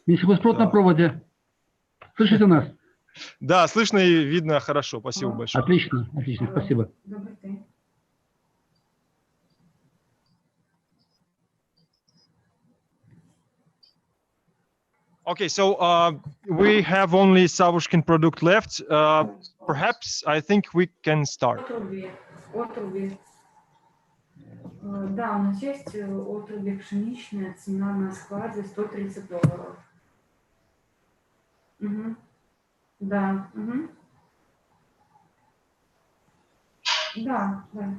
Минск быстрот на проводе. Слышите нас? Да, слышно и видно хорошо. Спасибо большое. Отлично, отлично, спасибо. Okay, so we have only Savushkin product left. Perhaps I think we can start. Да, у нас есть отруби пшеничная, цена на складе $130. Угу. Да. Угу. Да, да.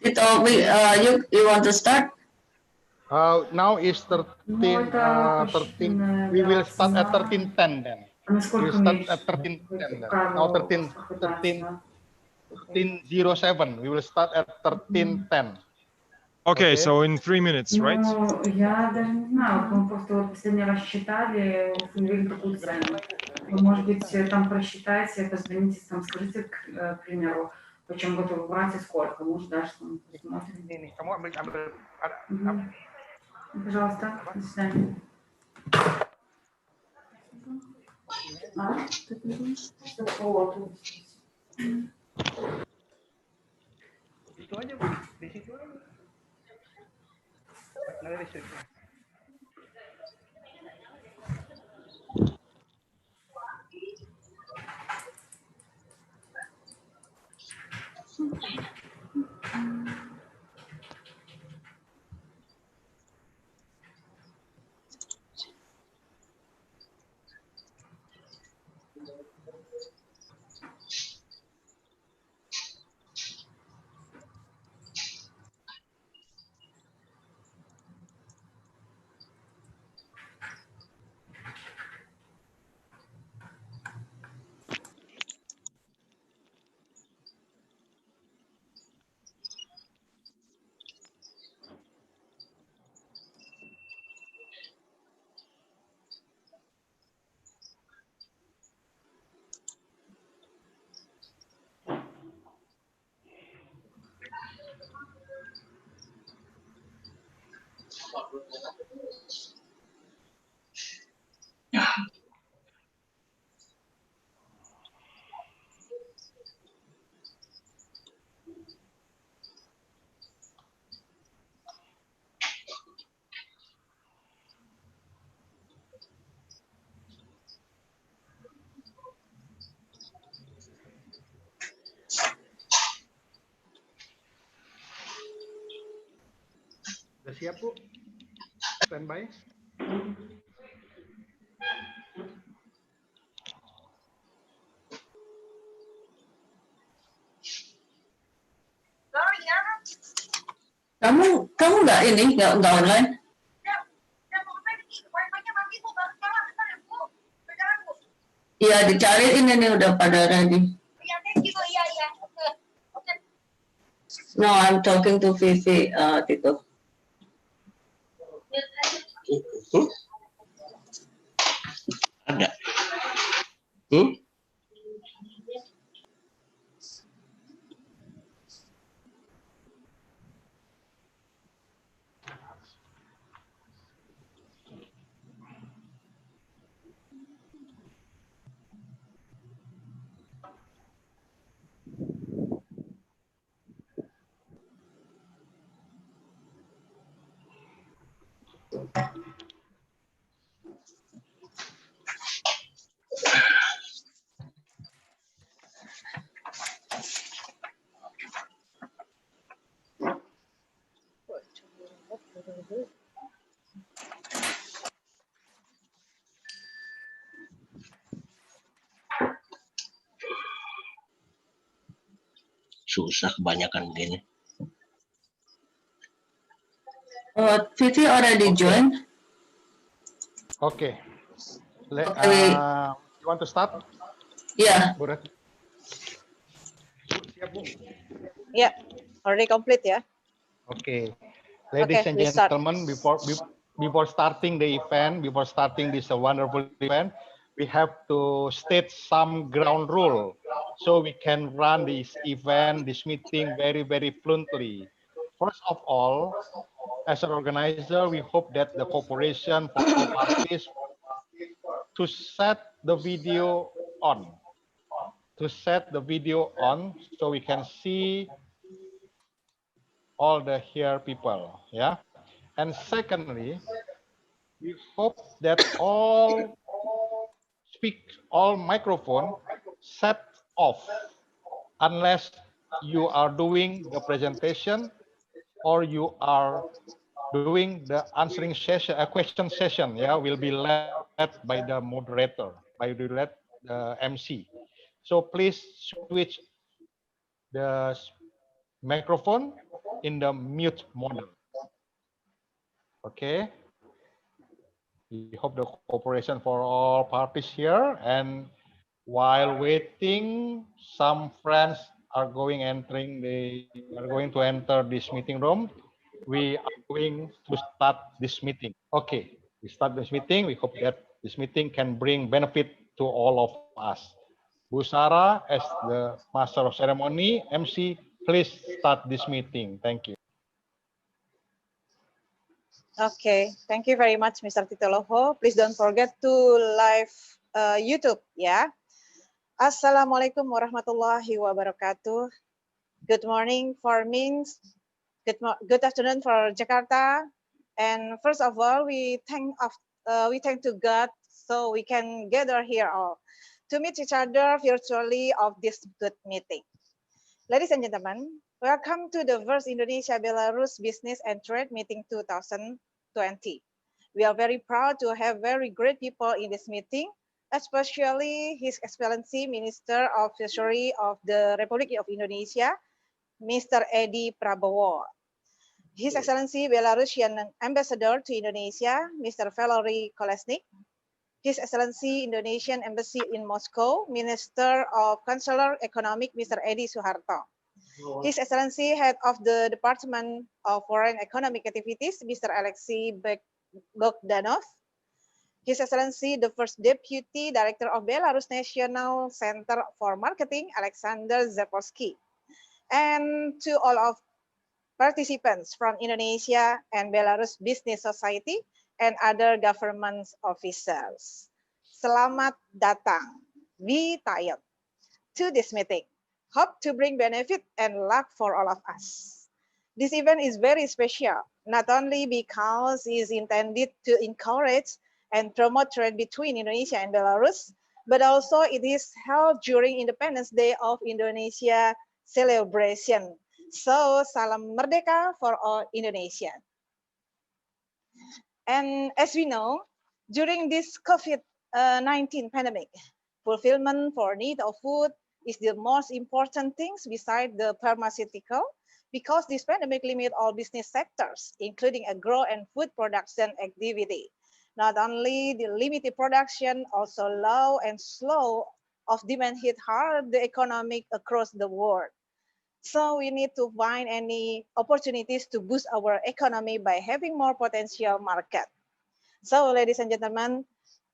You want to start? Now is 13. We will start at 13:10 then. We will start at 13:10 then. Now 13:07. We will start at 13:10. Okay, so in 3 minutes, right? Ну, я даже не знаю, мы просто вот последний раз считали, установили такую цену. Вы, может быть, там просчитаете, позвоните, там скажите, к примеру, почем готовы брать и сколько, может, даже там посмотрим. Пожалуйста, до свидания. Sudah siap, Bu? Standby. Kamu nggak ini nggak online? Iya, dicariin ini udah pada ready. No, I'm talking to Vivi, Tito. Ada. Susah kebanyakan begini. Vivi already joined. Okay. You want to start? Yeah. Siap, Bu? Yeah, already complete, yeah. Okay. Ladies and gentlemen, before starting the event, before starting this wonderful event, we have to state some ground rule so we can run this event, this meeting very, very fluently. First of all, as an organizer, we hope that the cooperation for all parties to set the video on, so we can see all the here people, yeah. And secondly, we hope that all microphone set off unless you are doing the presentation or you are doing the answering session, a question session, yeah, will be led by the moderator, the MC. So please switch the microphone in the mute mode. Okay. We hope the cooperation for all parties here. And while waiting, some friends are going to enter this meeting room. We are going to start this meeting. Okay, we start this meeting. We hope that this meeting can bring benefit to all of us. Bu Sarah, as the master of ceremony, MC, please start this meeting. Thank you. Okay, thank you very much, Mr. Tito Loho. Please don't forget to live YouTube, ya. Assalamualaikum warahmatullahi wabarakatuh. Good morning for Minsk. Good afternoon for Jakarta. And first of all, we thank to God so we can gather here all to meet each other virtually of this good meeting. Ladies and gentlemen, welcome to the first Indonesia-Belarus Business and Trade Meeting 2020. We are very proud to have very great people in this meeting, especially His Excellency Minister of Fishery of the Republic of Indonesia, Mr. Edi Prabowo. His Excellency Belarusian Ambassador to Indonesia, Mr. Valery Kolesnik. His Excellency Indonesian Embassy in Moscow, Minister of Consular Economic, Mr. Edi Suharto. His Excellency Head of the Department of Foreign Economic Activities, Mr. Alexei Bogdanov. His Excellency, the First Deputy Director of Belarus National Center for Marketing, Alexander Zaporsky. And to all of participants from Indonesia and Belarus Business Society and other government officials. Selamat datang, Witayot, to this meeting. Hope to bring benefit and luck for all of us. This event is very special, not only because it is intended to encourage and promote trade between Indonesia and Belarus, but also it is held during Independence Day of Indonesia celebration. So, salam merdeka for all Indonesian. And as we know, during this COVID-19 pandemic, fulfillment for need of food is the most important things beside the pharmaceutical, because this pandemic limit all business sectors, including agro and food production activity. Not only the limited production, also low and slow of demand hit hard the economic across the world. So we need to find any opportunities to boost our economy by having more potential market. So ladies and gentlemen,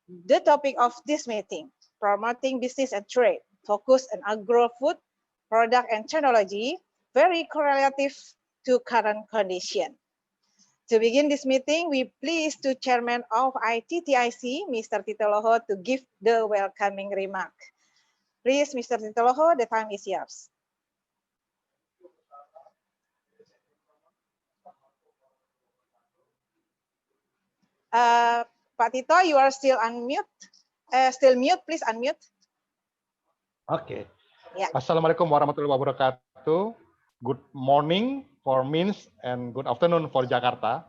the topic of this meeting, promoting business and trade, focus on agro-food, product and technology, very correlative to current condition. To begin this meeting, we please to Chairman of ITTIC, Mr. Tito Loho, to give the welcoming remark. Please, Mr. Tito Loho, the time is yours. Pak Tito, you are still unmute. Still mute, please unmute. Okay. Yeah. Assalamualaikum warahmatullahi wabarakatuh. Good morning for Minsk and good afternoon for Jakarta.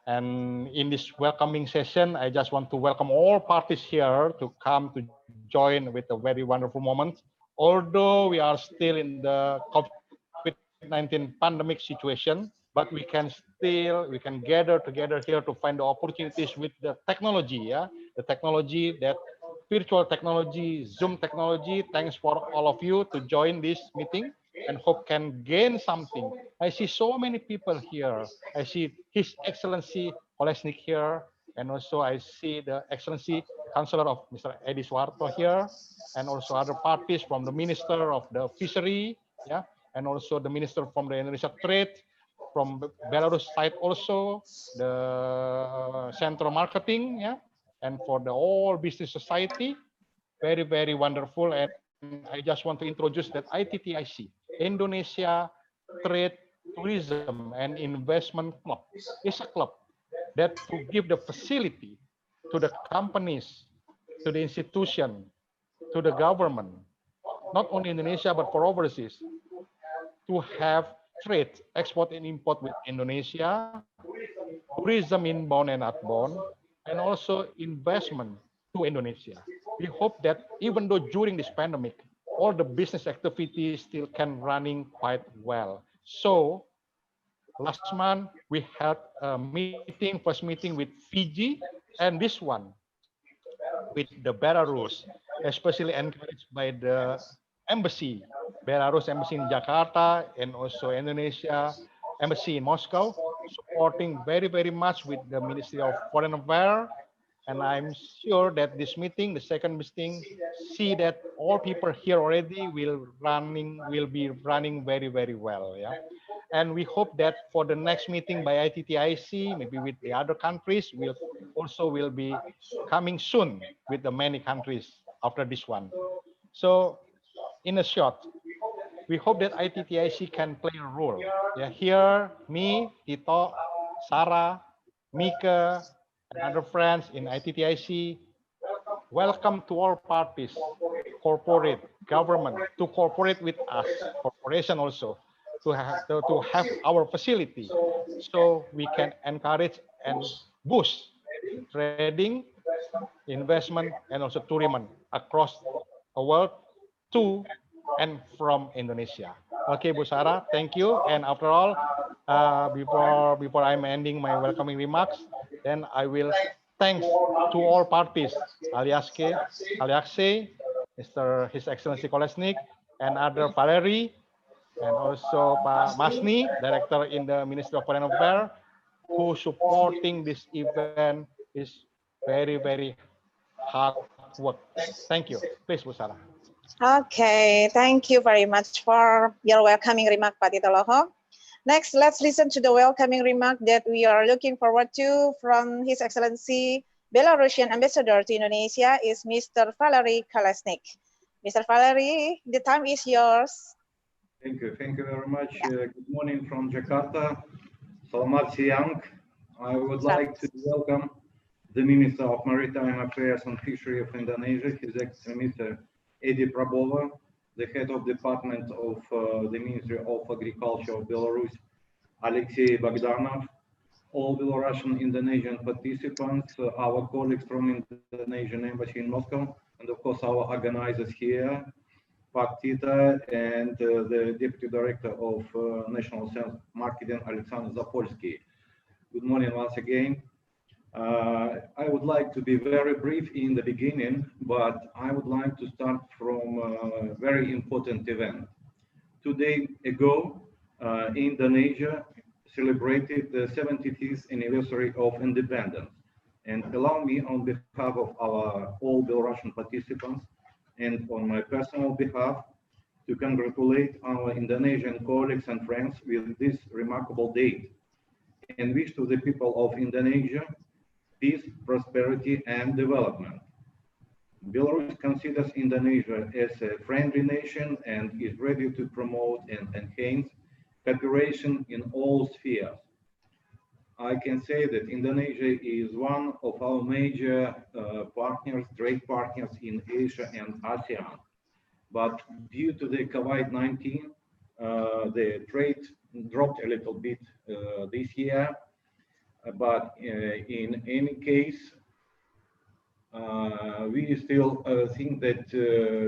And in this welcoming session, I just want to welcome all parties here to come to join with a very wonderful moment. Although we are still in the COVID-19 pandemic situation, but we can gather together here to find the opportunities with the technology, the technology, that virtual technology, Zoom technology. Thanks for all of you to join this meeting and hope can gain something. I see so many people here. I see His Excellency Kolesnik here, and also I see the Excellency Councillor of Mr. Edi Suharto here, and also other parties from the Minister of the Fishery, and also the Minister from the Indonesia Trade, from Belarus side also, the central marketing, yeah, and for the whole business society, very, very wonderful. And I just want to introduce that ITTIC, Indonesia Trade, Tourism and Investment Club, is a club that to give the facility to the companies, to the institution, to the government, not only Indonesia, but for overseas, to have trade, export and import with Indonesia, tourism inbound and outbound, and also investment to Indonesia. We hope that even though during this pandemic, all the business activities still can running quite well. So last month we had a meeting, first meeting with Fiji, and this one with the Belarus, especially encouraged by the embassy, Belarus embassy in Jakarta, and also Indonesia embassy in Moscow, supporting very, very much with the Ministry of Foreign Affairs. And I'm sure that this meeting, the second meeting, see that all people here already will be running very, very well. Yeah. And we hope that for the next meeting by ITTIC, maybe with the other countries, will be coming soon with the many countries after this one. So in a short, we hope that ITTIC can play a role. Yeah, here, me, Tito, Sarah, Mika, and other friends in ITTIC, welcome to all parties, corporate, government, to cooperate with us, corporation also, to have our facility, so we can encourage and boost trading, investment, and also tourism across the world to and from Indonesia. Okay, Bu Sarah, thank you. And after all, before I'm ending my welcoming remarks, then I will thanks to all parties, Aliaske, His Excellency Kolesnik, and other Valerie, and also Pak Masni, Director in the Ministry of Foreign Affairs, who supporting this event is very, very hard work. Thank you. Please, Bu Sarah. Okay, thank you very much for your welcoming remark, Pak Tito Loho. Next, let's listen to the welcoming remark that we are looking forward to from His Excellency Belarusian Ambassador to Indonesia is Mr. Valery Kolesnik. Mr. Valery, the time is yours. Thank you very much. Good morning from Jakarta. Selamat siang. I would like to welcome the Minister of Maritime Affairs and Fishery of Indonesia, His Excellency Mr. Edi Prabova, the Head of Department of the Ministry of Agriculture of Belarus, Alexei Bogdanov, all Belarusian Indonesian participants, our colleagues from Indonesian Embassy in Moscow, and of course our organizers here, Pak Tita, and the Deputy Director of National Sales Marketing, Alexander Zapolsky. Good morning once again. I would like to be very brief in the beginning, but I would like to start from a very important event. 2 days ago, Indonesia celebrated the 75th anniversary of independence. And allow me, on behalf of our all Belarusian participants and on my personal behalf, to congratulate our Indonesian colleagues and friends with this remarkable date and wish to the people of Indonesia peace, prosperity, and development. Belarus considers Indonesia as a friendly nation and is ready to promote and enhance cooperation in all spheres. I can say that Indonesia is one of our major trade partners in Asia and ASEAN. But due to the COVID-19, the trade dropped a little bit this year. But in any case, we still think that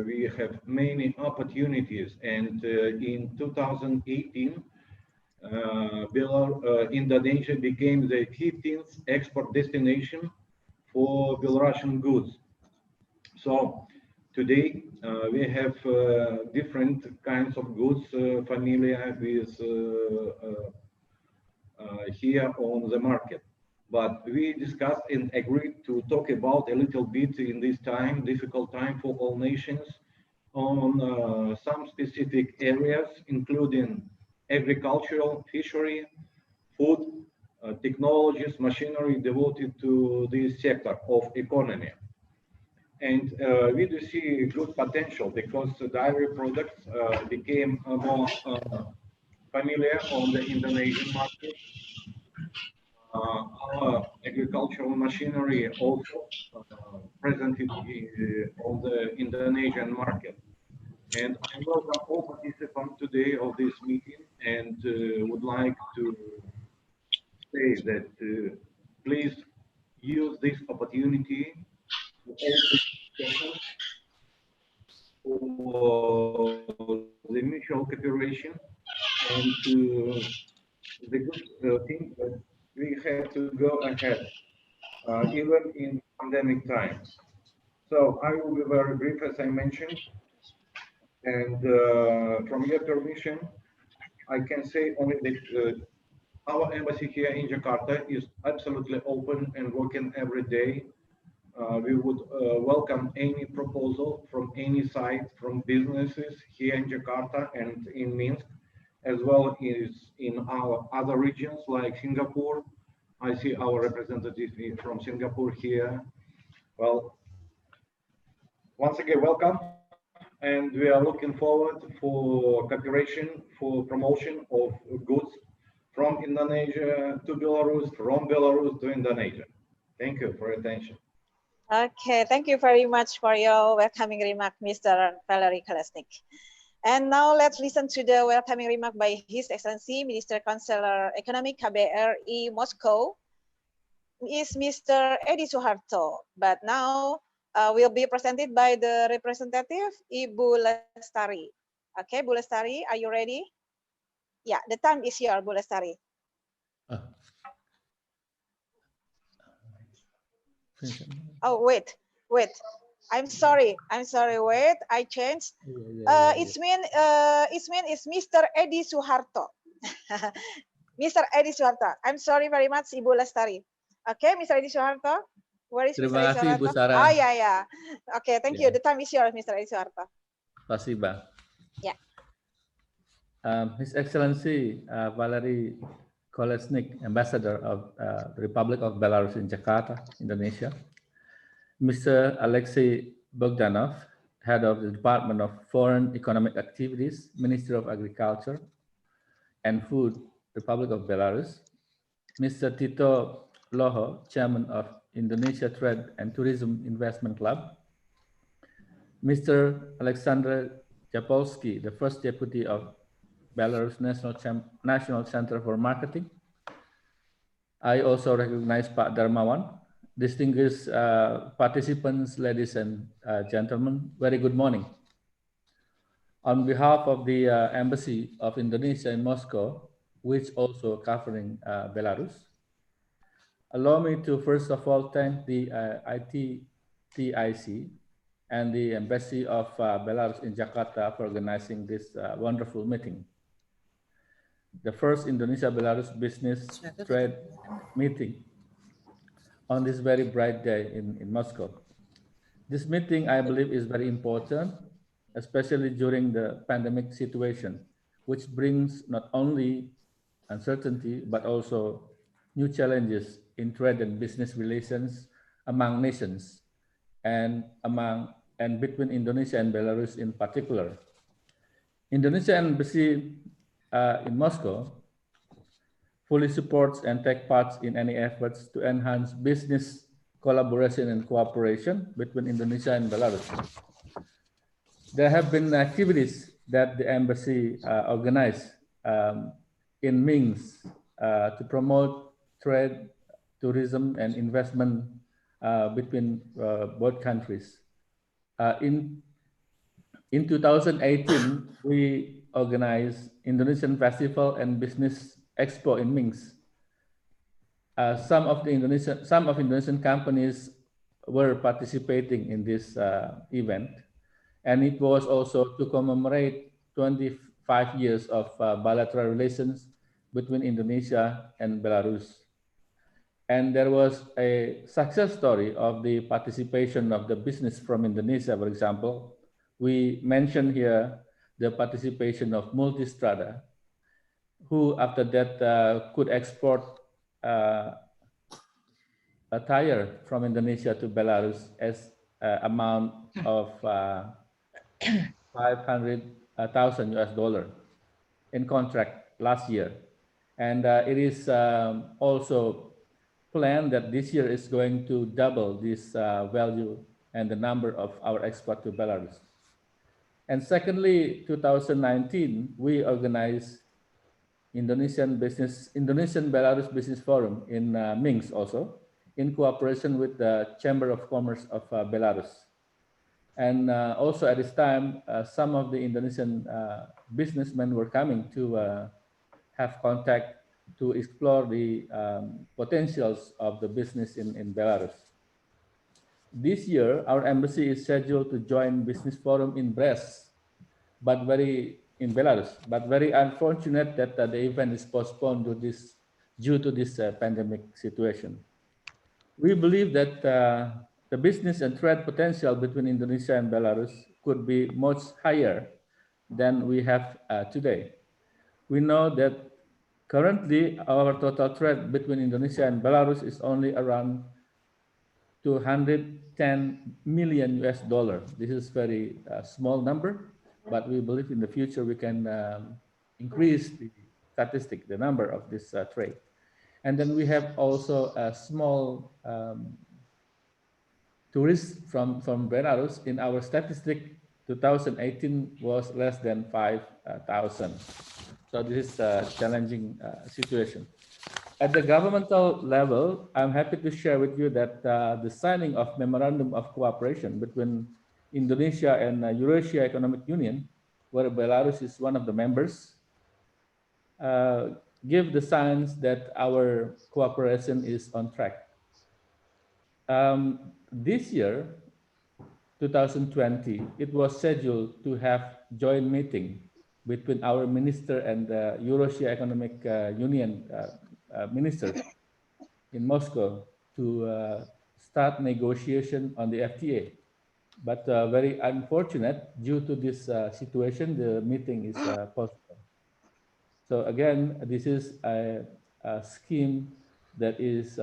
we have many opportunities. And in 2018, Indonesia became the 15th export destination for Belarusian goods. So today we have different kinds of goods familiar with here on the market. But we discussed and agreed to talk about a little bit in this time, difficult time for all nations, on some specific areas, including agricultural, fishery, food, technologies, machinery devoted to this sector of economy. And we do see good potential because the dairy products became more familiar on the Indonesian market. Our agricultural machinery also presented on the Indonesian market. And I welcome all participants today of this meeting and would like to say that please use this opportunity for the mutual cooperation and the good thing that we have to go ahead even in pandemic times. So I will be very brief as I mentioned, and from your permission, I can say only that our embassy here in Jakarta is absolutely open and working every day. We would welcome any proposal from any side, from businesses here in Jakarta and in Minsk, as well as in our other regions like Singapore. I see our representative from Singapore here. Well, once again, welcome. And we are looking forward for cooperation, for promotion of goods from Indonesia to Belarus, from Belarus to Indonesia. Thank you for your attention. Okay, thank you very much for your welcoming remark, Mr. Valery Kolesnik. And now let's listen to the welcoming remark by His Excellency Minister Counselor Economic KBRI Moscow, is Mr. Edi Suharto. But now will be presented by the representative, Ibu Lestari. Okay, Bu Lestari, are you ready? Yeah, the time is yours, Bu Lestari. Oh, wait. I'm sorry. Wait, I changed. It's Mr. Edi Suharto. Mr. Edi Suharto. I'm sorry very much, Ibu Lestari. Okay, Mr. Edi Suharto. Where is Mr. Edi Suharto? Ibu Sarah. Oh, yeah. Okay, thank you. The time is yours, Mr. Edi Suharto. Spasiba. Yeah. His Excellency Valery Kolesnik, Ambassador of the Republic of Belarus in Jakarta, Indonesia. Mr. Alexei Bogdanov, Head of the Department of Foreign Economic Activities, Ministry of Agriculture and Food, Republic of Belarus. Mr. Tito Loho, Chairman of Indonesia Trade and Tourism Investment Club. Mr. Alexander Japolsky, the First Deputy of Belarus National Center for Marketing. I also recognize Pak Darmawan. Distinguished participants, ladies and gentlemen, very good morning. On behalf of the Embassy of Indonesia in Moscow, which also covering Belarus, allow me to first of all thank the ITTIC and the Embassy of Belarus in Jakarta for organizing this wonderful meeting. The first Indonesia-Belarus business trade meeting on this very bright day in Moscow. This meeting, I believe, is very important, especially during the pandemic situation, which brings not only uncertainty, but also new challenges in trade and business relations among nations and between Indonesia and Belarus in particular. Indonesia Embassy in Moscow fully supports and take part in any efforts to enhance business collaboration and cooperation between Indonesia and Belarus. There have been activities that the embassy organized in Minsk to promote trade, tourism, and investment between both countries. In 2018, we organized Indonesian Festival and Business Expo in Minsk. Some of Indonesian companies were participating in this event, and it was also to commemorate 25 years of bilateral relations between Indonesia and Belarus. And there was a success story of the participation of the business from Indonesia, for example. We mentioned here the participation of Multistrada, who after that could export a tire from Indonesia to Belarus as amount of $500,000 in contract last year. And it is also planned that this year is going to double this value and the number of our export to Belarus. And secondly, 2019, we organized Indonesian-Belarus Business Forum in Minsk also, in cooperation with the Chamber of Commerce of Belarus. And also at this time, some of the Indonesian businessmen were coming to have contact to explore the potentials of the business in Belarus. This year, our embassy is scheduled to join Business Forum in Brest, in Belarus, but very unfortunate that the event is postponed due to this pandemic situation. We believe that the business and trade potential between Indonesia and Belarus could be much higher than we have today. We know that currently our total trade between Indonesia and Belarus is only around $210 million. This is very small number, but we believe in the future we can increase the number of this trade. And then we have also a small tourists from Belarus. In our statistic, 2018 was less than 5,000. So this is a challenging situation. At the governmental level, I'm happy to share with you that the signing of Memorandum of Cooperation between Indonesia and Eurasia Economic Union, where Belarus is one of the members, give the signs that our cooperation is on track. This year, 2020, it was scheduled to have joint meeting between our minister and the Eurasia Economic Union minister in Moscow to start negotiation on the FTA. But very unfortunate, due to this situation, the meeting is postponed. So again, this is a scheme that is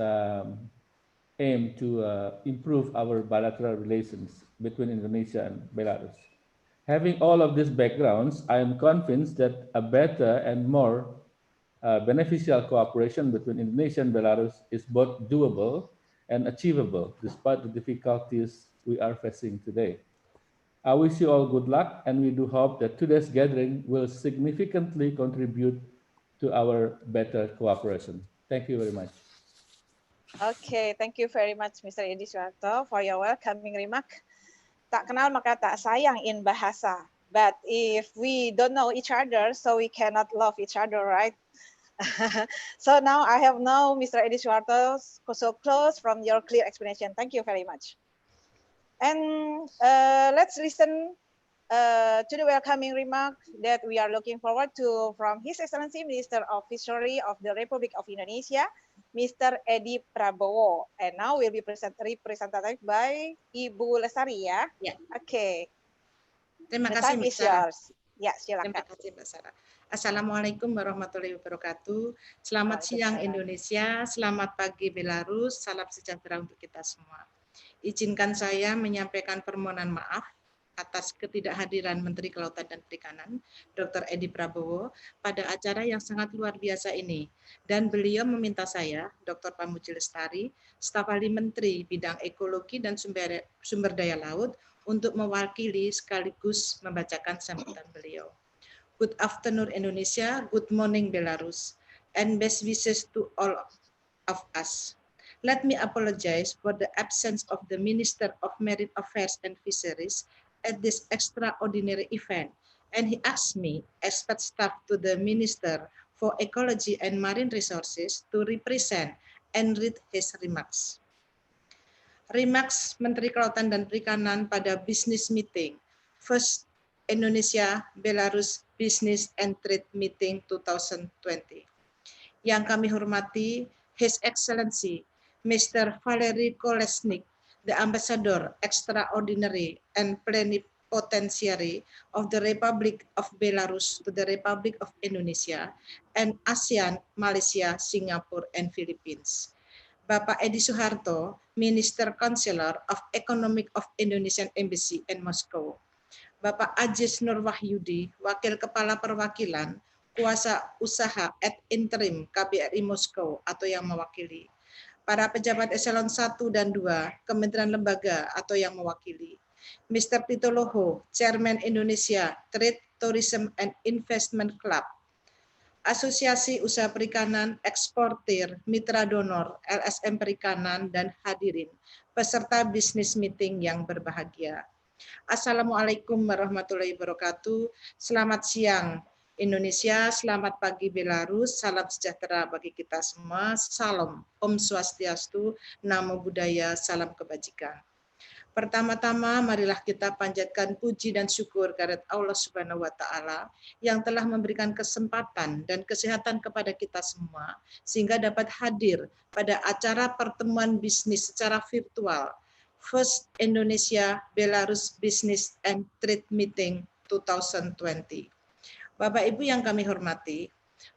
aimed to improve our bilateral relations between Indonesia and Belarus. Having all of these backgrounds, I am convinced that a better and more beneficial cooperation between Indonesia and Belarus is both doable and achievable despite the difficulties we are facing today. I wish you all good luck, and we do hope that today's gathering will significantly contribute to our better cooperation. Thank you very much. Okay, thank you very much, Mr. Edi Suharto, for your welcoming remark. Tak kenal maka tak sayang in bahasa. But if we don't know each other, so we cannot love each other, right? So now I have known Mr. Edi Suharto so close from your clear explanation. Thank you very much. And let's listen to the welcoming remark that we are looking forward to from His Excellency Minister of Fishery of the Republic of Indonesia, Mr. Edi Prabowo. And now will be represented by Ibu Lestari, ya? Ya. Oke. Terima The kasih, time Mbak is Sarah. yours. Ya, silakan. Terima kasih, Mbak Sarah. Assalamualaikum warahmatullahi wabarakatuh. Selamat siang Indonesia, selamat pagi Belarus, salam sejahtera untuk kita semua. Izinkan saya menyampaikan permohonan maaf atas ketidakhadiran Menteri Kelautan dan Perikanan, Dr. Edi Prabowo, pada acara yang sangat luar biasa ini. Dan beliau meminta saya, Dr. Pamuji Lestari, staf ahli Menteri Bidang Ekologi dan Sumber Daya Laut, untuk mewakili sekaligus membacakan sambutan beliau. Good afternoon Indonesia, good morning Belarus, and best wishes to all of us. Let me apologize for the absence of the Minister of Marine Affairs and Fisheries at this extraordinary event, and he asked me, as staff to the Minister for Ecology and Marine Resources, to represent and read his remarks. Remarks Menteri Kelautan dan Perikanan pada business meeting, first Indonesia-Belarus Business and Trade Meeting 2020. Yang kami hormati, His Excellency Mr. Valery Kolesnik, the Ambassador Extraordinary and plenipotentiary of the Republic of Belarus to the Republic of Indonesia and ASEAN, Malaysia, Singapore, and Philippines. Bapak Edi Suharto, Minister Counselor of Economic of Indonesian Embassy in Moscow. Bapak Ajis Nur Wahyudi, Wakil Kepala Perwakilan Kuasa Usaha ad interim KBRI Moskow atau yang mewakili. Para pejabat eselon 1 dan 2, kementerian lembaga atau yang mewakili. Mr. Tito Loho, Chairman Indonesia Trade, Tourism and Investment Club. Asosiasi Usaha Perikanan, Eksportir, Mitra Donor, LSM Perikanan, dan hadirin, peserta bisnis meeting yang berbahagia. Assalamualaikum warahmatullahi wabarakatuh. Selamat siang Indonesia, selamat pagi Belarus, salam sejahtera bagi kita semua, salam Om Swastiastu, Namo Buddhaya, salam kebajikan. Pertama-tama marilah kita panjatkan puji dan syukur kehadirat Allah Subhanahu wa taala yang telah memberikan kesempatan dan kesehatan kepada kita semua sehingga dapat hadir pada acara pertemuan bisnis secara virtual First Indonesia-Belarus Business and Trade Meeting 2020. Bapak Ibu yang kami hormati,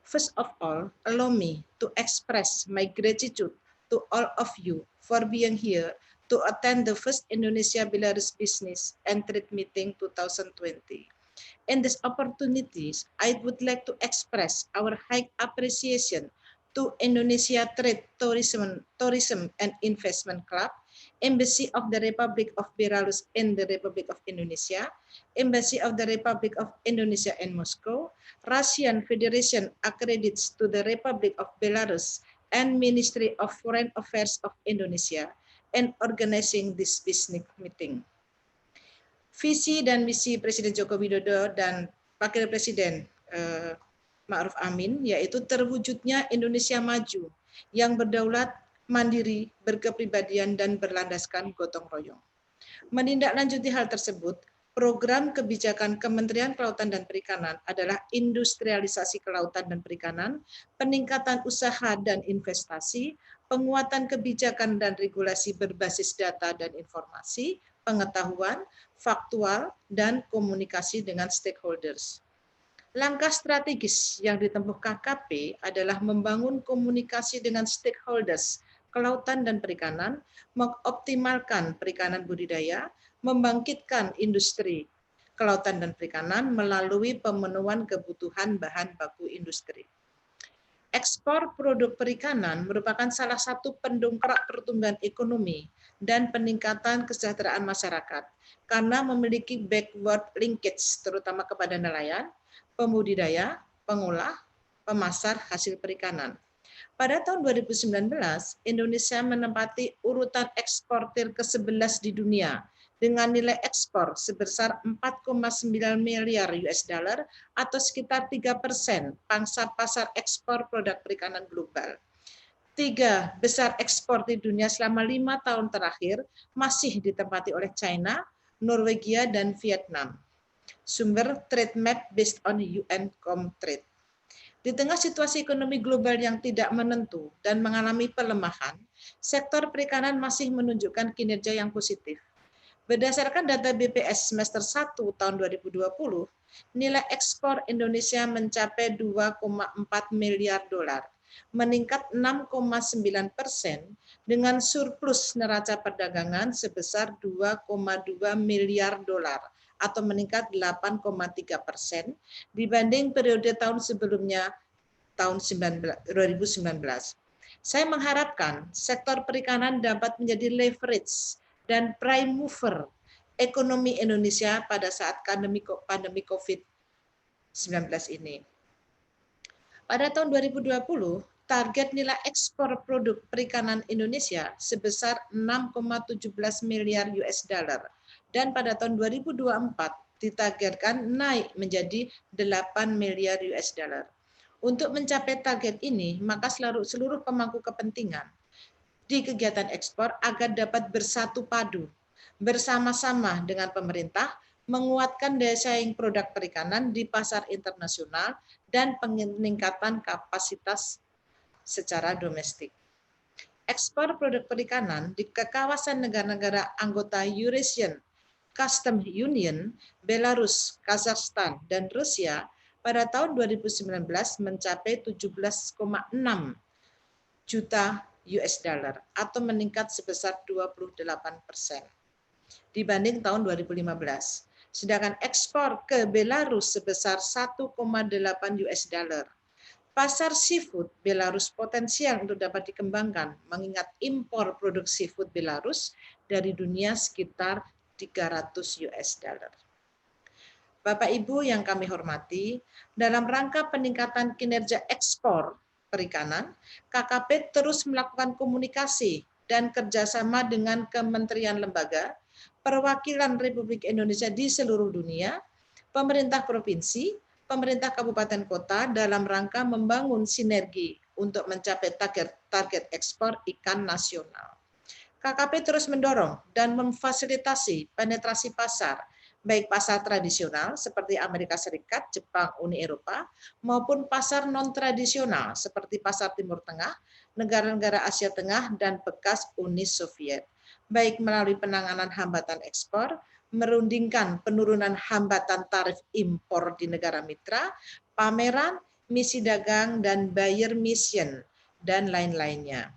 first of all, allow me to express my gratitude to all of you for being here to attend the first Indonesia-Belarus Business and Trade Meeting 2020. In these opportunities, I would like to express our high appreciation to Indonesia Trade, Tourism and Investment Club, Embassy of the Republic of Belarus in the Republic of Indonesia, Embassy of the Republic of Indonesia in Moscow, Russian Federation accredits to the Republic of Belarus, and Ministry of Foreign Affairs of Indonesia, and organizing this business meeting. Visi dan misi Presiden Joko Widodo dan Wakil Presiden Ma'ruf Amin, yaitu terwujudnya Indonesia maju yang berdaulat, mandiri, berkepribadian, dan berlandaskan gotong royong. Menindaklanjuti hal tersebut, program kebijakan Kementerian Kelautan dan Perikanan adalah industrialisasi kelautan dan perikanan, peningkatan usaha dan investasi, penguatan kebijakan dan regulasi berbasis data dan informasi, pengetahuan, faktual, dan komunikasi dengan stakeholders. Langkah strategis yang ditempuh KKP adalah membangun komunikasi dengan stakeholders kelautan dan perikanan, mengoptimalkan perikanan budidaya, membangkitkan industri kelautan dan perikanan melalui pemenuhan kebutuhan bahan baku industri. Ekspor produk perikanan merupakan salah satu pendongkrak pertumbuhan ekonomi dan peningkatan kesejahteraan masyarakat karena memiliki backward linkage terutama kepada nelayan, pembudidaya, pengolah, pemasar hasil perikanan. Pada tahun 2019, Indonesia menempati urutan eksportir ke-11 di dunia dengan nilai ekspor sebesar 4,9 miliar US dollar atau sekitar 3% pangsa pasar ekspor produk perikanan global. 3 besar ekspor di dunia selama 5 tahun terakhir masih ditempati oleh China, Norwegia, dan Vietnam. Sumber Trade Map based on UN Comtrade. Di tengah situasi ekonomi global yang tidak menentu dan mengalami pelemahan, sektor perikanan masih menunjukkan kinerja yang positif. Berdasarkan data BPS semester 1 tahun 2020, nilai ekspor Indonesia mencapai 2,4 miliar dolar, meningkat 6,9% dengan surplus neraca perdagangan sebesar 2,2 miliar dolar atau meningkat 8,3% dibanding periode tahun sebelumnya tahun 2019. Saya mengharapkan sektor perikanan dapat menjadi leverage dan prime mover ekonomi Indonesia pada saat pandemi COVID-19 ini. Pada tahun 2020, target nilai ekspor produk perikanan Indonesia sebesar 6,17 miliar US dollar dan pada tahun 2024 ditargetkan naik menjadi 8 miliar US dollar. Untuk mencapai target ini, maka seluruh pemangku kepentingan di kegiatan ekspor agar dapat bersatu padu bersama-sama dengan pemerintah menguatkan daya saing produk perikanan di pasar internasional dan peningkatan kapasitas secara domestik. Ekspor produk perikanan di kawasan negara-negara anggota Eurasian Custom Union, Belarus, Kazakhstan, dan Rusia pada tahun 2019 mencapai 17,6 juta US dollar atau meningkat sebesar 28% dibanding tahun 2015. Sedangkan ekspor ke Belarus sebesar 1,8 US dollar. Pasar seafood Belarus potensial untuk dapat dikembangkan mengingat impor produk seafood Belarus dari dunia sekitar 300 US dollar. Bapak Ibu yang kami hormati, dalam rangka peningkatan kinerja ekspor perikanan, KKP terus melakukan komunikasi dan kerjasama dengan kementerian lembaga, perwakilan Republik Indonesia di seluruh dunia, pemerintah provinsi, pemerintah kabupaten kota dalam rangka membangun sinergi untuk mencapai target ekspor ikan nasional. KKP terus mendorong dan memfasilitasi penetrasi pasar, baik pasar tradisional seperti Amerika Serikat, Jepang, Uni Eropa, maupun pasar non-tradisional seperti pasar Timur Tengah, negara-negara Asia Tengah, dan bekas Uni Soviet, baik melalui penanganan hambatan ekspor, merundingkan penurunan hambatan tarif impor di negara mitra, pameran, misi dagang, dan buyer mission, dan lain-lainnya.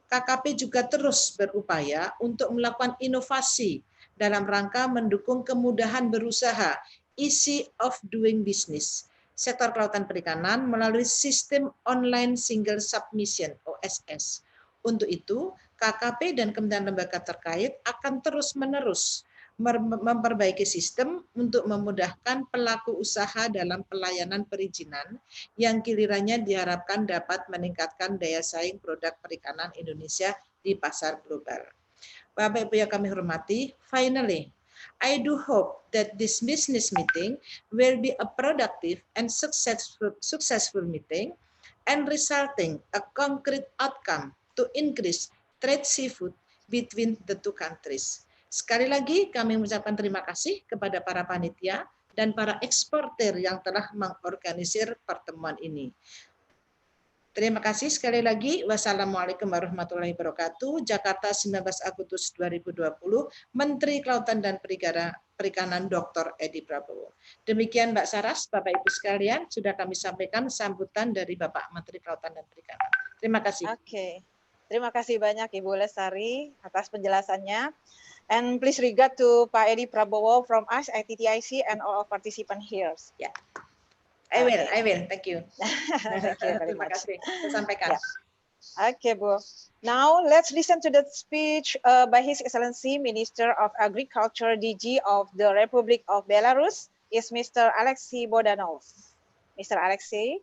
KKP juga terus berupaya untuk melakukan inovasi dalam rangka mendukung kemudahan berusaha, easy of doing business, sektor kelautan perikanan melalui sistem online single submission, OSS. Untuk itu, KKP dan kementerian lembaga terkait akan terus-menerus memperbaiki sistem untuk memudahkan pelaku usaha dalam pelayanan perizinan yang kiranya diharapkan dapat meningkatkan daya saing produk perikanan Indonesia di pasar global. Bapak Ibu yang kami hormati, finally, I do hope that this business meeting will be a productive and successful meeting and resulting a concrete outcome to increase trade seafood between the two countries. Sekali lagi kami mengucapkan terima kasih kepada para panitia dan para eksportir yang telah mengorganisir pertemuan ini. Terima kasih sekali lagi. Wassalamualaikum warahmatullahi wabarakatuh. Jakarta 19 Agustus 2020, Menteri Kelautan dan Perikanan Dr. Edi Prabowo. Demikian Mbak Saras, Bapak Ibu sekalian, sudah kami sampaikan sambutan dari Bapak Menteri Kelautan dan Perikanan. Terima kasih. Oke. Terima kasih banyak Ibu Lestari atas penjelasannya. And please regard to Pak Edi Prabowo from us, ITTIC, and all of participants here. Yeah. I will. Thank you. Thank you very Terima much. kasih. Saya sampaikan. Yeah. Okay, Bu. Now let's listen to the speech by His Excellency Minister of Agriculture DG of the Republic of Belarus, is Mr. Alexei Bodanov. Mr. Alexei,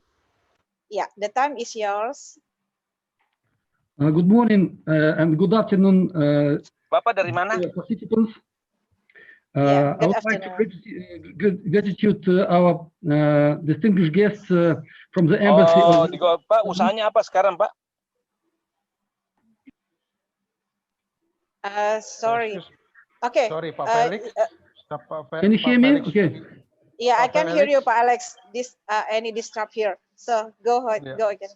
yeah, the time is yours. Good morning and good afternoon. Bapak dari mana? Participants. Yeah, I would like to gratitude to our distinguished guests from the embassy. Oh, Pak, usahanya apa sekarang, Pak? Sorry. Okay. Sorry, Pak Felix. Can you hear me? Okay. Yeah, I can hear you, Pak Alex. This any disturb here. So go ahead. Yeah. Go again.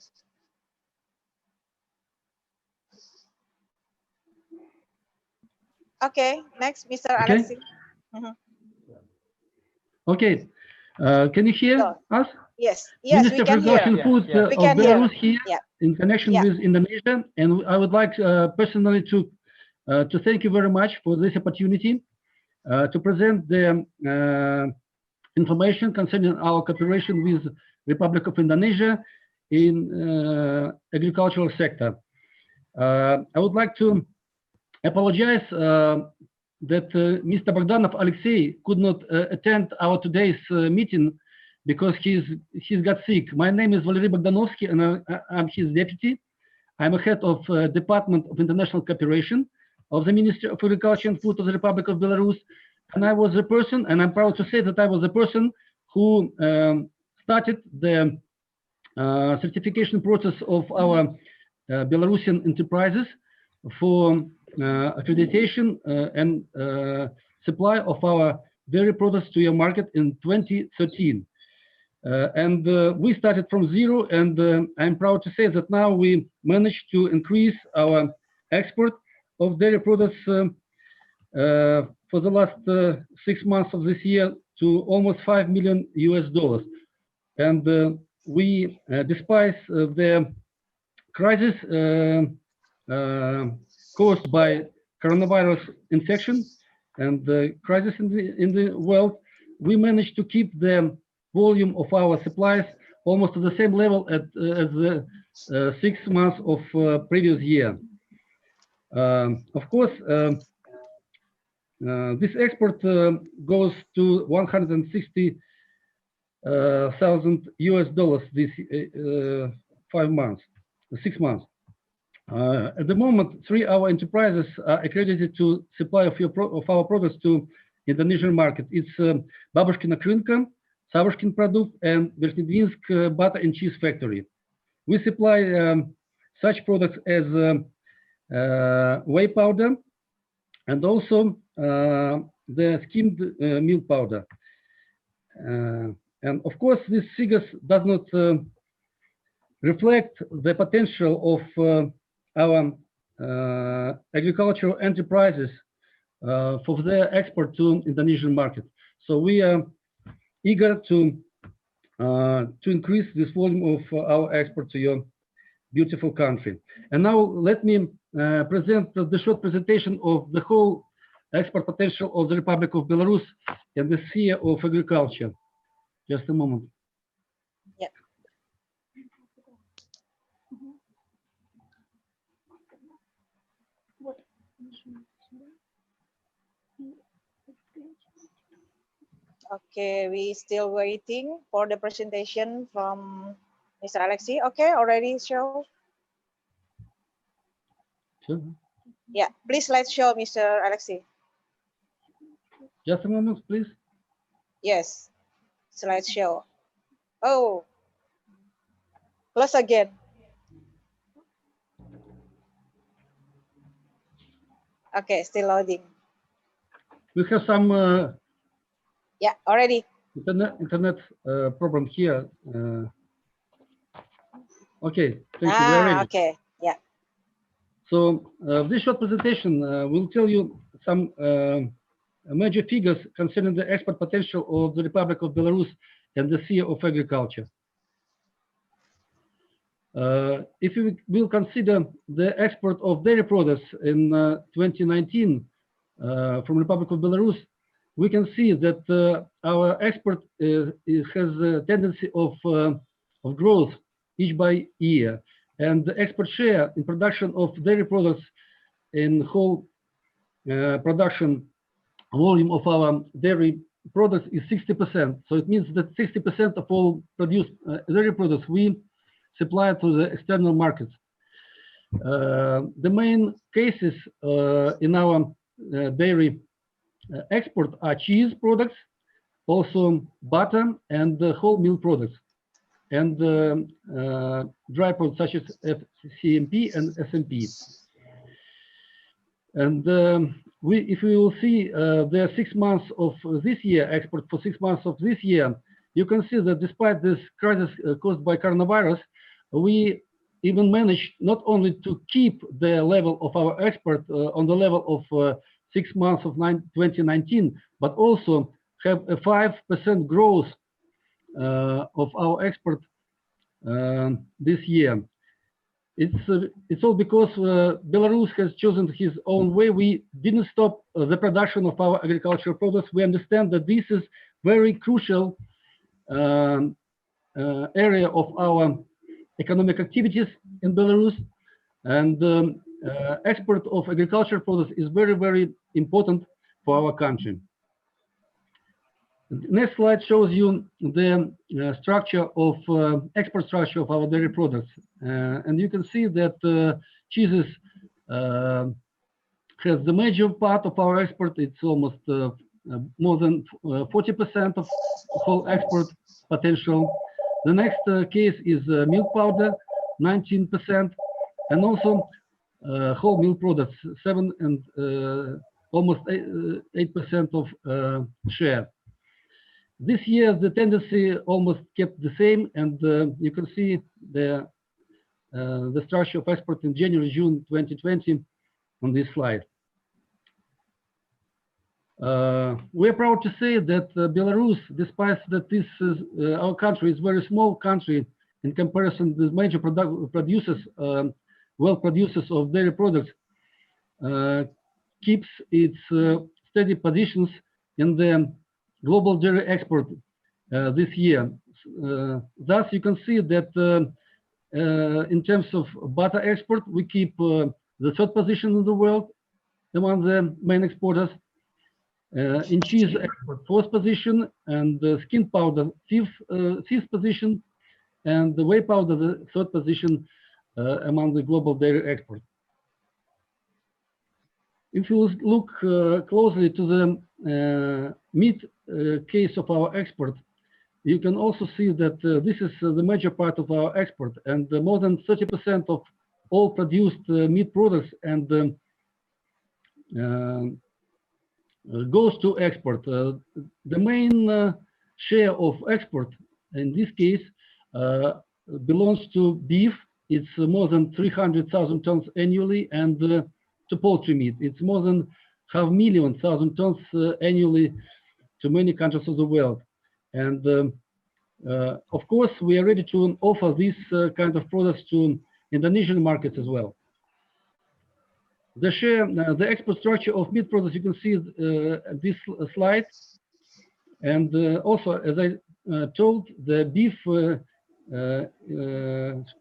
Okay, next, Mr. Alexei. Okay, can you hear us? Yes, yes, Minister we can for Agriculture hear. and Food of Belarus here in connection with Indonesia, and I would like personally to thank you very much for this opportunity to present the information concerning our cooperation with Republic of Indonesia in agricultural sector. I would like to apologize that Mr. Bogdanov Alexei could not attend our today's meeting because he's got sick. My name is Valery Bogdanovsky and I'm his deputy. I'm a head of Department of International Cooperation of the Ministry of Agriculture and Food of the Republic of Belarus. And I was the person, and I'm proud to say that I was the person who started the certification process of our Belarusian enterprises for accreditation and supply of our dairy products to your market in 2013. And we started from zero, and I'm proud to say that now we managed to increase our export of dairy products for the last 6 months of this year to almost $5 million. And we, despite the crisis caused by coronavirus infection and the crisis in the world, we managed to keep the volume of our supplies almost to the same level as the 6 months of previous year. Of course, this export goes to $160,000 this 6 months. At the moment, 3 our enterprises are accredited to supply of our products to Indonesian market. It's Babushkina Krynka, Savushkin Product, and Verkhnedvinsk Butter and Cheese Factory. We supply such products as whey powder and also the skimmed milk powder. And of course, these figures does not reflect the potential of our agricultural enterprises for their export to Indonesian market. So we are eager to increase this volume of our export to your beautiful country. And now let me present the short presentation of the whole export potential of the Republic of Belarus in the sphere of agriculture. Just a moment. Yeah. Okay, we still waiting for the presentation from Mr. Alexei. Okay, already show. Sure. Yeah, please let's show Mr. Alexei. Just a moment, please. Yes, slideshow. Oh, close again. Okay, still loading. We have some Yeah, already. internet problem here. Okay, thank you. We're ready. Okay, yeah. So this short presentation will tell you some major figures concerning the export potential of the Republic of Belarus and the sphere of agriculture. If we will consider the export of dairy products in 2019 from Republic of Belarus, we can see that our export has a tendency of growth each by year, and the export share in production of dairy products in whole production volume of our dairy products is 60%. So it means that 60% of all produced dairy products we supply to the external markets. The main cases in our dairy export are cheese products, also butter and whole milk products, and dry products such as FCMP and SMP. And if we will see the 6 months of this year, export for 6 months of this year, you can see that despite this crisis caused by coronavirus, we even managed not only to keep the level of our export on the level of 6 months of 2019, but also have a 5% growth of our export this year. It's all because Belarus has chosen his own way. We didn't stop the production of our agricultural products. We understand that this is very crucial area of our economic activities in Belarus, and export of agricultural products is very, very important for our country. The next slide shows you the structure of export structure of our dairy products, and you can see that cheeses has the major part of our export. It's almost more than 40% of whole export potential. The next case is milk powder, 19%, and also whole milk products, 7 and almost 8% of share. This year, the tendency almost kept the same, and you can see the structure of export in January, June 2020 on this slide. we're proud to say that Belarus, despite that this is, our country is a very small country in comparison with major producers, world producers of dairy products, keeps its steady positions in the global dairy export this year. Thus, you can see that in terms of butter export, we keep the third position in the world among the main exporters. In cheese export, fourth position, and skin powder, fifth position, and the whey powder, the third position among the global dairy export. If you look closely to the meat case of our export, you can also see that this is the major part of our export, and more than 30% of all produced meat products and goes to export. The main share of export in this case belongs to beef. It's more than 300,000 tons annually, and to poultry meat, it's more than 500,000 tons annually to many countries of the world. And of course, we are ready to offer these kind of products to Indonesian markets as well. The share, the export structure of meat products, you can see this slide. And also, as I told, the beef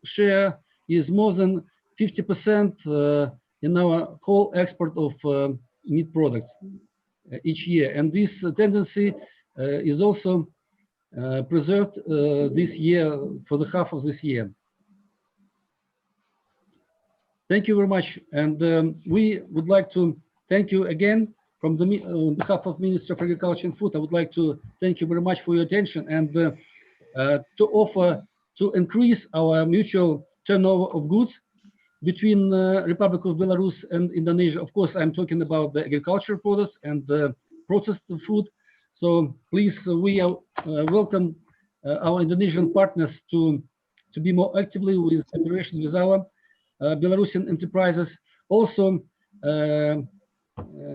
share is more than 50% in our whole export of meat products each year. And this tendency is also preserved this year, for the half of this year. Thank you very much. And we would like to thank you again from the on behalf of Minister of Agriculture and Food. I would like to thank you very much for your attention, and to offer to increase our mutual turnover of goods between Republic of Belarus and Indonesia. Of course, I'm talking about the agricultural products and the processed food. So please, we welcome our Indonesian partners to be more actively with cooperation with our Belarusian enterprises. Also,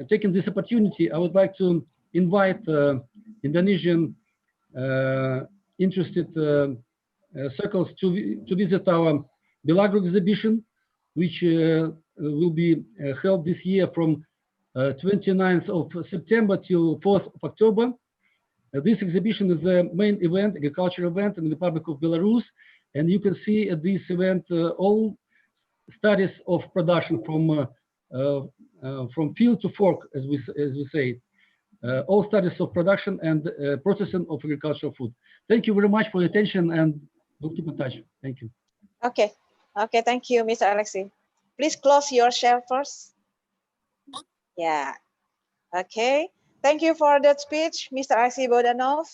taking this opportunity, I would like to invite Indonesian interested circles to visit our Belagro exhibition, which will be held this year from 29th of September till 4th of October. This exhibition is the main event, agricultural event in the Republic of Belarus, and you can see at this event all studies of production from field to fork, as we say, all studies of production and processing of agricultural food. Thank you very much for your attention, and we'll keep in touch. Thank you. Okay. Okay, thank you, Mr. Alexei. Please close your share first. Yeah. Okay. Thank you for that speech, Mr. Alexei Bodanov.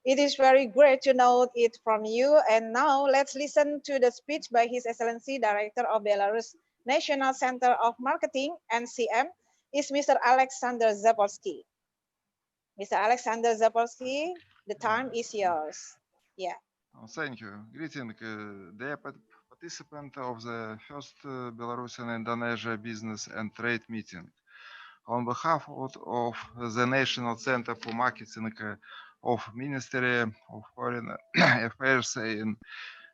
It is very great to know it from you. And now let's listen to the speech by His Excellency Director of Belarus National Center of Marketing, NCM, is Mr. Alexander Zapolsky. Mr. Alexander Zapolsky, the time is yours. Yeah. Thank you. Greeting, dear participant of the first Belarusian Indonesia Business and Trade Meeting. On behalf of the National Center for Marketing of Ministry of Foreign Affairs in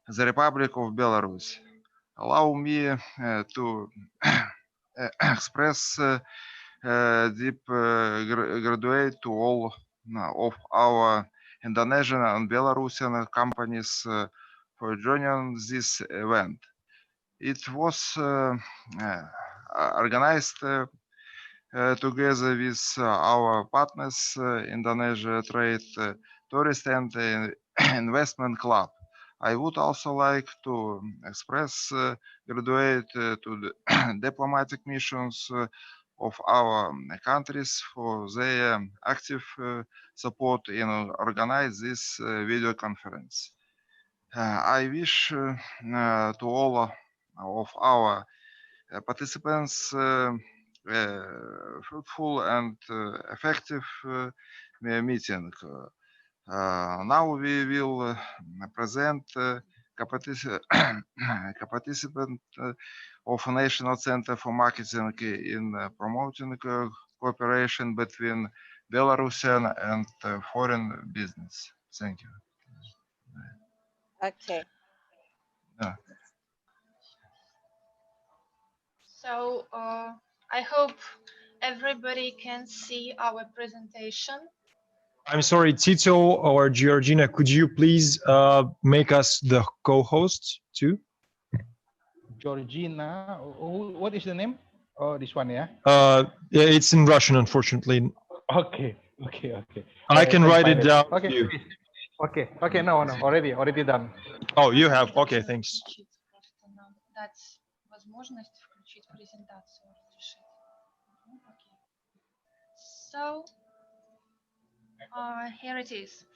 the Republic of Belarus, allow me to express deep gratitude to all of our Indonesian and Belarusian companies for joining this event. It was organized together with our partners, Indonesia Trade, Tourist and Investment Club. I would also like to express gratitude to the diplomatic missions of our countries for their active support in organize this video conference. I wish to all of our participants fruitful and effective meeting. Now we will present participant of National Center for Marketing in promoting cooperation between Belarusian and foreign business. Thank you. Okay. Yeah. So I hope everybody can see our presentation. I'm sorry, Tito or Georgina, could you please make us the co-hosts too? Georgina, what is the name? Oh, this one, yeah. Yeah, it's in Russian, unfortunately. Okay. I can write find it down Okay, for you. please. Okay. No, already done. Oh, you have. Okay, thanks. Дать возможность включить презентацию, разрешить. Okay. So here it is.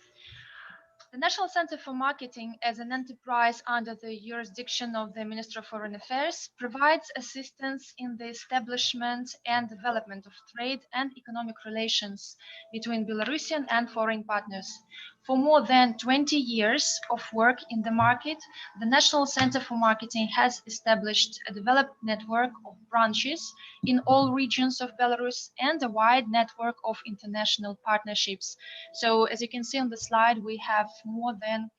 The National Center for Marketing, as an enterprise under the jurisdiction of the Ministry of Foreign Affairs, provides assistance in the establishment and development of trade and economic relations between Belarusian and foreign partners. For more than 20 years of work in the market, the National Center for Marketing has established a developed network of branches in all regions of Belarus and a wide network of international partnerships. So as you can see on the slide, we have more than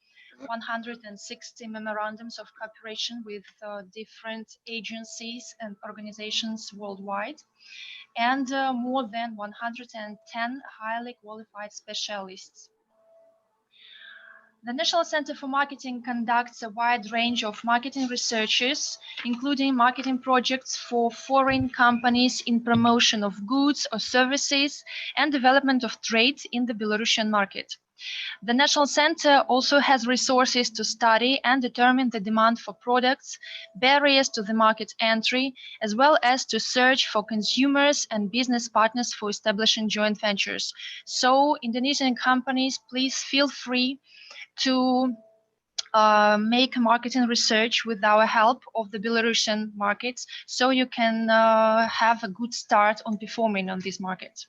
160 memorandums of cooperation with different agencies and organizations worldwide, and more than 110 highly qualified specialists. The National Center for Marketing conducts a wide range of marketing researches, including marketing projects for foreign companies in promotion of goods or services and development of trade in the Belarusian market. The National Center also has resources to study and determine the demand for products, barriers to the market entry, as well as to search for consumers and business partners for establishing joint ventures. So, Indonesian companies, please feel free to make marketing research with our help of the Belarusian markets, so you can have a good start on performing on this market.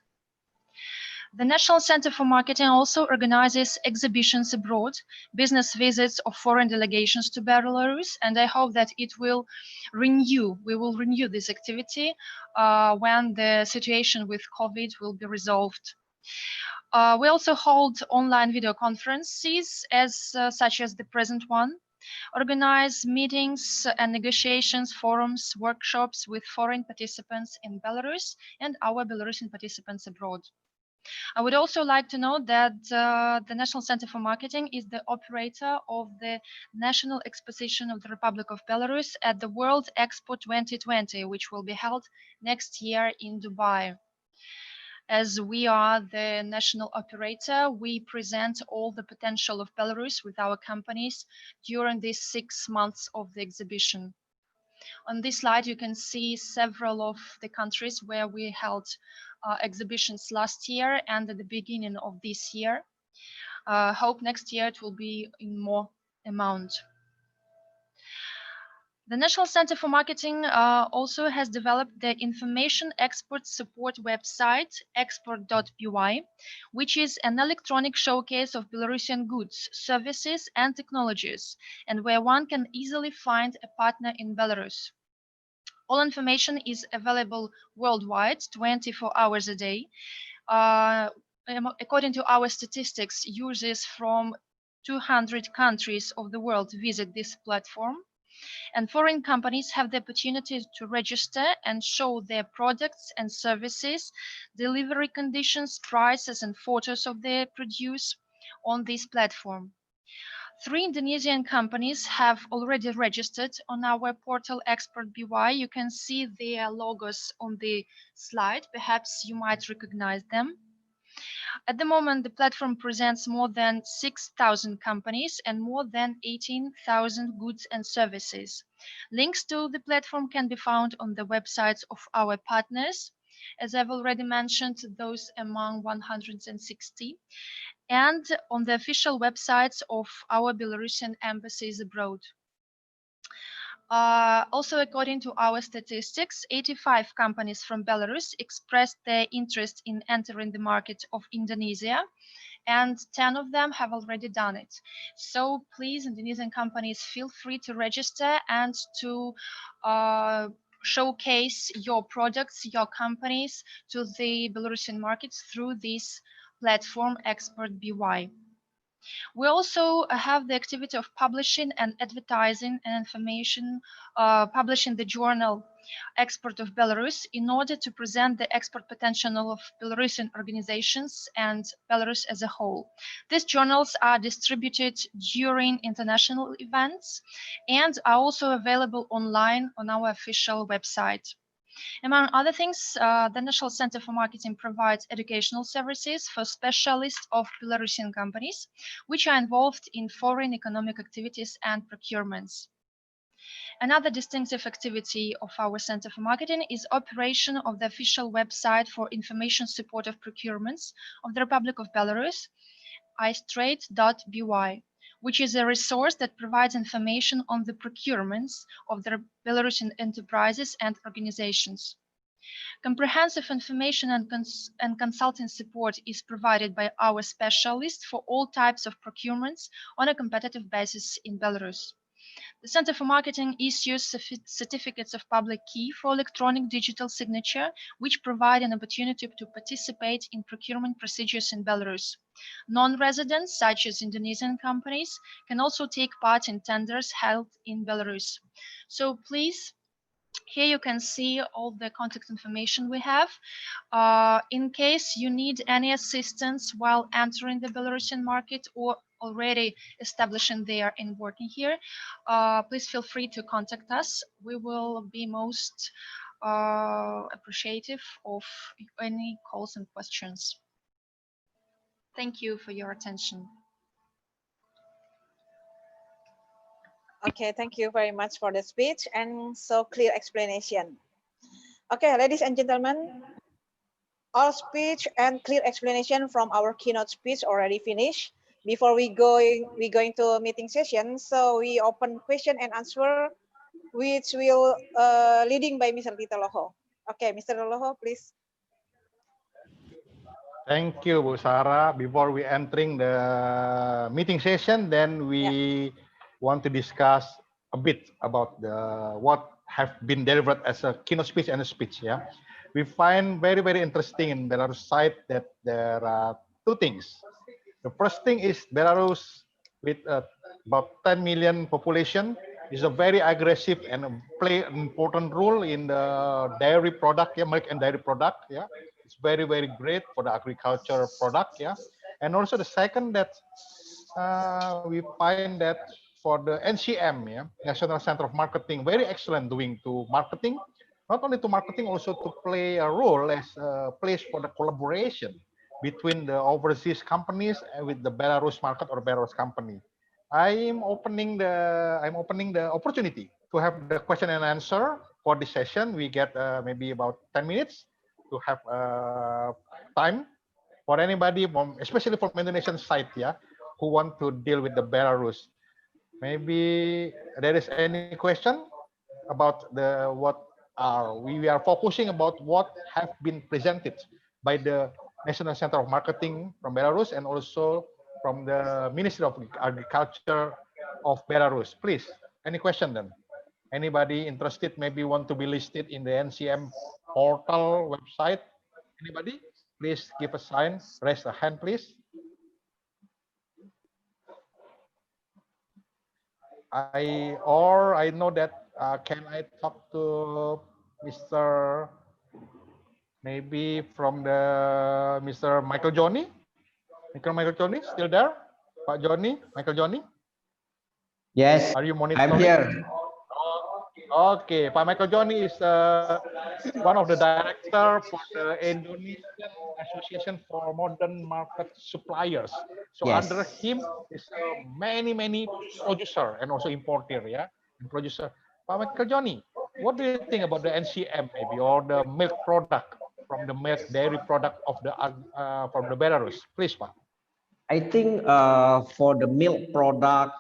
The National Center for Marketing also organizes exhibitions abroad, business visits of foreign delegations to Belarus, and I hope that we will renew this activity when the situation with COVID will be resolved. We also hold online video conferences such as the present one, organize meetings and negotiations, forums, workshops with foreign participants in Belarus and our Belarusian participants abroad. I would also like to note that the National Center for Marketing is the operator of the National Exposition of the Republic of Belarus at the World Expo 2020, which will be held next year in Dubai. As we are the national operator, we present all the potential of Belarus with our companies during these 6 months of the exhibition. On this slide, you can see several of the countries where we held exhibitions last year and at the beginning of this year. Hope next year it will be in more amount. The National Center for Marketing also has developed the information export support website, export.by, which is an electronic showcase of Belarusian goods, services, and technologies, and where one can easily find a partner in Belarus. All information is available worldwide, 24 hours a day. According to our statistics, users from 200 countries of the world visit this platform. And foreign companies have the opportunity to register and show their products and services, delivery conditions, prices, and photos of their produce on this platform. 3 Indonesian companies have already registered on our portal Export.by. You can see their logos on the slide. Perhaps you might recognize them. At the moment, the platform presents more than 6,000 companies and more than 18,000 goods and services. Links to the platform can be found on the websites of our partners, as I've already mentioned, those among 160, and on the official websites of our Belarusian embassies abroad. Also, according to our statistics, 85 companies from Belarus expressed their interest in entering the market of Indonesia, and 10 of them have already done it. So please, Indonesian companies, feel free to register and to showcase your products, your companies to the Belarusian markets through this platform, Export BY. We also have the activity of publishing and advertising and information, publishing the journal Export of Belarus in order to present the export potential of Belarusian organizations and Belarus as a whole. These journals are distributed during international events and are also available online on our official website. Among other things, the National Center for Marketing provides educational services for specialists of Belarusian companies, which are involved in foreign economic activities and procurements. Another distinctive activity of our Center for Marketing is operation of the official website for information support of procurements of the Republic of Belarus, istrade.by, which is a resource that provides information on the procurements of the Belarusian enterprises and organizations. Comprehensive information and consulting support is provided by our specialists for all types of procurements on a competitive basis in Belarus. The Center for Marketing issues certificates of public key for electronic digital signature, which provide an opportunity to participate in procurement procedures in Belarus. Non-residents, such as Indonesian companies, can also take part in tenders held in Belarus. So please, here you can see all the contact information we have. In case you need any assistance while entering the Belarusian market or already establishing there and working here, please feel free to contact us. We will be most appreciative of any calls and questions. Thank you for your attention. Okay, thank you very much for the speech and so clear explanation. Okay, ladies and gentlemen, all speech and clear explanation from our keynote speech already finished. Before we going to a meeting session, so we open question and answer, which will leading by Mr. Tito Loho. Okay, Mr. Loho, please. Thank you, Bu Sarah. Before we entering the meeting session, then we want to discuss a bit about what have been delivered as a keynote speech and a speech. Yeah, we find very, very interesting in Belarus side that there are two things. The first thing is Belarus with about 10 million population is a very aggressive and play an important role in the dairy product, milk and dairy product. Yeah, it's very, very great for the agriculture product. Yeah, and also the second that we find that for the NCM, National Center of Marketing, very excellent doing to marketing, not only to marketing, also to play a role as a place for the collaboration between the overseas companies and with the Belarus market or Belarus company. I'm opening the opportunity to have the question and answer for this session. We get maybe about 10 minutes to have time for anybody, especially from Indonesian side, who want to deal with the Belarus. Maybe there is any question about we are focusing about what have been presented by the National Center of Marketing from Belarus and also from the Ministry of Agriculture of Belarus. Please, any question then? Anybody interested, maybe want to be listed in the NCM portal website? Anybody? Please give a sign, raise a hand, please. I know that, can I talk to Mr. maybe from the Mr. Michael Johnny? Michael Johnny, still there? Pak Johnny, Michael Johnny? Yes, are you monitoring? I'm here. Okay, Pak Michael Johnny is one of the director for the Indonesian Association for Modern Market Suppliers. So Yes. under him is many producer and also importer, producer. Pak Michael Johnny, what do you think about the NCM maybe or the milk product from the milk dairy product of the from the Belarus? Please, Pak. I think for the milk product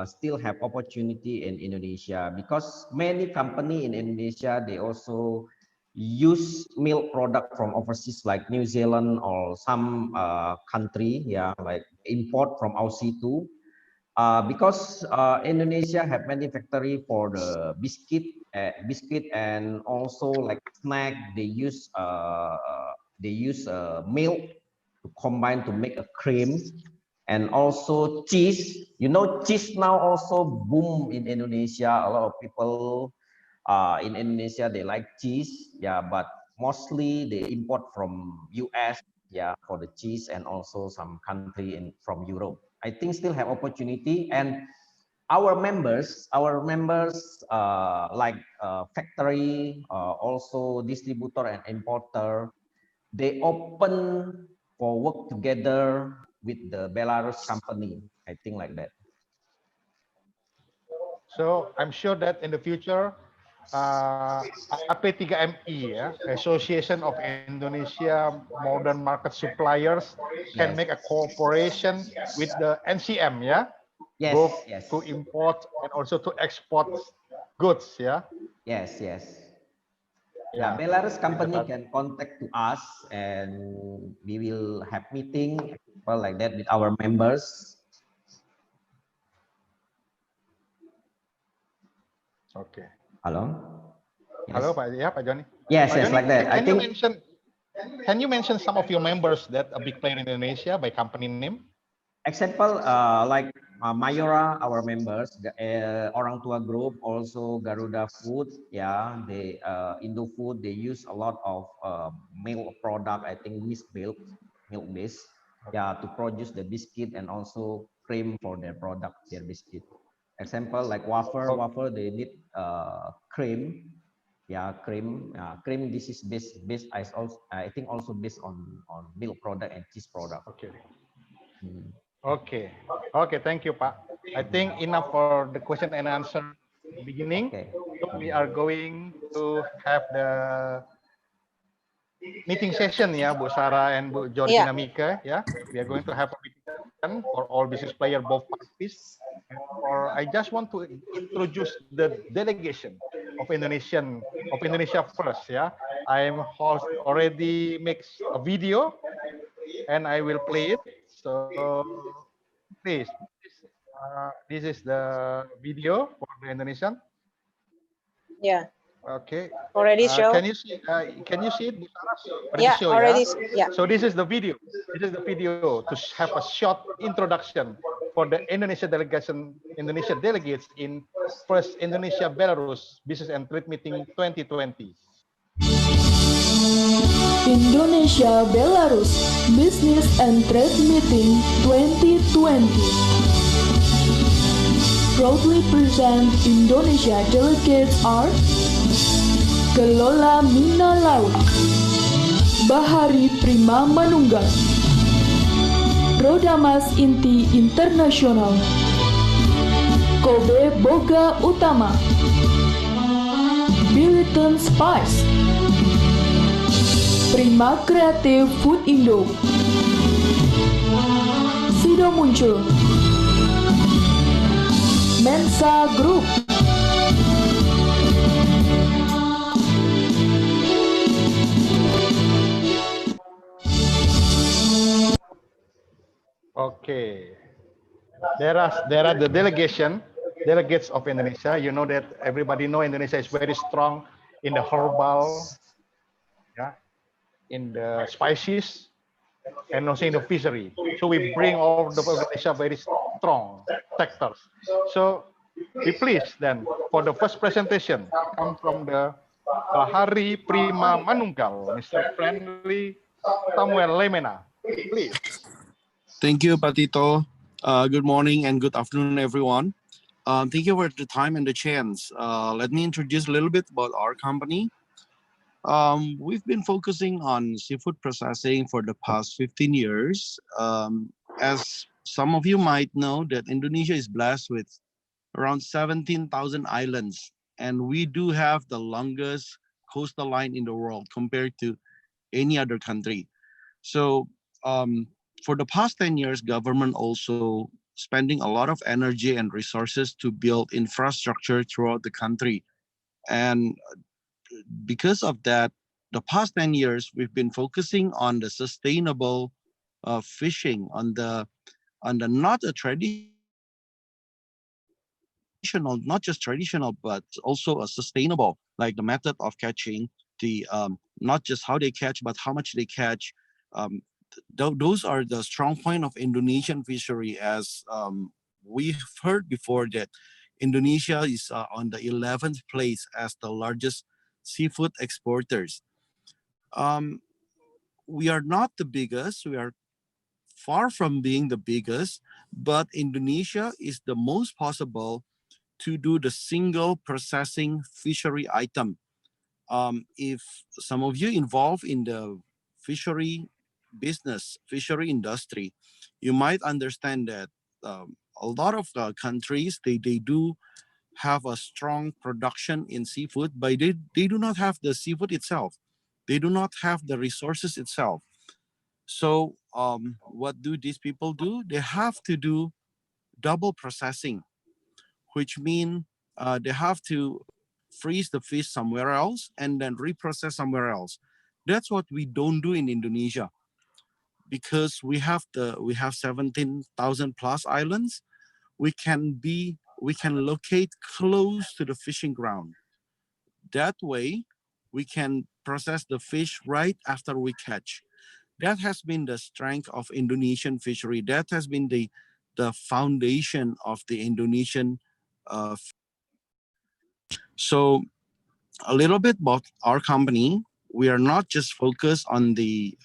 still have opportunity in Indonesia because many company in Indonesia, they also use milk product from overseas like New Zealand or some country, like import from Aussie too. because Indonesia have many factory for the biscuit and also like snack. They use milk to combine to make a cream, and also cheese. You know, cheese now also boom in Indonesia. A lot of people in Indonesia they like cheese, yeah, but mostly they import from US, yeah, for the cheese, and also some country from Europe. I think still have opportunity, and our members like factory, also distributor and importer, they open for work together with the Belarus company. I think like that. So I'm sure that in the future, AP3MI, yeah, Association of Indonesia Modern Market Suppliers, can Yes. make a cooperation with the NCM, yeah, Yes, both yes. to import and also to export goods, yeah. Yes, yes. Yeah, Belarus company that. can contact to us, and we will have meeting like that with our members. Okay. Hello. Yes. Hello, Pak. Yeah, Pak Johnny. Yes, Pak yes, Johnny, like that. I think. Can you mention some of your members that a big player in Indonesia by company name? Example, like Mayora, our members, Orang Tua Group, also Garuda Food, yeah, they Indo Food, they use a lot of milk product. I think milk base, yeah, to produce the biscuit and also cream for their product, their biscuit. Example like wafer, they need cream, yeah, cream. This is based I think also based on milk product and cheese product. Okay. Okay. Okay. Thank you, Pak. I think enough for the question and answer beginning. Okay. So we are going to have the meeting session, ya, Bu Sarah and Bu Georgina Mika. Yeah, we are going to have a meeting session for all business players, both parties. And I just want to introduce the delegation of Indonesia first. Yeah, I'm already makes a video, and I will play it. So please, this is the video for the Indonesian. Yeah. Okay. Already show. Can you see? Can you see it? Yeah, show, already. Yeah. So this is the video. This is the video to have a short introduction for the Indonesia delegates in first Indonesia-Belarus Business and Trade Meeting 2020. Indonesia-Belarus Business and Trade Meeting 2020. Proudly present Indonesia delegates are Kelola Mina Laut, Bahari Prima Manunggal, Rodamas Inti Internasional, Kobe Boga Utama, Billiton Spice, Prima Kreatif Food Indo, Sido Muncul, Mensa Group, Okay. There are the delegates of Indonesia. You know that everybody know Indonesia is very strong in the herbal, yeah, in the spices, and also in the fishery. So we bring all the Indonesia very strong sectors. So we please then for the first presentation come from the Bahari Prima Manunggal, Mr. Friendly Samuel Lemena, please. Thank you, Tito. Good morning and good afternoon, everyone. Thank you for the time and the chance. Let me introduce a little bit about our company. We've been focusing on seafood processing for the past 15 years. As some of you might know, that Indonesia is blessed with around 17,000 islands, and we do have the longest coastal line in the world compared to any other country. So for the past 10 years, government also spending a lot of energy and resources to build infrastructure throughout the country. And because of that, the past 10 years, we've been focusing on the sustainable fishing, on the not a traditional traditional, not just traditional, but also sustainable, like the method of catching, the not just how they catch, but how much they catch. Um, those are the strong point of Indonesian fishery, as we've heard before that Indonesia is on the 11th place as the largest seafood exporters. We are not the biggest, we are far from being the biggest, but Indonesia is the most possible to do the single processing fishery item. If some of you involved in the fishery business, fishery industry, you might understand that a lot of countries, they do have a strong production in seafood, but they do not have the seafood itself. They do not have the resources itself. So what do these people do? They have to do double processing, which means they have to freeze the fish somewhere else and then reprocess somewhere else. That's what we don't do in Indonesia, because we have 17,000 plus islands. We can locate close to the fishing ground. That way, we can process the fish right after we catch. That has been the strength of Indonesian fishery. That has been the foundation of the Indonesian. So a little bit about our company. We are not just focused on the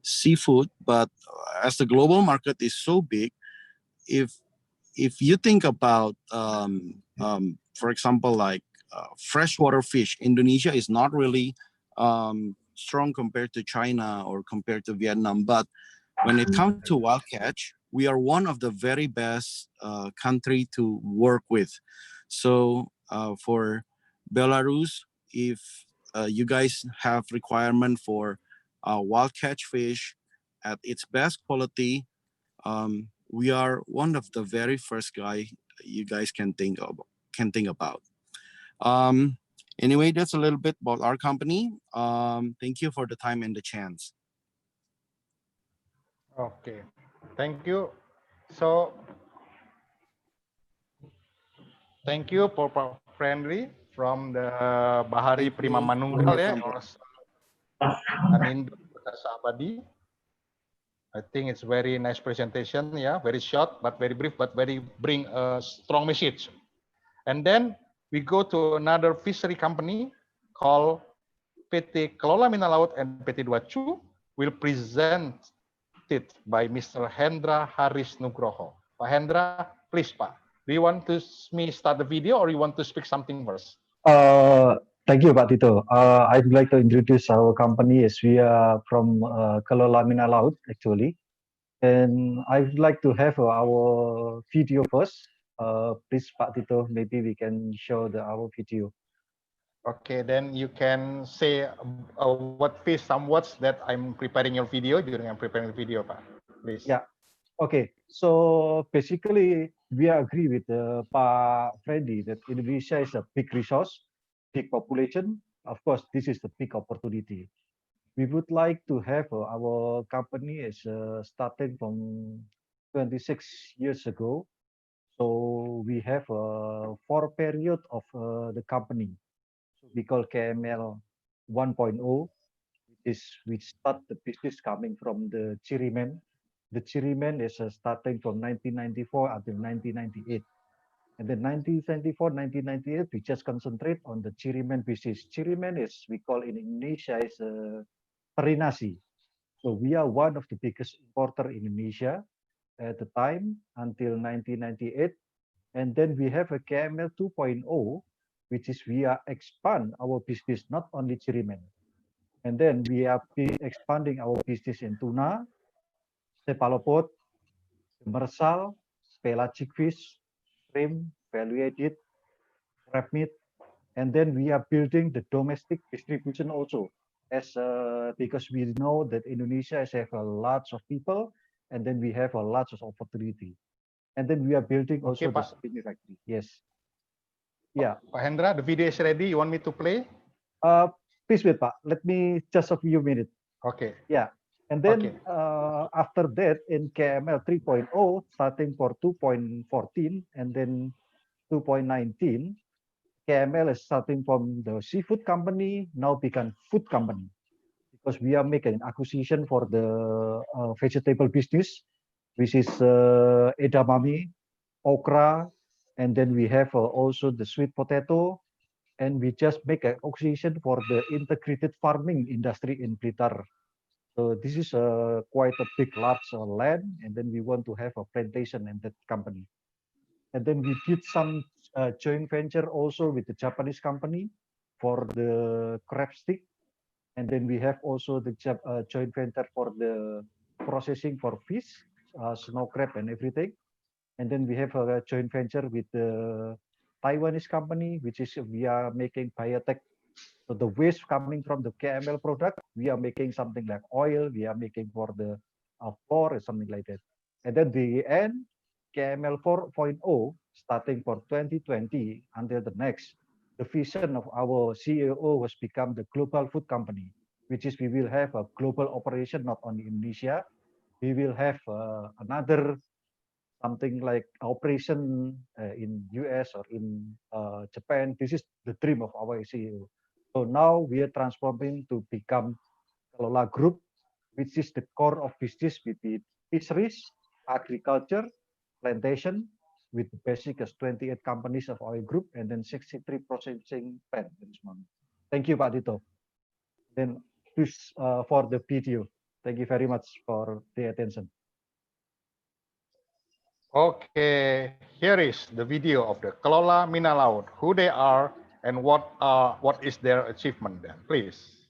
seafood, but as the global market is so big, if you think about, for example, like freshwater fish, Indonesia is not really strong compared to China or compared to Vietnam. But when it comes to wild catch, we are one of the very best country to work with. So for Belarus, if you guys have requirement for wild catch fish at its best quality, we are one of the very first guy you guys can think about. Anyway, that's a little bit about our company. Thank you for the time and the chance. Okay, thank you. So thank you for friendly from the Bahari Prima Manunggal ya, Anindo Sabadi. I think it's very nice presentation, yeah, very short but very brief, but very bring a strong message. And then we go to another fishery company called PT Kelola Mina Laut and PT Dwacu, will present it by Mr. Hendra Haris Nugroho. Pak Hendra, please, Pak. Do you want to me start the video or you want to speak something first? Thank you, Pak Tito. I'd like to introduce our company as we are from Kelola Mina Laut, actually. And I'd like to have our video first. Please, Pak Tito, maybe we can show our video. Okay, then you can say some words that I'm preparing your video during I'm preparing the video, Pak. Please. Yeah. Okay. So basically, we agree with Pak Freddy that Indonesia is a big resource, big population. Of course, this is the big opportunity. We would like to have our company is starting from 26 years ago. So we have a 4 period of the company. So we call KML 1.0, we start the business coming from the Chirimen. The Chirimen is starting from 1994 until 1998. And then 1994, 1998, we just concentrate on the Chirimen business. Chirimen is, we call in Indonesia, is terinasi. So we are one of the biggest importer in Indonesia at the time until 1998. And then we have a KML 2.0, which is we are expand our business, not only Chirimen. And then we are expanding our business in tuna, cephalopod, demersal, pelagic fish, shrimp, value-added, crab meat, and then we are building the domestic distribution also, as because we know that Indonesia has a lot of people, and then we have a lot of opportunity, and then we are building also the spinning factory. Yes. Yeah. Pak Hendra, the video is ready. You want me to play? Please wait, Pak. Let me just a few minutes. Okay. Yeah. And then after that, in KML 3.0, starting for 2.14 and then 2.19, KML is starting from the seafood company, now become food company, because we are making acquisition for the vegetable business, which is edamame, okra, and then we have also the sweet potato, and we just make an acquisition for the integrated farming industry in Blitar. So this is quite a big, large land, and then we want to have a plantation in that company. And then we did some joint venture also with the Japanese company for the crab stick. And then we have also the joint venture for the processing for fish, snow crab and everything. And then we have a joint venture with the Taiwanese company, which is we are making biotech. So the waste coming from the KML product, we are making something like oil, we are making for the floor or something like that. And then the end, KML 4.0, starting for 2020 until the next, the vision of our CEO was become the global food company, which is we will have a global operation, not only in Indonesia. We will have another something like operation in US or in Japan. This is the dream of our CEO. So now we are transforming to become Kelola Group, which is the core of business with the fisheries, agriculture, plantation, with the basic as 28 companies of our group, and then 63 processing plants at this moment. Thank you, Pak Tito. Then please for the video. Thank you very much for the attention. Okay, here is the video of the Kelola Mina Laut, who they are and what is their achievement then, please.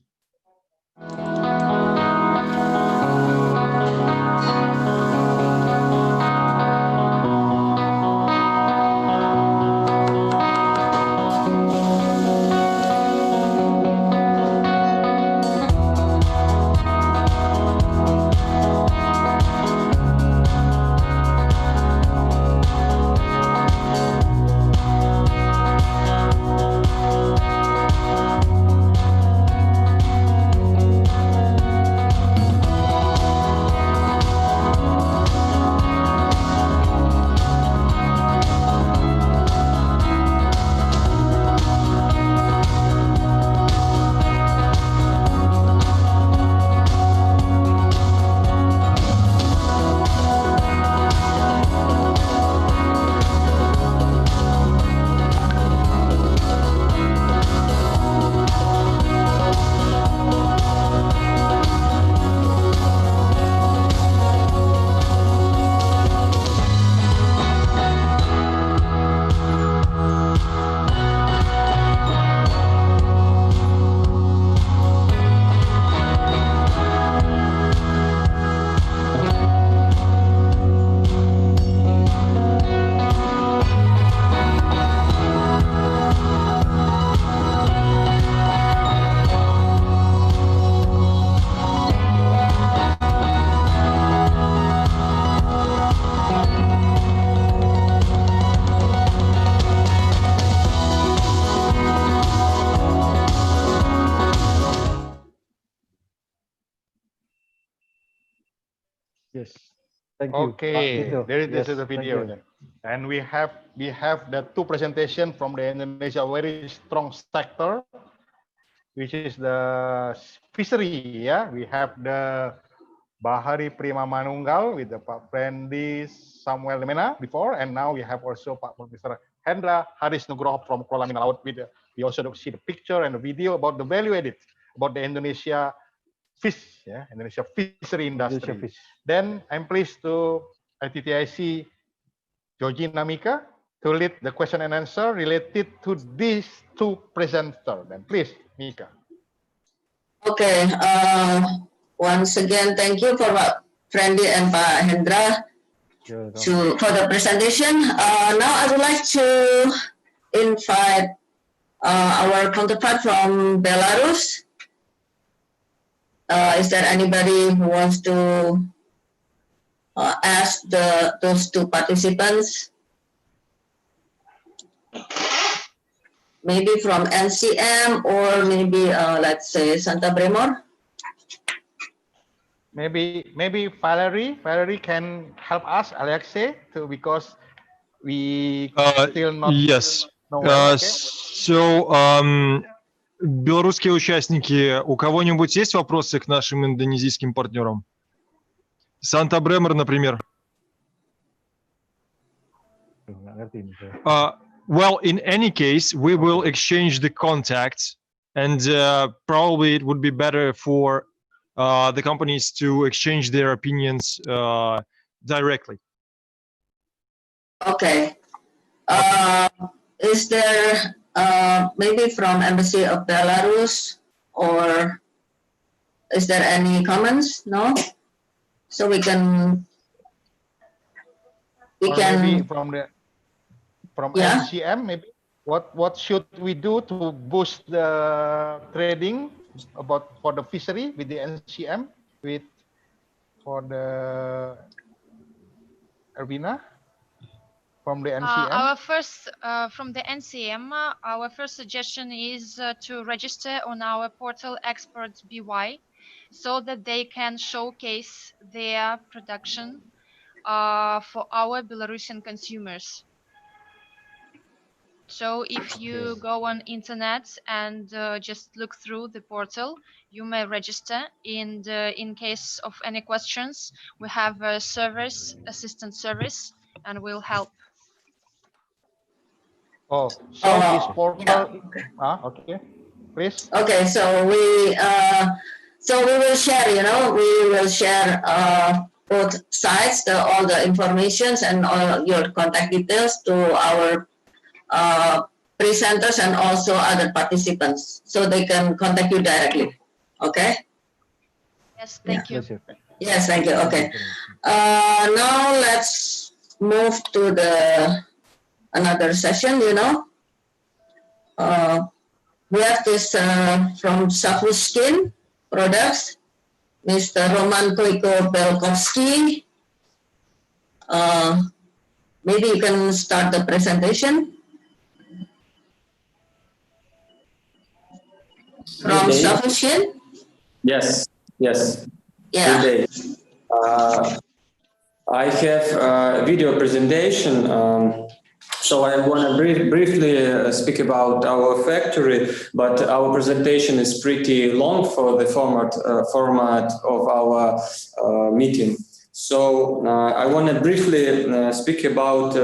Yes. Thank you. Okay, there it is, Yes, the video then. And we have the two presentation from the Indonesia very strong sector, which is the fishery. Yeah, we have the Bahari Prima Manunggal with the Pak Brandy Samuel Lemena before, and now we have also Pak Mr. Hendra Haris Nugroho from Kelola Mina Laut. With we also see the picture and the video about the value added about the Indonesia fish, yeah, Indonesia fishery industry. Fish. Then I'm pleased to ITTIC Georgina Mika to lead the question and answer related to these two presenters. Then please, Mika. Okay. Once again, thank you for Pak Friendly and Pak Hendra for the presentation. Now I would like to invite our counterpart from Belarus. Is there anybody who wants to ask those two participants? Maybe from NCM or maybe let's say Santa Bremor. maybe Valerie can help us, Alexei, too, because we still not Yes. nowhere. Okay. So, белорусские участники, у кого-нибудь есть вопросы к нашим индонезийским партнерам? Санта-Бремер, например. Well, in any case, we will exchange the contacts, and probably it would be better for the companies to exchange their opinions directly. Okay. Is there maybe from Embassy of Belarus, or is there any comments? No. So we can. Maybe from yeah. NCM, maybe what should we do to boost the trading for the fishery with the NCM for the Ervina from the NCM? From the NCM, our first suggestion is to register on our portal Export BY, so that they can showcase their production for our Belarusian consumers. So if you go on internet and just look through the portal, you may register. And in case of any questions, we have a assistant service, and we'll help. Oh, so this portal. Yeah. Okay, please. Okay, so we will share. We will share both sides, all the informations and all your contact details to our presenters and also other participants, so they can contact you directly. Okay. Yes, thank you. Yes, thank you. Okay. Now let's move to another session. We have this from Skin Products, Mr. Roman Koiko-Belkowski. Maybe you can start the presentation. From Skin? Yes. Yeah. Good day. I have a video presentation. So I want to briefly speak about our factory, but our presentation is pretty long for the format of our meeting. So I want to briefly speak about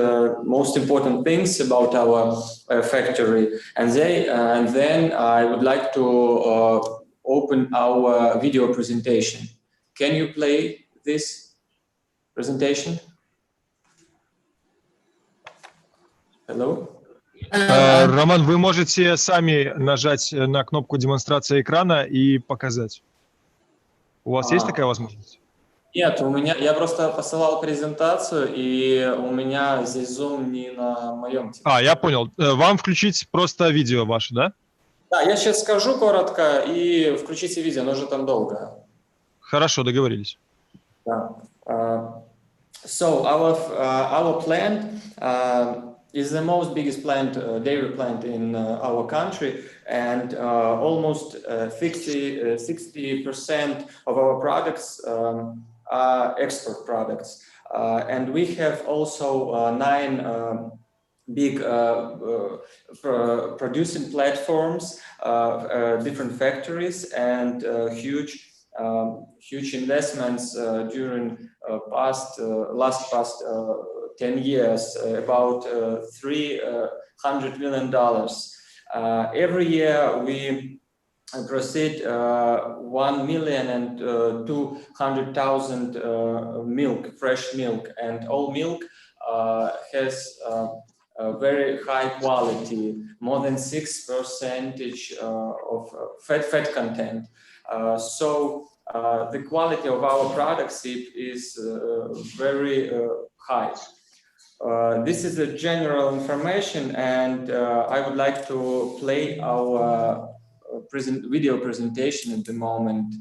most important things about our factory, and then I would like to open our video presentation. Can you play this presentation? Hello? Роман, вы можете сами нажать на кнопку демонстрации экрана и показать. У вас есть такая возможность? Нет, я просто посылал презентацию, и у меня здесь зум не на моем телефоне. Я понял. Вам включить просто видео ваше, да? Да, я сейчас скажу коротко, и включите видео, оно же там долго. Хорошо, договорились. Да. So our plant is the most biggest dairy plant in our country, and almost 60% of our products are export products. And we have also 9 big producing platforms, different factories, and huge investments during past 10 years, about $300 million. Every year we proceed 1,200,000 fresh milk, and all milk has a very high quality, more than 6% of fat content. So the quality of our products is very high. This is the general information, and I would like to play our video presentation at the moment,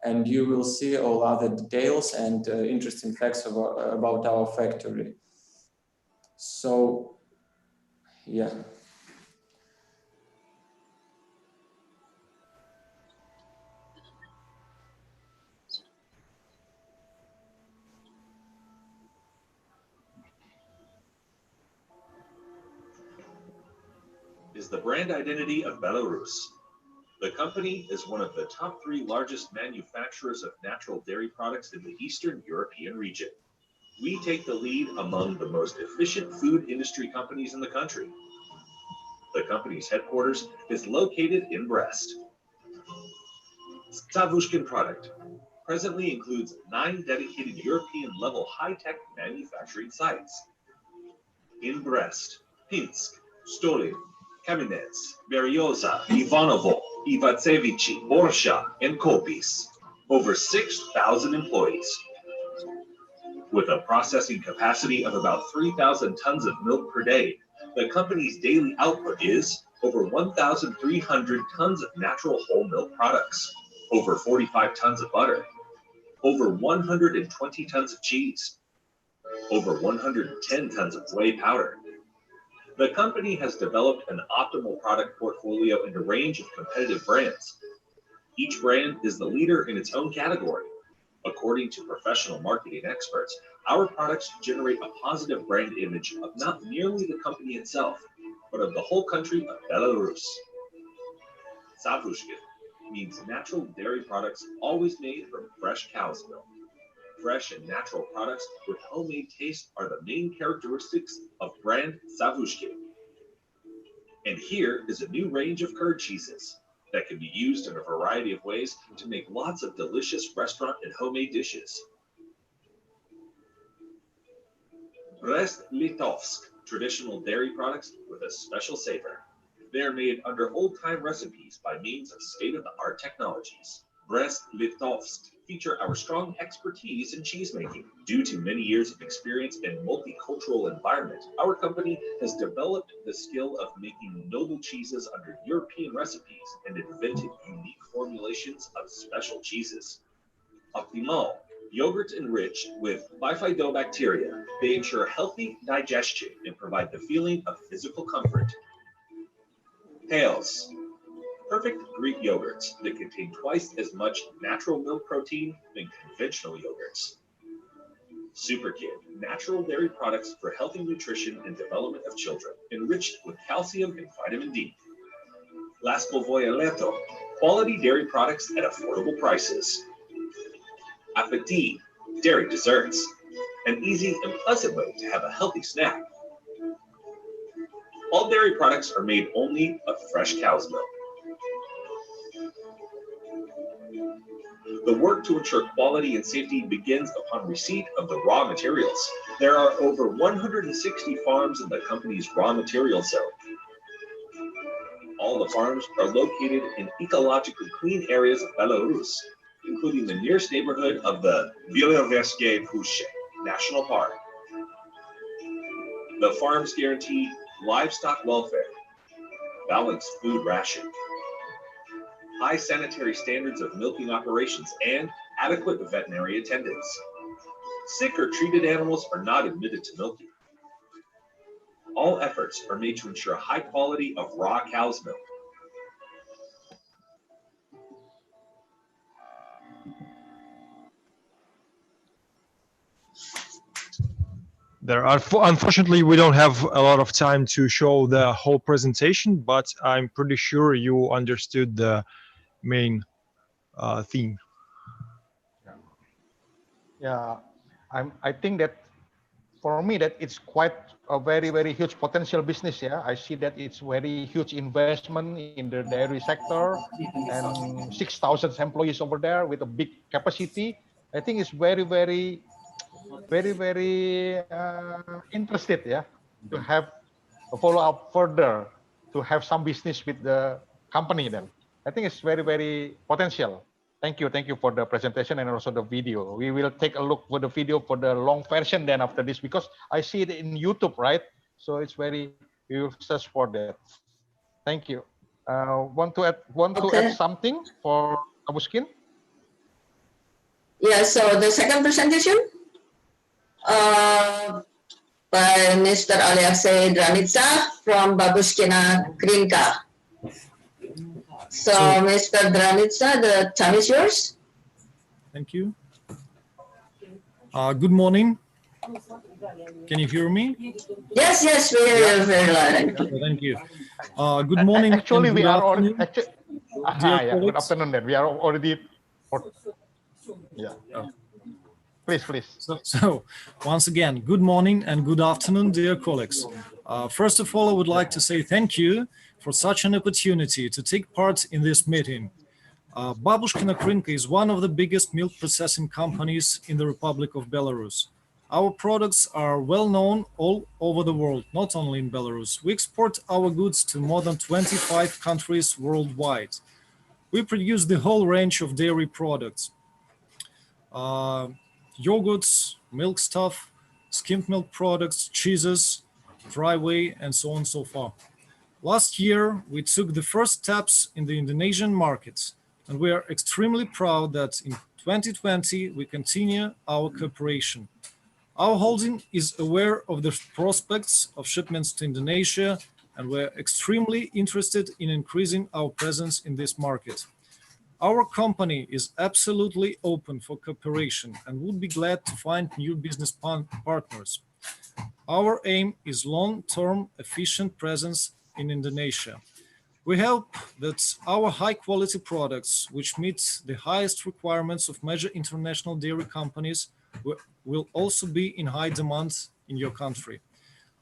and you will see all other details and interesting facts about our factory. So, yeah. is the brand identity of Belarus. The company is one of the top 3 largest manufacturers of natural dairy products in the Eastern European region. We take the lead among the most efficient food industry companies in the country. The company's headquarters is located in Brest. Savushkin product presently includes 9 dedicated European-level high-tech manufacturing sites in Brest, Minsk, Stolin, Kamenets, Berioza, Ivanovo, Ivacevichi, Borsha, and Kopis. Over 6,000 employees. With a processing capacity of about 3,000 tons of milk per day, the company's daily output is over 1,300 tons of natural whole milk products, over 45 tons of butter, over 120 tons of cheese, over 110 tons of whey powder. The company has developed an optimal product portfolio and a range of competitive brands. Each brand is the leader in its own category. According to professional marketing experts, our products generate a positive brand image of not merely the company itself, but of the whole country of Belarus. Savushkin means natural dairy products always made from fresh cow's milk. Fresh and natural products with homemade taste are the main characteristics of brand Savushkin. And here is a new range of curd cheeses that can be used in a variety of ways to make lots of delicious restaurant and homemade dishes. Brest-Litovsk, traditional dairy products with a special savor. They are made under old-time recipes by means of state-of-the-art technologies. Brest-Litovsk feature our strong expertise in cheesemaking. Due to many years of experience in multicultural environment, our company has developed the skill of making noble cheeses under European recipes and invented unique formulations of special cheeses. Optimal, yogurts enriched with bifidobacteria. They ensure healthy digestion and provide the feeling of physical comfort. Tails, perfect Greek yogurts that contain twice as much natural milk protein than conventional yogurts. Super Kid, natural dairy products for healthy nutrition and development of children, enriched with calcium and vitamin D. Laskovoye Leto, quality dairy products at affordable prices. Appetit, dairy desserts, an easy and pleasant way to have a healthy snack. All dairy products are made only of fresh cow's milk. The work to ensure quality and safety begins upon receipt of the raw materials. There are over 160 farms in the company's raw materials zone. All the farms are located in ecologically clean areas of Belarus, including the nearest neighborhood of the Bielorusske Puszcze National Park. The farms guarantee livestock welfare, balanced food ration, high sanitary standards of milking operations, and adequate veterinary attendance. Sick or treated animals are not admitted to milking. All efforts are made to ensure high quality of raw cow's milk. Unfortunately, we don't have a lot of time to show the whole presentation, but I'm pretty sure you understood the main theme. Yeah, I think that for me that it's quite a very huge potential business. Yeah, I see that it's very huge investment in the dairy sector and 6,000 employees over there with a big capacity. I think it's very interested, yeah, to have a follow up further, to have some business with the company. Then I think it's very potential. Thank you for the presentation and also the video. We will take a look for the video for the long version then after this, because I see it in YouTube, right? So it's we will search for that. Thank you. Want to add something for Savushkin? Yeah, so the second presentation by Mr. Alexei Dranitsa from Babushkina Grinka. So, Mr. Dranitsa, the time is yours. Thank you. Good morning. Can you hear me? Yes, yes, we hear you very loud. Thank you. Good morning. Actually, and we good are already. afternoon, Yeah, good colleagues. afternoon. Then we are already. Yeah. Please. So, once again, good morning and good afternoon, dear colleagues. First of all, I would like to say thank you for such an opportunity to take part in this meeting. Babushkina Krinka is one of the biggest milk processing companies in the Republic of Belarus. Our products are well known all over the world, not only in Belarus. We export our goods to more than 25 countries worldwide. We produce the whole range of dairy products. Yogurts, milk stuff, skimmed milk products, cheeses, dry whey, and so on and so forth. Last year, we took the first steps in the Indonesian market, and we are extremely proud that in 2020, we continue our cooperation. Our holding is aware of the prospects of shipments to Indonesia, and we're extremely interested in increasing our presence in this market. Our company is absolutely open for cooperation and would be glad to find new business partners. Our aim is long-term, efficient presence in Indonesia. We hope that our high-quality products, which meet the highest requirements of major international dairy companies, will also be in high demand in your country.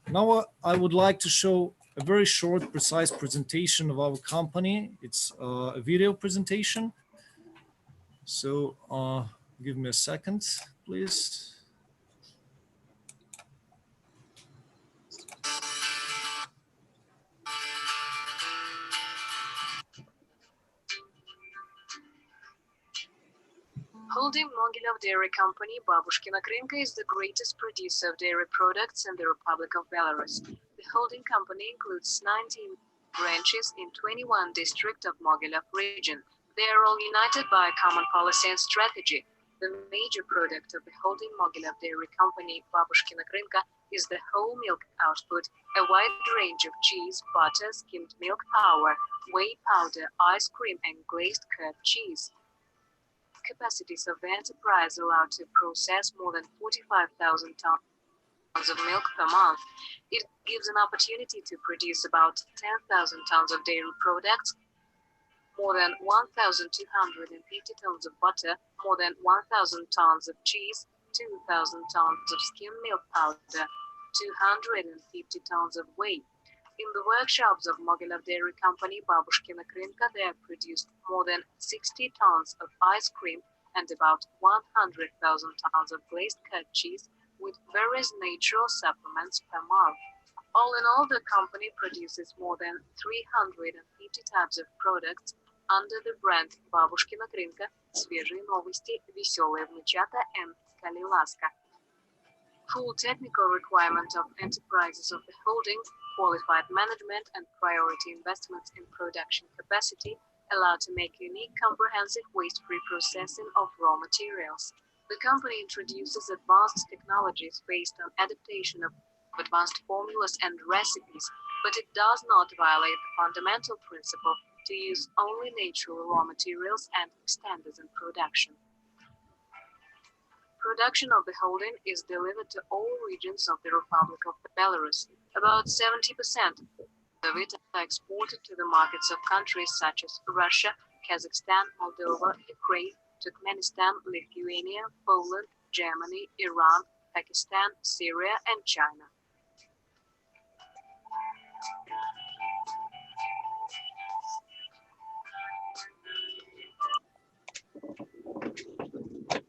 Now, I would like to show a very short, precise presentation of our company. It's a video presentation. So give me a second, please. Holding Mogilov Dairy Company, Babushkina Krinka is the greatest producer of dairy products in the Republic of Belarus. The holding company includes 19 branches in 21 districts of Mogilov region. They are all united by a common policy and strategy. The major product of the holding Mogilov Dairy Company, Babushkina Krinka, is the whole milk output, a wide range of cheese, butter, skimmed milk powder, whey powder, ice cream, and glazed curd cheese. Capacities of the enterprise allowed to process more than 45,000 tons of milk per month. It gives an opportunity to produce about 10,000 tons of dairy products, more than 1,250 tons of butter, more than 1,000 tons of cheese, 2,000 tons of skimmed milk powder, 250 tons of whey. In the workshops of Mogilov Dairy Company, Babushkina Krinka, they have produced more than 60 tons of ice cream and about 100,000 tons of glazed curd cheese with various natural supplements per month. All in all, the company produces more than 350 types of products under the brand Babushkina Krinka, Свежие новости, Веселые внучата, and Skalilaska. Full technical requirement of enterprises of the holding, qualified management, and priority investments in production capacity allow to make unique, comprehensive, waste-free processing of raw materials. The company introduces advanced technologies based on adaptation of advanced formulas and recipes, but it does not violate the fundamental principle to use only natural raw materials and standards in production. Production of the holding is delivered to all regions of the Republic of Belarus. About 70% of it are exported to the markets of countries such as Russia, Kazakhstan, Moldova, Ukraine, Turkmenistan, Lithuania, Poland, Germany, Iran, Pakistan, Syria, and China.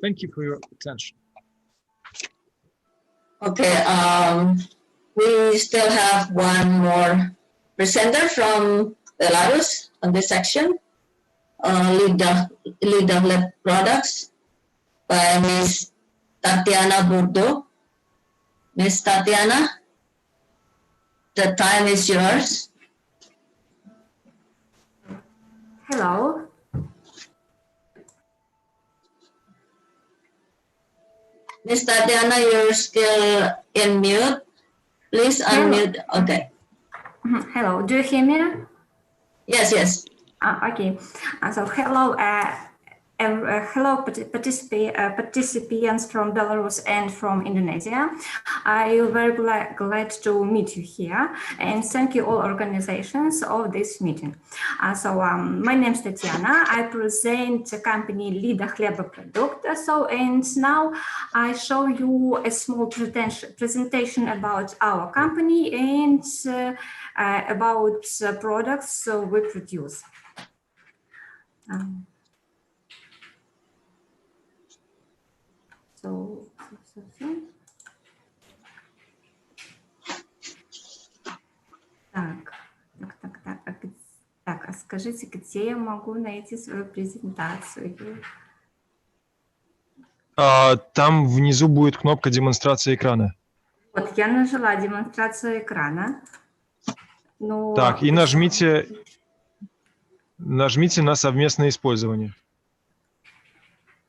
Thank you for your attention. Okay, we still have one more presenter from Belarus on this section, lead of lab products by Ms. Tatiana Burdo. Ms. Tatiana, the time is yours. Hello. Ms. Tatiana, you're still in mute. Please unmute. Okay. Hello, do you hear me? Yes, yes. Okay. So hello, hello participants from Belarus and from Indonesia. I'm very glad to meet you here, and thank you all organizations of this meeting. My name is Tatiana. I present the company Lida Хлеба Produkt. And now I show you a small presentation about our company and about products we produce. Так, а скажите, где я могу найти свою презентацию? Там внизу будет кнопка демонстрации экрана. Вот, я нажала демонстрацию экрана. Но... Так, и нажмите на совместное использование.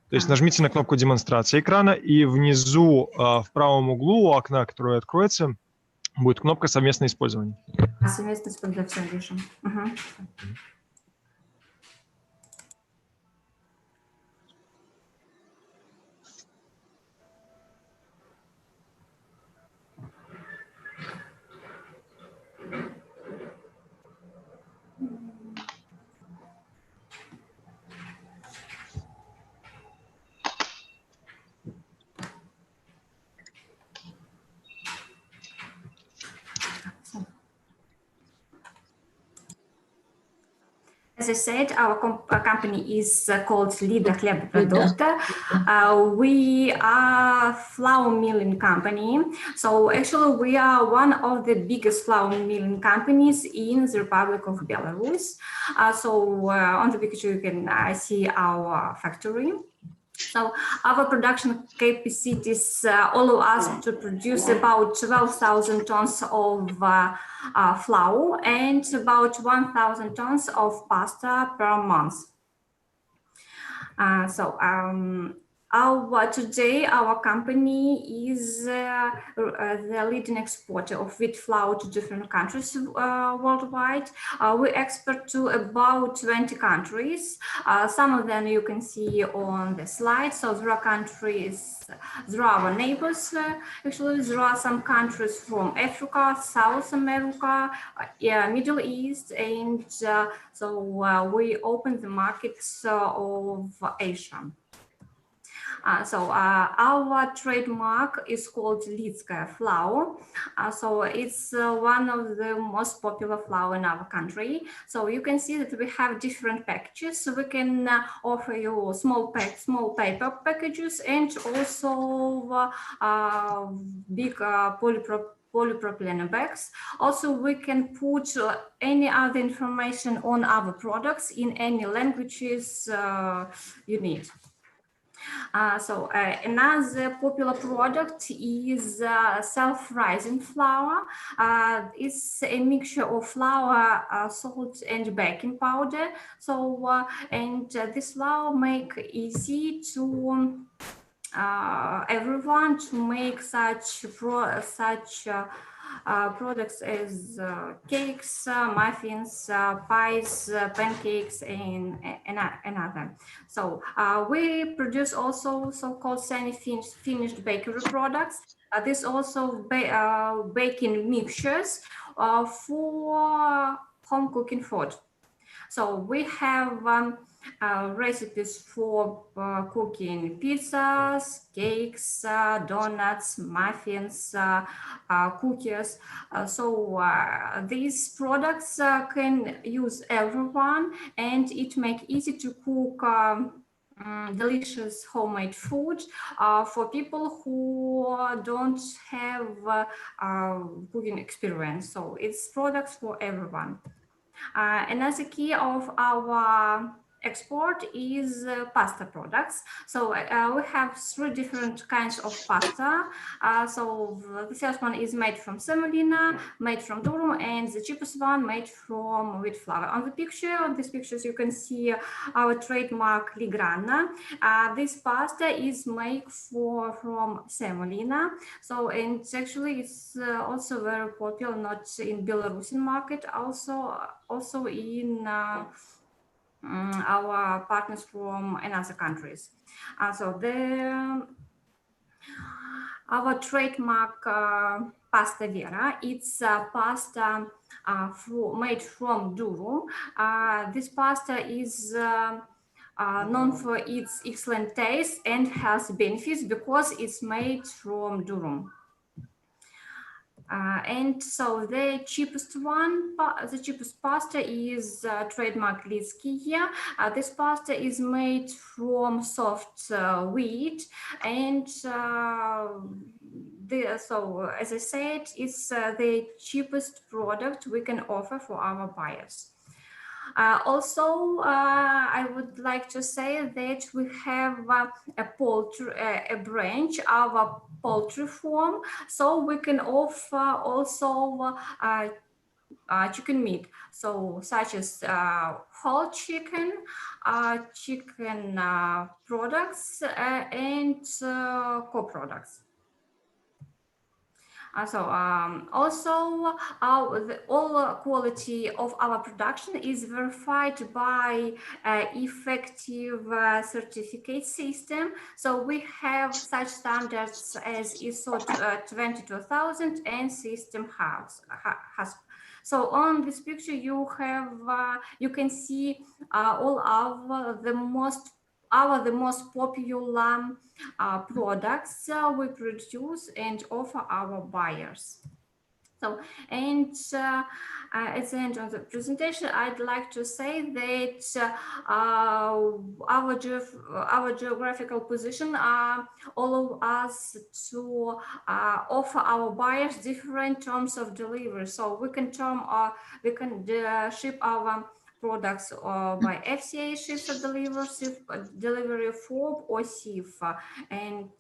То есть нажмите на кнопку демонстрации экрана, и внизу в правом углу у окна, которое откроется, будет кнопка совместное использование. Совместное использование, все вижу. As I said, our company is called Lida Хлеба Produkt. We are flour milling company. So actually we are one of the biggest flour milling companies in the Republic of Belarus. On the picture you can see our factory. So our production capacities allow us to produce about 12,000 tons of flour and about 1,000 tons of pasta per month. Today our company is the leading exporter of wheat flour to different countries worldwide. We export to about 20 countries. Some of them you can see on the slide. So there are countries, there are our neighbors. Actually, there are some countries from Africa, South America, Middle East, and we open the markets of Asia. Our trademark is called Litskaya flour. It's one of the most popular flour in our country. So you can see that we have different packages. So we can offer you small paper packages and also big polypropylene bags. Also, we can put any other information on our products in any languages you need. Another popular product is self-rising flour. It's a mixture of flour, salt, and baking powder. This flour make easy to everyone to make such products as cakes, muffins, pies, pancakes, and other. We produce also so-called semi-finished bakery products. This also baking mixtures for home cooking food. So we have recipes for cooking pizzas, cakes, donuts, muffins, cookies. These products can use everyone, and it makes easy to cook delicious homemade food for people who don't have cooking experience. So it's products for everyone. Another key of our export is pasta products. So we have 3 different kinds of pasta. The first one is made from semolina, made from durum, and the cheapest one made from wheat flour. On these pictures, you can see our trademark Ligrana. This pasta is made from semolina. And actually it's also very popular, not in Belarusian market, also in our partners from another countries. So our trademark pasta Vera, it's pasta made from durum. This pasta is known for its excellent taste and health benefits because it's made from durum. And so the cheapest pasta is trademark Litsky here. This pasta is made from soft wheat, and so as I said, it's the cheapest product we can offer for our buyers. Also, I would like to say that we have a branch, our poultry farm, so we can offer also chicken meat, so such as whole chicken, chicken products, and co-products. Also, all quality of our production is verified by effective certificate system. So we have such standards as ISO 22000 and System House. So on this picture, you can see all of the most popular products we produce and offer our buyers. So, and at the end of the presentation, I'd like to say that our geographical position allow us to offer our buyers different terms of delivery. So we can ship our products by FCA ships or delivery FOB or SIF, and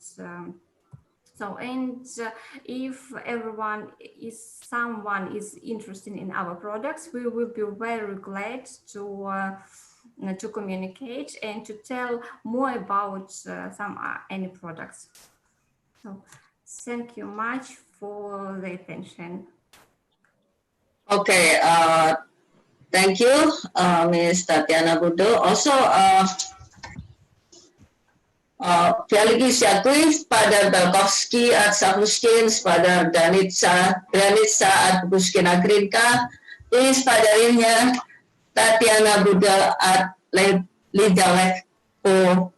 if someone is interested in our products, we will be very glad to communicate and to tell more about any products. So thank you much for the attention. Okay, thank you, Ms. Tatiana Budo. Also, Felix Jakui, Padar Belkovsky at Savuskin, Padar Granitsa at Buskina Grinka, is Padarinnya Tatiana Budo at Lidalek po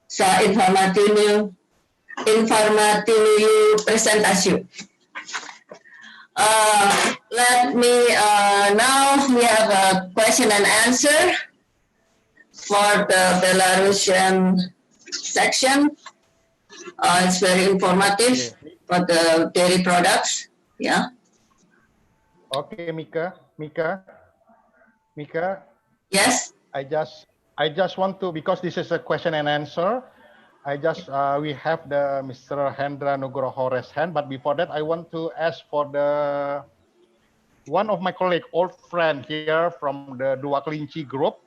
sa informativo presentasi. Let me now we have a question and answer for the Belarusian section. It's very informative for the dairy products. Yeah. Okay, Mika. Yes. I just want to, because this is a question and answer. We have the Mr. Hendra Nugroho raised hand, but before that, I want to ask for one of my colleague, old friend here from the Dua Kelinci group,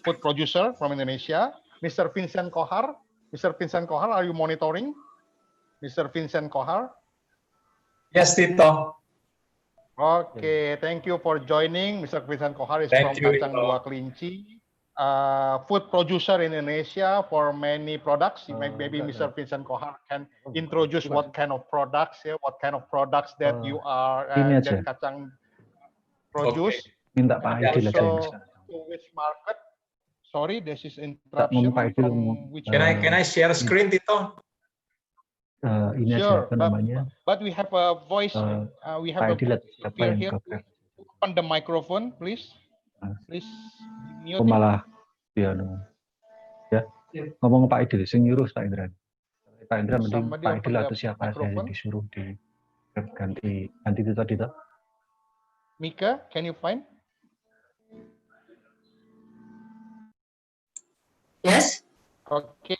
food producer from Indonesia, Mr. Vincent Kohar. Mr. Vincent Kohar, are you monitoring? Mr. Vincent Kohar? Yes, Tito. Okay, thank you for joining. Mr. Vincent Kohar is from Kacang Dua Kelinci, food producer in Indonesia for many products. Maybe Mr. Vincent Kohar can introduce what kind of products, what kind of products that you are that Kacang produce. Minta Pak Aidil aja. To which market? Sorry, this is interruption. Can I share screen, Tito? Ini aja apa namanya? But we have a voice. We have Pak Aidil a speaker here. On the microphone, please. Please mute. Malah dia ya ngomong Pak Aidil, sing nyuruh Pak Indra. Pak Indra mending Pak Aidil atau siapa saja disuruh ganti itu tadi toh. Mika, can you find? Yes. Okay,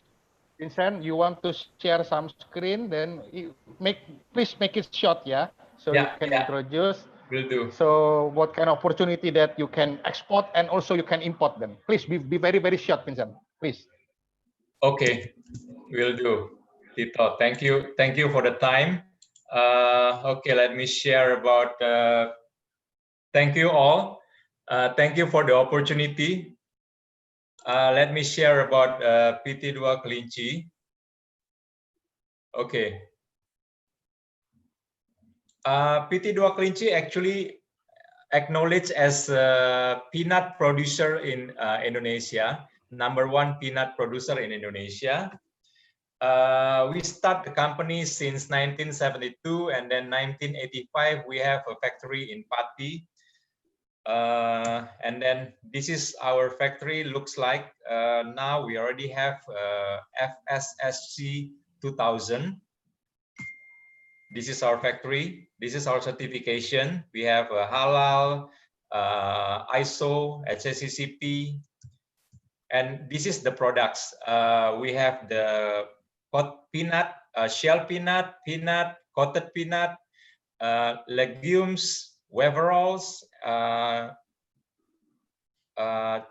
Vincent, you want to share some screen? Then please make it short, yeah. So you can introduce. Will do. So what kind of opportunity that you can export and also you can import them? Please be very short, Vincent. Please. Okay, will do. Tito, thank you for the time. Okay, let me share about. Thank you all. Thank you for the opportunity let me share about PT2 Kelinci. Okay. PT2 Kelinci actually acknowledged as a peanut producer in Indonesia, #1 peanut producer in Indonesia. We start the company since 1972, and then 1985 we have a factory in Pati. And then this is our factory looks like. Now we already have FSSC 2000. This is our factory. This is our certification. We have halal, ISO, HACCP, and this is the products. We have the peanut, shell peanut, coated peanut, legumes, waferals,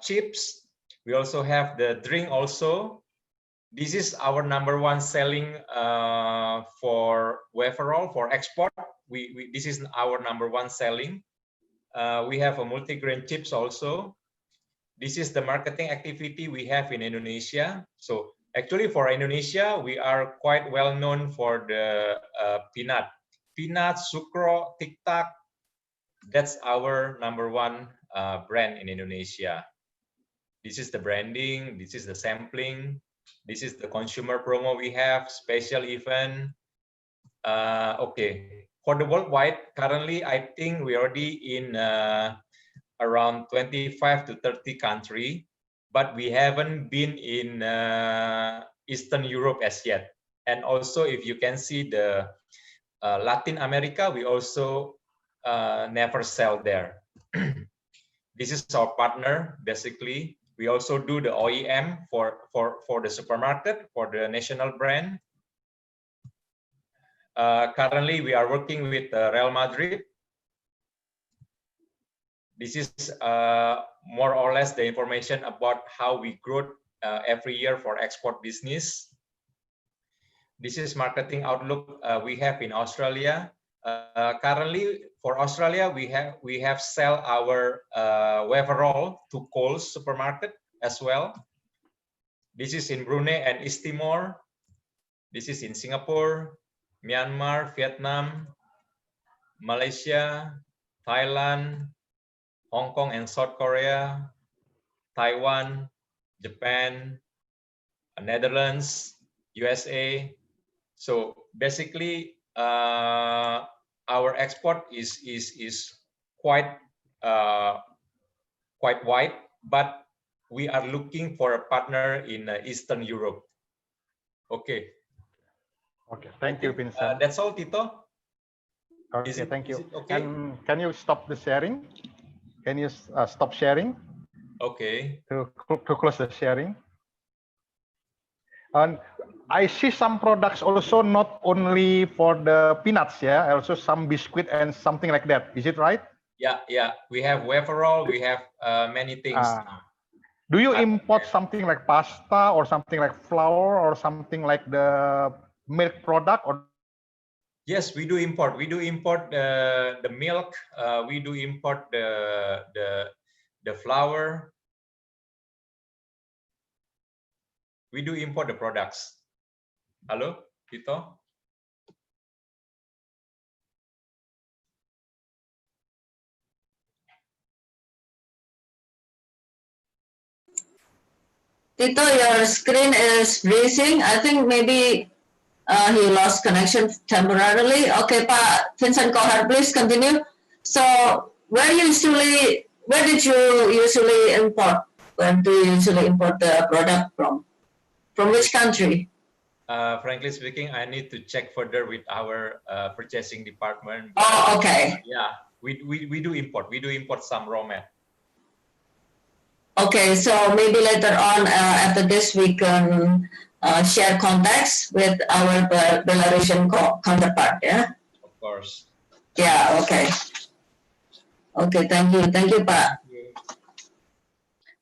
chips. We also have the drink also. This is our #1 selling for waferol for export. This is our #1 selling. We have a multigrain chips also. This is the marketing activity we have in Indonesia. So actually for Indonesia, we are quite well known for the peanut, Sukro, Tic Tac. That's our #1 brand in Indonesia. This is the branding. This is the sampling. This is the consumer promo we have, special event. Okay, for the worldwide, currently I think we already in around 25 to 30 countries, but we haven't been in Eastern Europe as yet. And also, if you can see the Latin America, we also never sell there. This is our partner, basically. We also do the OEM for the supermarket, for the national brand. Currently, we are working with Real Madrid. This is more or less the information about how we grow every year for export business. This is marketing outlook we have in Australia. Currently, for Australia, we have sell our waferol to Coles supermarket as well. This is in Brunei and East Timor. This is in Singapore, Myanmar, Vietnam, Malaysia, Thailand, Hong Kong and South Korea, Taiwan, Japan, Netherlands, USA. So basically, our export is quite wide, but we are looking for a partner in Eastern Europe. Okay. Okay. Thank you, Vincent. That's all, Tito. Okay. Thank you. Okay? And can you stop the sharing? Can you stop sharing? Okay. To close the sharing. And I see some products also not only for the peanuts, yeah, also some biscuit and something like that. Is it right? Yeah, yeah. We have waferol. We have many things. Do you import something like pasta or something like flour or something like the milk product? Or yes, we do import. We do import the milk. We do import the flour. We do import the products. Hello, Tito? Tito, your screen is freezing. I think maybe he lost connection temporarily. Okay, Pak Vincent Kohar, please continue. So where did you usually import? Where do you usually import the product from? From which country? Frankly speaking, I need to check further with our purchasing department. Oh, okay. Yeah, we do import. We do import some raw mat. Okay, so maybe later on after this we can share contacts with our Belarusian counterpart. Yeah. Of course. Yeah. Okay. Okay. Thank you. Thank you, Pak.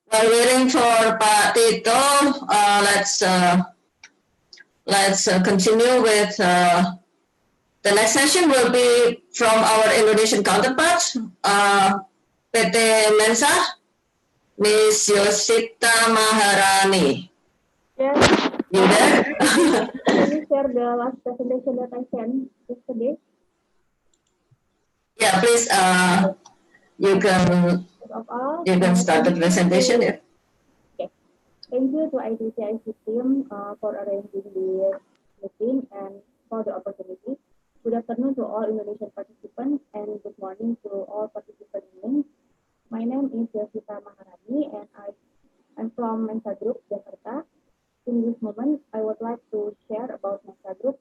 While waiting for Pak Tito, let's continue with the next session. Will be from our Indonesian counterparts, PT Mensa. Miss Yosita Maharani. Yes. You there? Can you share the last presentation that I sent yesterday? Yeah, please. You can start the presentation. Yeah. Okay. Thank you to ITCIC team for arranging this meeting and for the opportunity. Good afternoon to all Indonesian participants and good morning to all participants in Minsk. My name is Yosita Maharani and I'm from Mensa Group, Jakarta. In this moment, I would like to share about Mensa Group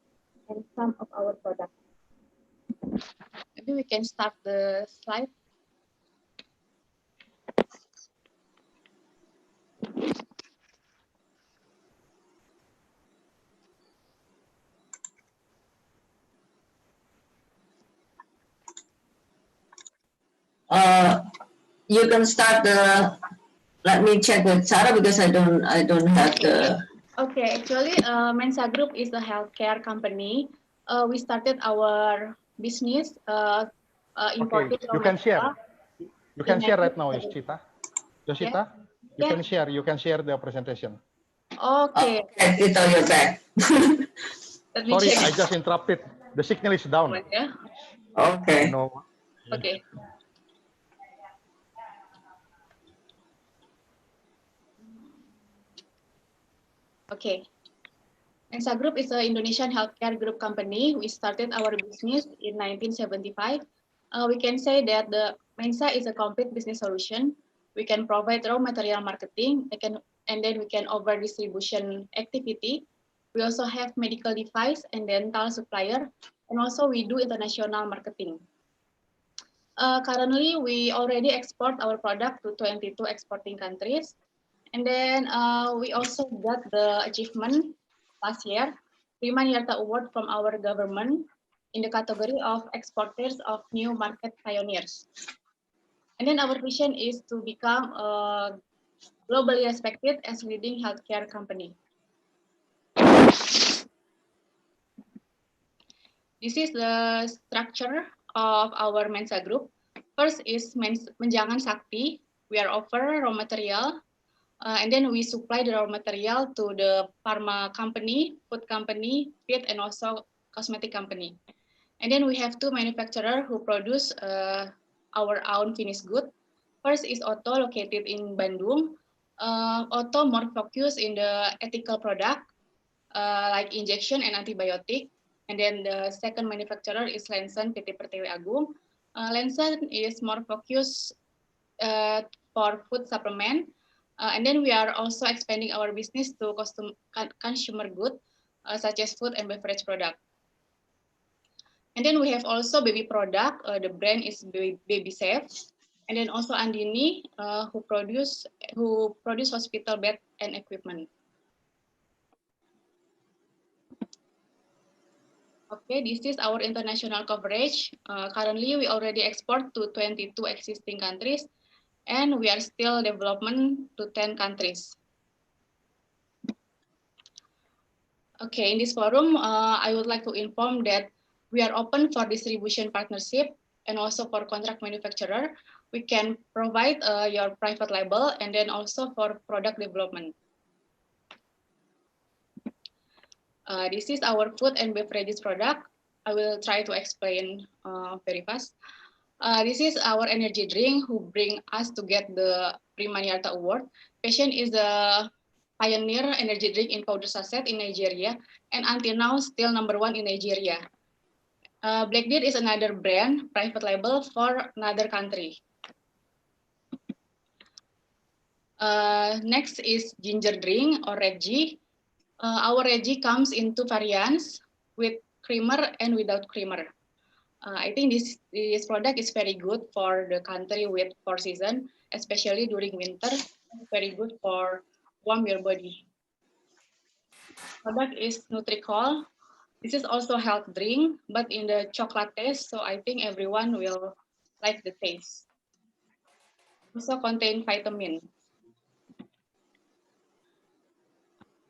and some of our products. Maybe we can start the slide. You can start the. Let me check with Sarah because I don't have the. Okay, actually, Mensa Group is a healthcare company. We started our business importing You can share. You can share right now, 1970. Yosita, you can share. You can share the presentation. Okay. Tito, you're back. Let me Sorry, check. I just interrupted. The signal is down. Yeah. Okay. No. Okay. Okay. Mensa Group is an Indonesian healthcare group company. We started our business in 1975. We can say that the Mensa is a complete business solution. We can provide raw material marketing, and then we can offer distribution activity. We also have medical device and dental supplier, and also we do international marketing. Currently, we already export our product to 22 exporting countries. And then we also got the achievement last year, Prima Yarta Award from our government in the category of exporters of new market pioneers. And then our vision is to become globally respected as leading healthcare company. This is the structure of our Mensa Group. First is Menjangan Sakti. We are offer raw material, and then we supply the raw material to the pharma company, food company, feed, and also cosmetic company. And then we have two manufacturers who produce our own finished good. First is Otto, located in Bandung. Otto more focused in the ethical product, like injection and antibiotic. And then the second manufacturer is Lensen PT Pertiwi Agung. Lensen is more focused for food supplement. And then we are also expanding our business to consumer goods, such as food and beverage product. And then we have also baby product. The brand is Baby Safe. And then also Andini, who produce hospital bed and equipment. Okay, this is our international coverage. Currently, we already export to 22 existing countries, and we are still development to 10 countries. Okay, in this forum, I would like to inform that we are open for distribution partnership and also for contract manufacturer. We can provide your private label and then also for product development. This is our food and beverages product. I will try to explain very fast. This is our energy drink who bring us to get the Prima Yarta Award. Passion is the pioneer energy drink in powder sachet in Nigeria, and until now still #1 in Nigeria. Black Deer is another brand, private label for another country. Next is ginger drink or Reggie. Our Reggie comes in 2 variants, with creamer and without creamer. I think this product is very good for the country with 4 seasons, especially during winter. Very good for warm your body. Product is Nutricol. This is also health drink, but in the chocolate taste, so I think everyone will like the taste. Also contain vitamin.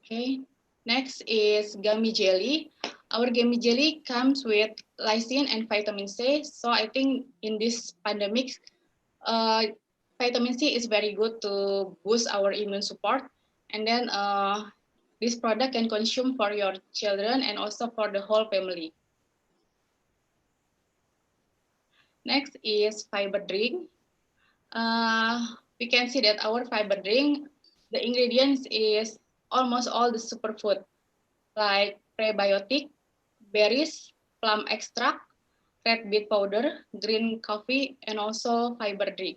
Okay, next is gummy jelly. Our gummy jelly comes with lysine and vitamin C. So I think in this pandemic, vitamin C is very good to boost our immune support. And then this product can consume for your children and also for the whole family. Next is fiber drink. We can see that our fiber drink, the ingredients is almost all the superfood, like prebiotic, berries, plum extract, red beet powder, green coffee, and also fiber drink.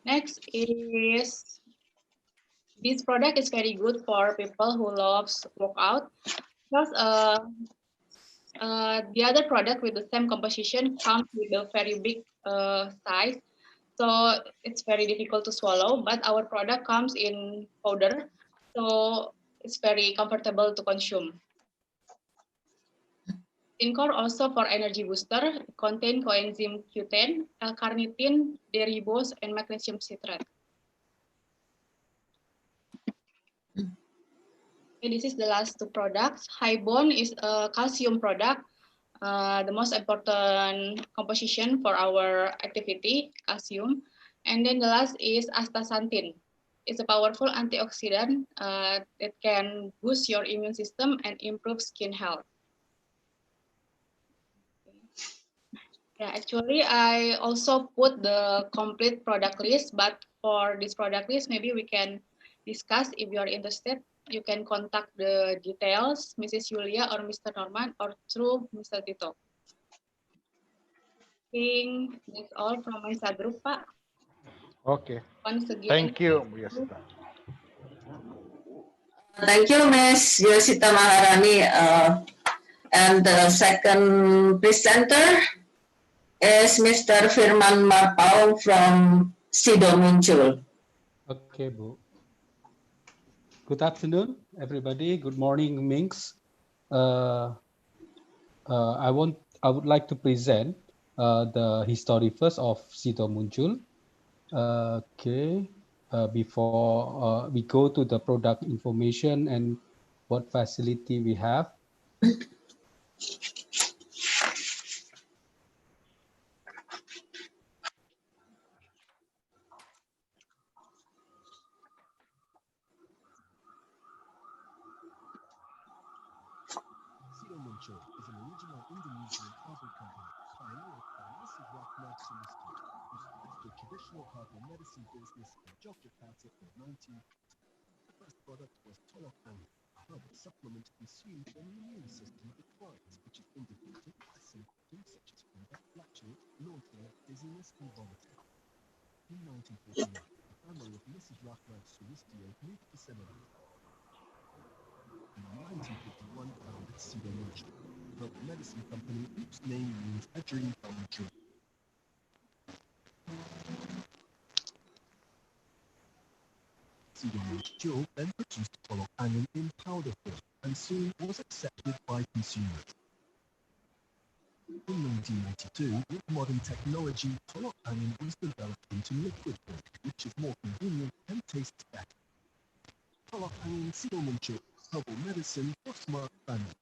Next is, this product is very good for people who loves workout, because the other product with the same composition comes with a very big size, so it's very difficult to swallow, but our product comes in powder, so it's very comfortable to consume. Incor also for energy booster, contain coenzyme Q10, L-carnitine, D-ribose, and magnesium citrate. Okay, this is the last two products. Hibon is a calcium product, the most important composition for our activity, calcium. And then the last is astaxanthin. It's a powerful antioxidant that can boost your immune system and improve skin health. Yeah, actually, I also put the complete product list, but for this product list, maybe we can discuss if you are interested. You can contact the details, Mrs. Yulia or Mr. Norman, or through Mr. Tito. I think that's all from my subgroup, Pak. Okay. Once again, Thank you, Bu Yosita. Thank you, Ms. Yosita Maharani. And the second presenter is Mr. Firman Marpau from Sido Muncul. Okay, Bu. Good afternoon, everybody. Good morning, Minsk. I would like to present the history first of Sido Muncul. Okay. Before we go to the product information and what facility we have. Sido Muncul is an original Indonesian herbal company pioneered by Mrs. Ratna Sulisti, who started the traditional herbal medicine business in Yogyakarta in 1950. The first product was Tolok Angin, a herbal supplement consumed when the immune system declines, which is indicated by symptoms such as fever, flatulence, nausea, dizziness, and vomiting. In 1949, the family of Mrs. Ratna Sulisti moved to Semarang. In 1951, founded Sido Muncul, a herbal medicine company whose name means a dream come true. Sido Muncul then produced Tolok Angin in powder form and soon was accepted by consumers. In 1992, with modern technology, Tolok Angin was developed into liquid form, which is more convenient and tastes better. Tolok Angin Sido Muncul, herbal medicine for smart family.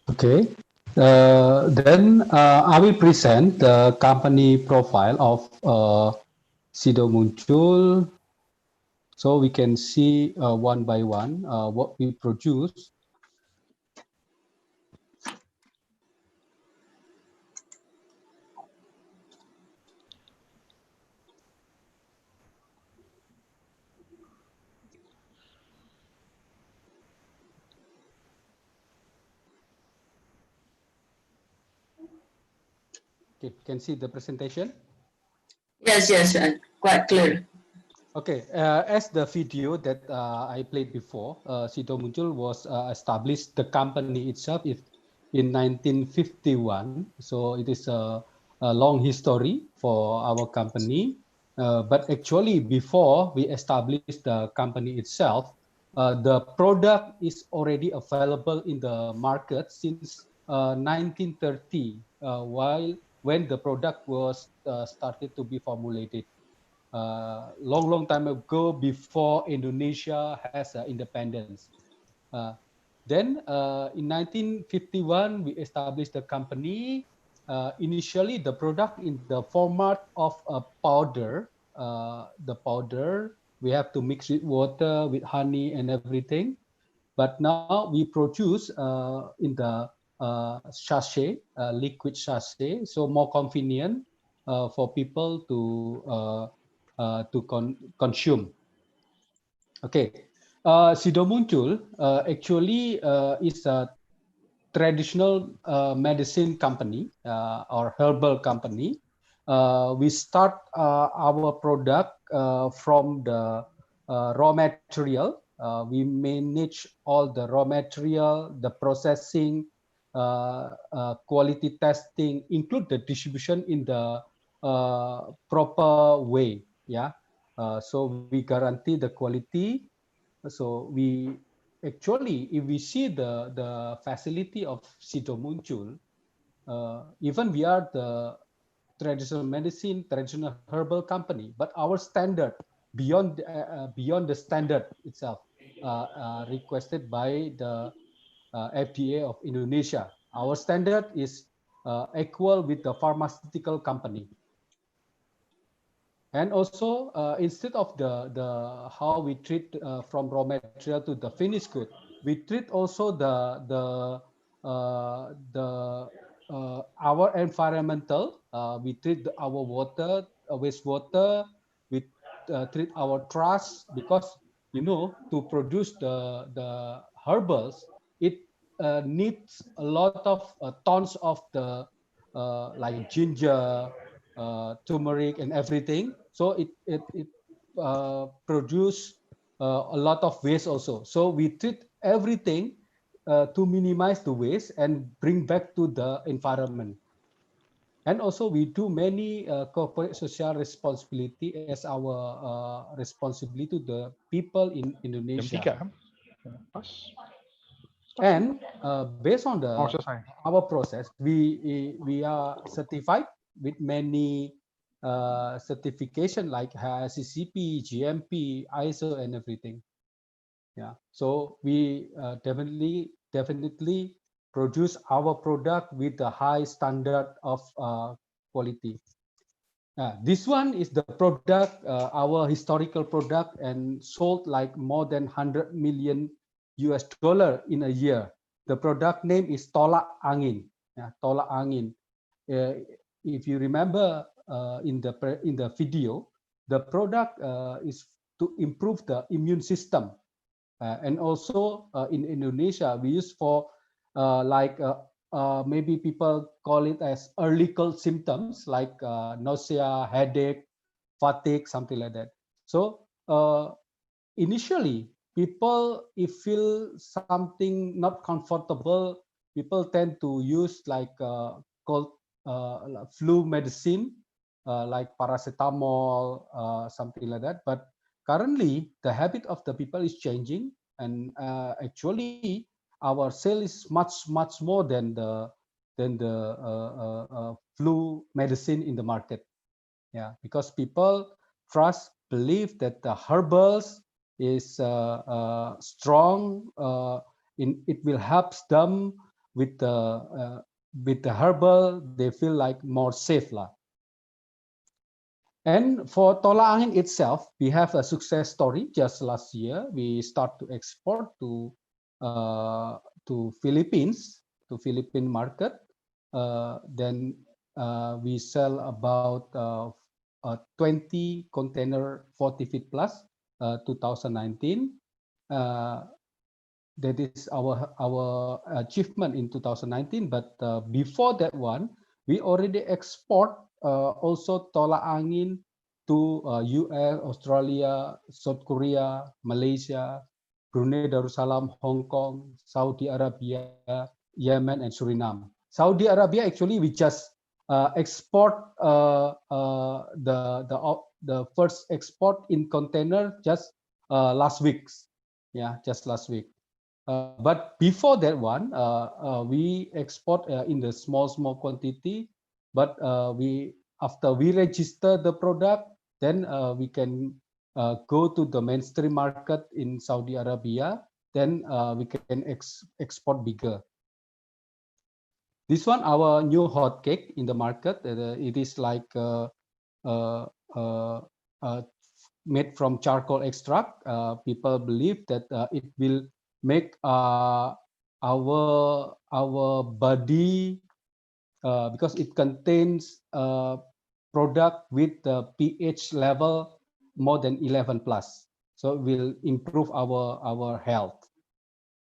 Okay, then I will present the company profile of Sido Muncul, so we can see one by one what we produce. Okay, can see the presentation? Yes, quite clear. Okay, as the video that I played before, Sido Muncul was established, the company itself is in 1951. So it is a long history for our company. But actually, before we established the company itself, the product is already available in the market since 1930, when the product was started to be formulated. long time ago, before Indonesia has independence. Then in 1951, we established the company. Initially, the product in the format of a powder. The powder we have to mix with water, with honey, and everything. But now we produce in the sachet, liquid sachet, so more convenient for people to consume. Okay, Sido Muncul actually is a traditional medicine company or herbal company. We start our product from the raw material. We manage all the raw material, the processing, quality testing, include the distribution in the proper way. Yeah. So we guarantee the quality. So we actually, if we see the facility of Sido Muncul, even we are the traditional medicine, traditional herbal company, but our standard beyond the standard itself requested by the FDA of Indonesia. Our standard is equal with the pharmaceutical company. And also, instead of the how we treat from raw material to the finished good, we treat also our environmental. We treat our water, wastewater. We treat our trash, because to produce the herbals, it needs a lot of tons of the like ginger, turmeric, and everything. So it produce a lot of waste also. So we treat everything to minimize the waste and bring back to the environment. And also we do many corporate social responsibility as our responsibility to the people in Indonesia. And based on our process, we are certified with many certification like CCP, GMP, ISO, and everything. Yeah, so we definitely produce our product with the high standard of quality. This one is the product, our historical product, and sold like more than 100 million US dollar in a year. The product name is Tolak Angin. Tolak Angin. If you remember in the video, the product is to improve the immune system. And also in Indonesia, we use for maybe people call it as early cold symptoms like nausea, headache, fatigue, something like that. So initially, people, if feel something not comfortable, people tend to use like cold flu medicine, like paracetamol, something like that. But currently, the habit of the people is changing, and actually, our sale is much more than the flu medicine in the market. Yeah, because people believe that the herbals is strong. It will help them with the herbal. They feel like more safe lah. And for Tolak Angin itself, we have a success story. Just last year, we start to export to Philippines, to Philippine market. Then we sell about 20 container 40 feet plus 2019. That is our achievement in 2019. But before that one, we already export also Tolak Angin to US, Australia, South Korea, Malaysia, Brunei Darussalam, Hong Kong, Saudi Arabia, Yemen, and Suriname. Saudi Arabia, actually, we just export the first export in container just last week. Yeah, just last week. But before that one, we export in the small quantity. But after we register the product, then we can go to the mainstream market in Saudi Arabia, then we can export bigger. This one, our new hot cake in the market. It is like made from charcoal extract. People believe that it will make our body, because it contains product with the pH level more than 11 plus, so it will improve our health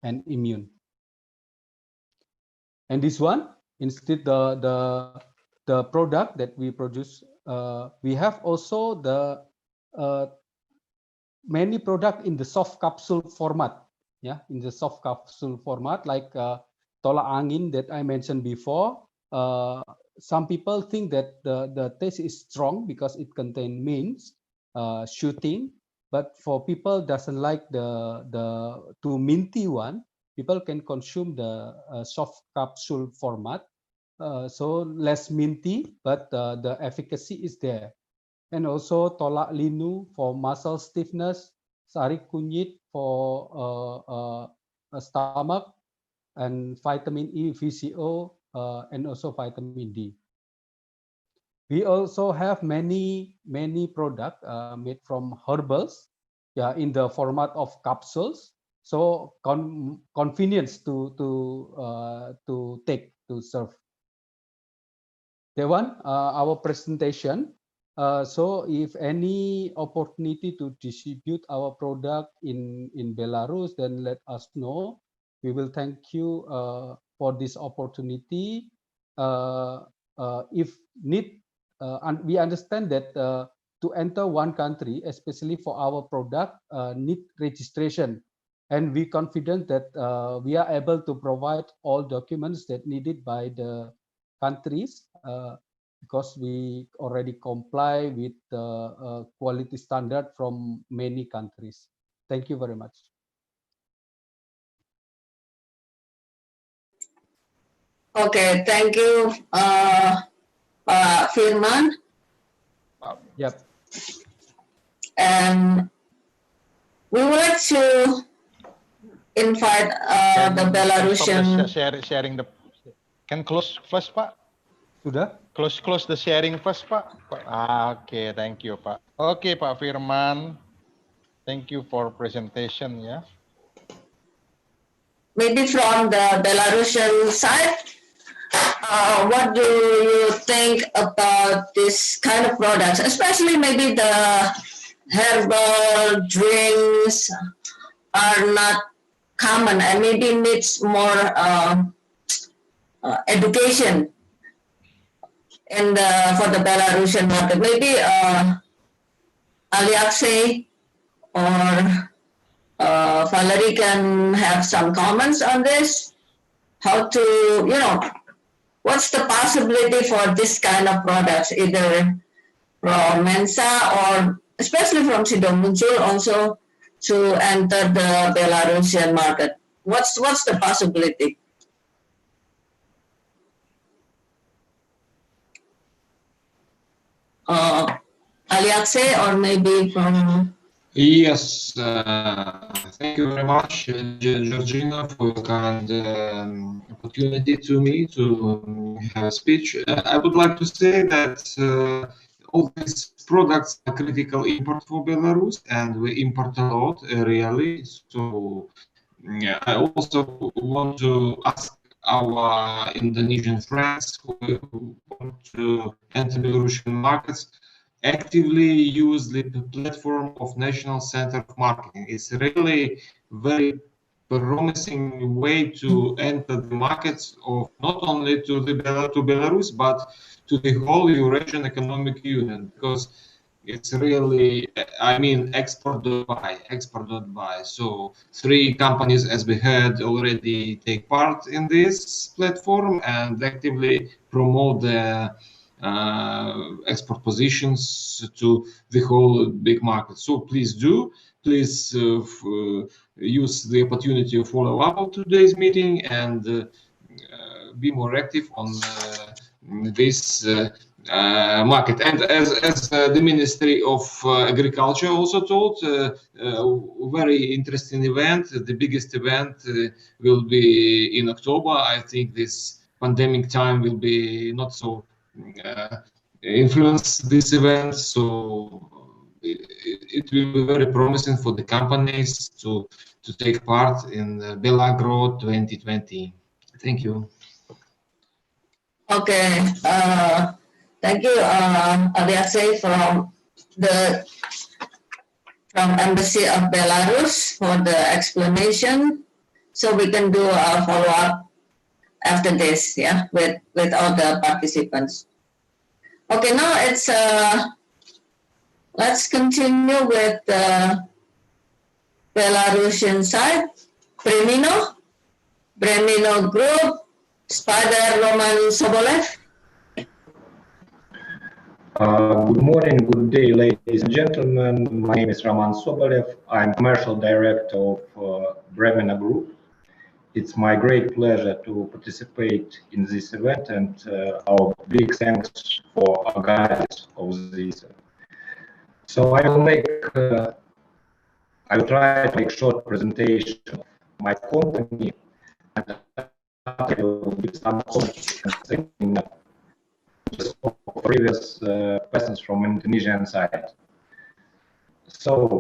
and immune. And this one, instead the product that we produce, we have also the many product in the soft capsule format. Yeah, in the soft capsule format, like tolak angin that I mentioned before. Some people think that the taste is strong because it contains mint, shooting. But for people doesn't like the too minty one, people can consume the soft capsule format. So less minty, but the efficacy is there. And also tolak linu for muscle stiffness, sari kunyit for stomach, and vitamin E, VCO, and also vitamin D. We also have many products made from herbals, yeah, in the format of capsules. So convenience to take to serve. That one, our presentation. So if any opportunity to distribute our product in Belarus, then let us know. We will thank you for this opportunity. If need, and we understand that to enter one country, especially for our product, need registration. And we confident that we are able to provide all documents that needed by the countries, because we already comply with the quality standard from many countries. Thank you very much. Okay, thank you, Pak Firman. Yep. And we would like to invite the Belarusian. Sharing the. Can close first, Pak? Sudah? Close the sharing first, Pak. Okay, thank you, Pak. Okay, Pak Firman. Thank you for presentation, yeah. Maybe from the Belarusian side, what do you think about this kind of products, especially maybe the herbal drinks are not common and maybe needs more education in for the Belarusian market. Maybe Alexei or Valerie can have some comments on this. How to, what's the possibility for this kind of products, either from Mensa or especially from Sidomuncul also to enter the Belarusian market? What's the possibility? Alexei or maybe from. Yes, thank you very much, Georgina, for your kind opportunity to me to have a speech. I would like to say that all these products are critical import for Belarus, and we import a lot, really. So I also want to ask our Indonesian friends who want to enter Belarusian markets actively use the platform of National Center of Marketing. It's really very promising way to enter the markets of not only to Belarus but to the whole Eurasian Economic Union, because it's really, I mean, export.buy. So 3 companies, as we heard, already take part in this platform and actively promote the export positions to the whole big market. So please please use the opportunity to follow up today's meeting and be more active on this market. And as the Ministry of Agriculture also told, very interesting event. The biggest event will be in October. I think this pandemic time will be not so influence this event. So it will be very promising for the companies to take part in Belagro 2020. Thank you. Okay, thank you, Alexei from Embassy of Belarus for the explanation. So we can do a follow-up after this, yeah, with all the participants. Okay, now it's let's continue with the Belarusian side. Bremino Group, Spadar Roman Sobolev. Good morning, good day, ladies and gentlemen. My name is Roman Sobolev. I'm commercial director of Bremino Group. It's my great pleasure to participate in this event, and our big thanks for organizers of this. So I will try to make a short presentation of my company, and I will give some comments concerning previous persons from Indonesian side. So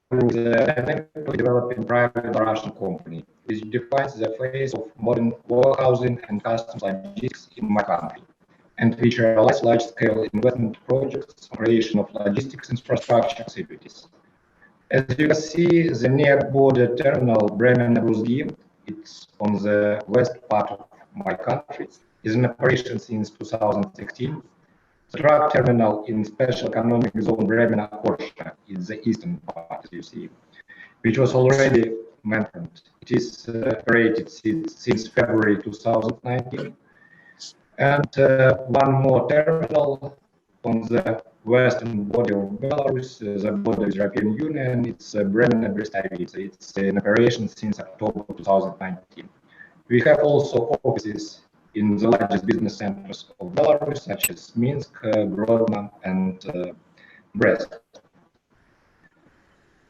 is a dynamically developing private Russian company, which defines the phase of modern warehousing and customs logistics in my country, and which realize large-scale investment projects, creation of logistics infrastructure activities. As you can see, the near-border terminal Bremen-Rusgi, it's on the west part of my country, is in operation since 2016. The truck terminal in special economic zone Bremena-Korsha is the eastern part, as you see, which was already mentioned. It is operated since February 2019. And one more terminal on the western border of Belarus, the border with European Union, it's Bremena-Brestovica. It's in operation since October 2019. We have also offices in the largest business centers of Belarus, such as Minsk, Grodno, and Brest.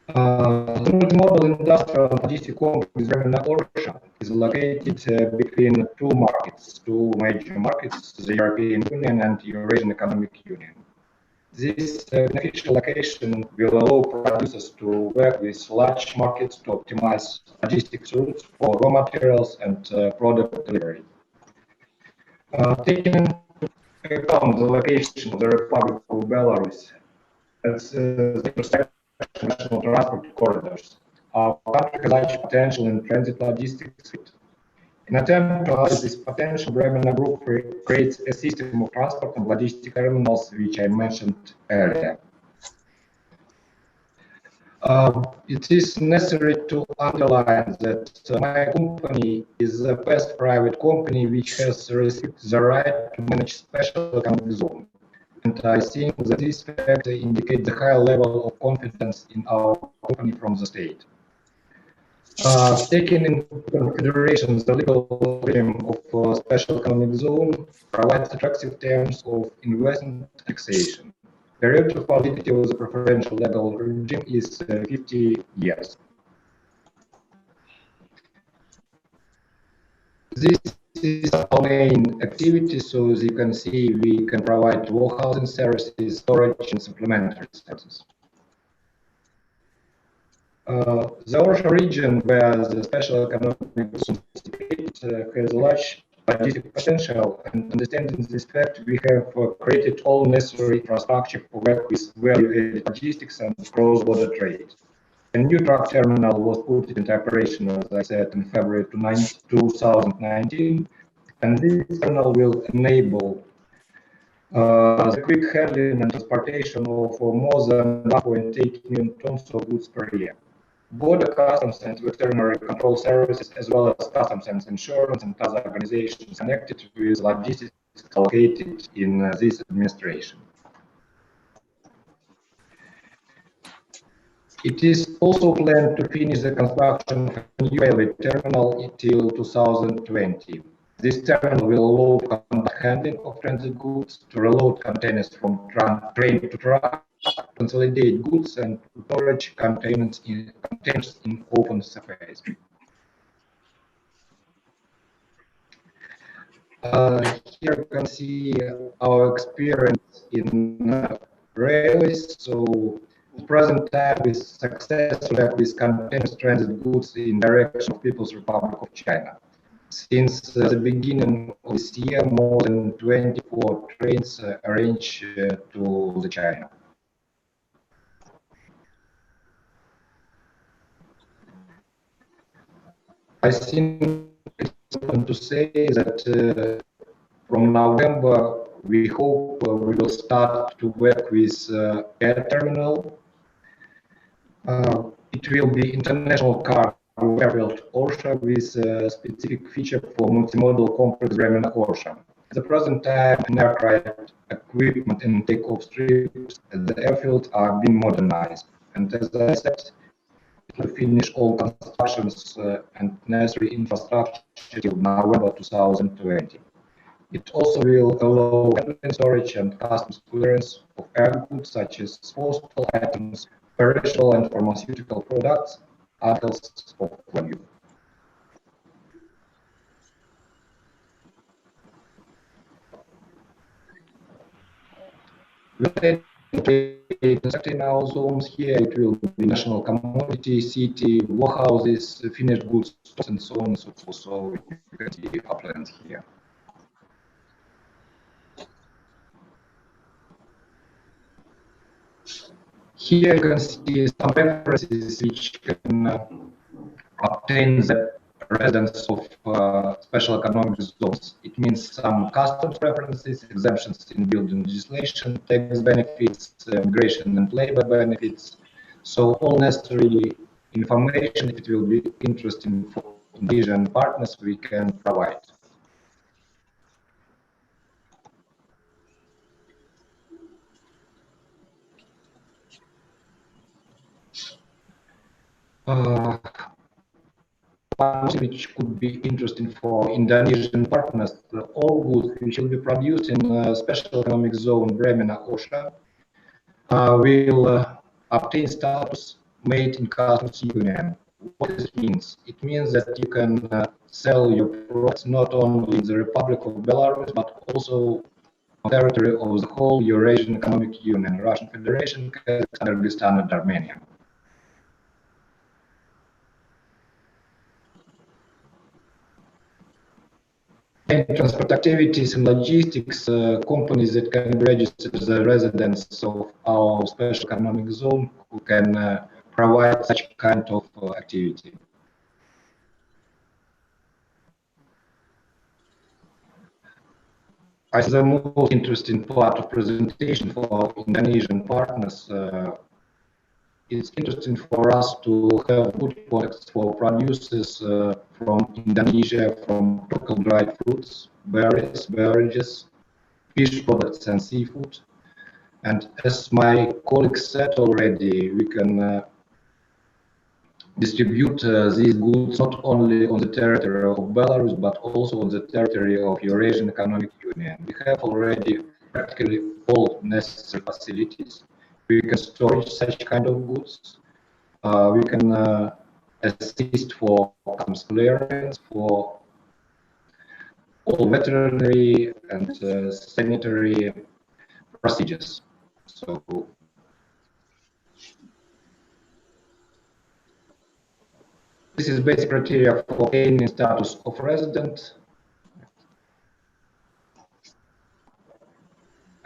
The multimodal industrial logistic complex Bremena-Korsha is located between two major markets, the European Union and Eurasian Economic Union. This beneficial location will allow producers to work with large markets to optimize logistics routes for raw materials and product delivery. Taking into account the location of the Republic of Belarus as the intersection of national transport corridors, our country has large potential in transit logistics. In attempt to realize this potential, Bremena Group creates a system of transport and logistic terminals, which I mentioned earlier. It is necessary to underline that my company is the first private company which has received the right to manage special economic zone. And I think that this fact indicates the high level of confidence in our company from the state. Taking into consideration the legal regime of special economic zone provides attractive terms of investment taxation. The period of validity of the preferential legal regime is 50 years. This is our main activity, so as you can see, we can provide warehousing services, storage, and supplementary services. The Orsha region, where the special economic zone is located, has large logistic potential, and understanding this fact, we have created all necessary infrastructure for work with value-added logistics and cross-border trade. A new truck terminal was put into operation, as I said, in February 2019, and this terminal will enable the quick handling and transportation of more than 1.8 million tons of goods per year. Border customs and veterinary control services, as well as customs and insurance and other organizations connected with logistics located in this administration. It is also planned to finish the construction of a new railway terminal until 2020. This terminal will allow conduct handling of transit goods, to reload containers from train to truck, consolidate goods, and to storage containers in open space. Here you can see our experience in railways. So at present time, we successfully have with containers transit goods in direction of People's Republic of China. Since the beginning of this year, more than 24 trains arranged to the China. I think it's important to say that from November, we hope we will start to work with air terminal. It will be international cargo airfield Orsha with a specific feature for multimodal complex Bremen Orsha. At the present time, aircraft equipment and takeoff strips at the airfield are being modernized. And as I said, it will finish all constructions and necessary infrastructure till November 2020. It also will allow handling, storage, and customs clearance of air goods such as postal items, perishable and pharmaceutical products, articles of value. In our zones here, it will be national commodity, city, warehouses, finished goods, and so on and so forth. So you can see uplands here. Here you can see some references which can obtain the residence of special economic zones. It means some customs preferences, exemptions in building legislation, tax benefits, migration and labor benefits. So all necessary information, if it will be interesting for Indonesian partners, we can provide. Which could be interesting for Indonesian partners, all goods which will be produced in a special economic zone Bremen Orsha will obtain status made in customs union. What this means? It means that you can sell your products not only in the Republic of Belarus but also on territory of the whole Eurasian Economic Union, Russian Federation, Kazakhstan, Kyrgyzstan, and Armenia. And transport activities and logistics companies that can register the residents of our special economic zone who can provide such kind of activity. I think the most interesting part of presentation for Indonesian partners it's interesting for us to have good products for producers from Indonesia, from local dried fruits, berries, beverages, fish products, and seafood. And as my colleague said already, we can distribute these goods not only on the territory of Belarus, but also on the territory of Eurasian Economic Union. We have already practically all necessary facilities. We can store such kind of goods. We can assist for customs clearance, for all veterinary and sanitary procedures. So this is basic criteria for gaining status of resident.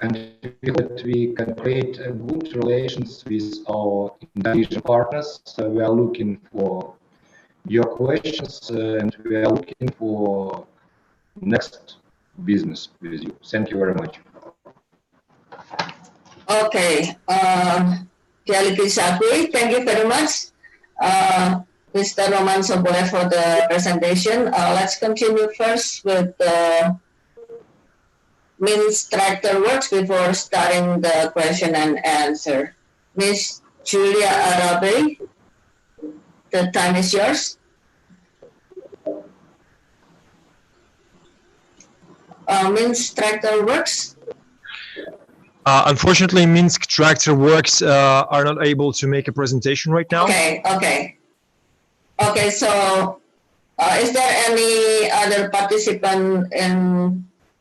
And we hope that we can create good relations with our Indonesian partners. So we are looking for your questions and we are looking for next business with you. Thank you very much. Okay, thank you very much, Mr. Roman Sobole, for the presentation. Let's continue first with the main structure works before starting the question and answer. Ms. Julia Arabe. The time is yours. Minsk Tractor Works. Unfortunately, Minsk Tractor Works are not able to make a presentation right now. Okay. So, is there any other participant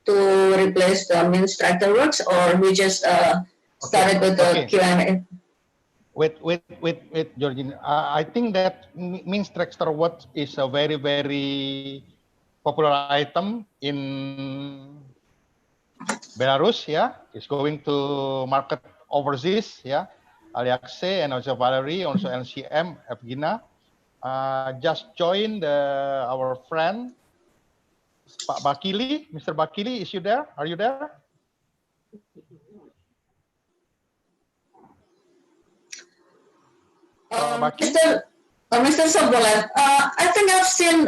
to replace the Minsk Tractor Works, or we just started with the Q&A? Wait, Georgine. I think that Minsk Tractor Works is a very, very popular item in Belarus. Yeah, it's going to market overseas. Yeah, Aliaxe and also Valerie, also NCM, Evgina. Just joined our friend Pak Bakili. Mr. Bakili, is you there? Are you there? Mr. Sobolev, I think I've seen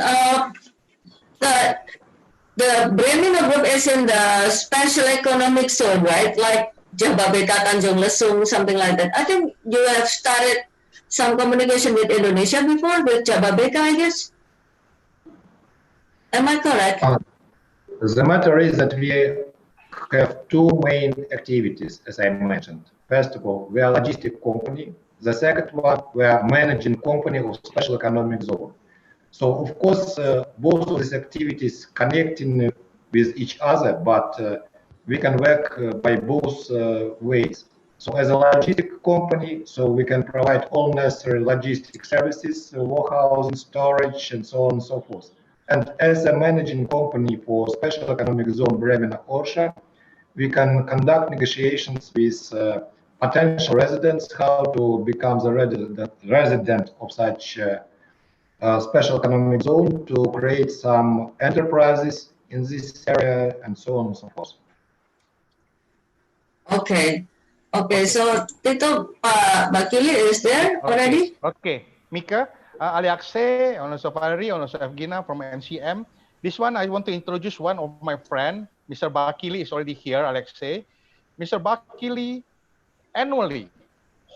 the Bremino group is in the special economic zone, right? Like Jababeka, Tanjung Lesung, something like that. I think you have started some communication with Indonesia before, with Jababeka, I guess. Am I correct? The matter is that we have two main activities, as I mentioned. First of all, we are a logistic company. The second one, we are managing company of special economic zone. So, of course, both of these activities connecting with each other, but we can work by both ways. So, as a logistic company, so we can provide all necessary logistic services, warehousing, storage, and so on and so forth. And as a managing company for Special Economic Zone Bremen Orsha, we can conduct negotiations with potential residents how to become the resident of such Special Economic Zone, to create some enterprises in this area, and so on and so forth. Okay. So Tito Bakili is there already? Okay. Mika, Aliaxe, also Valerie, also Evgina from NCM. This one, I want to introduce one of my friend, Mr. Bakili is already here, Alexei. Mr. Bakili annually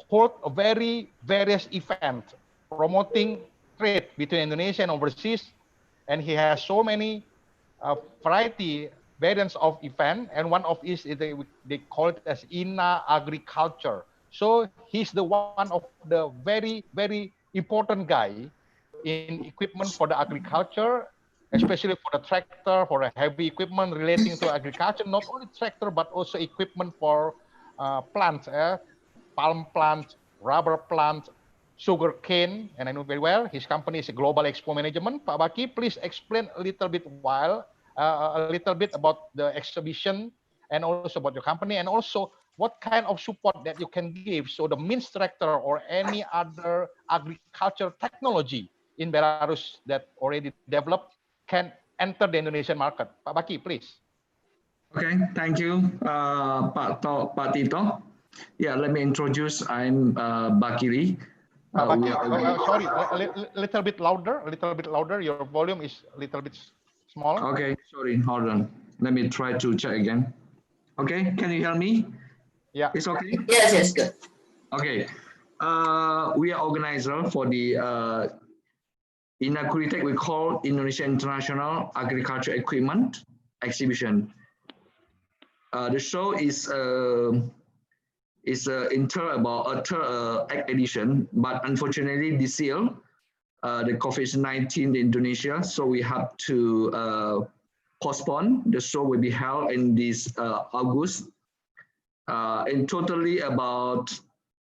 hold a various events promoting trade between Indonesia and overseas, and he has so many variants of event, and one of is they call it as INA agriculture. So he's the one of the very important guy in equipment for the agriculture, especially for the tractor, for the heavy equipment relating to agriculture, not only tractor, but also equipment for plants, palm plants, rubber plants, sugar cane, and I know very well, his company is a Global Expo Management. Pak Baki, please explain a little bit about the exhibition, and also about your company, and also what kind of support that you can give so the Minsk tractor or any other agriculture technology in Belarus that already developed can enter the Indonesian market. Pak Baki, please. Okay, thank you, Pak Tito. Yeah, let me introduce. I'm Bakili. Sorry, a little bit louder. Your volume is a little bit small. Okay, sorry, hold on. Let me try to check again. Okay, can you hear me? Yeah. It's okay? Yes, good. Okay. We are organizer for the inaugurated, we call Indonesia International Agriculture Equipment Exhibition. The show is about a third edition, but unfortunately this year the COVID-19 in Indonesia, so we have to postpone. The show will be held in this August. And totally about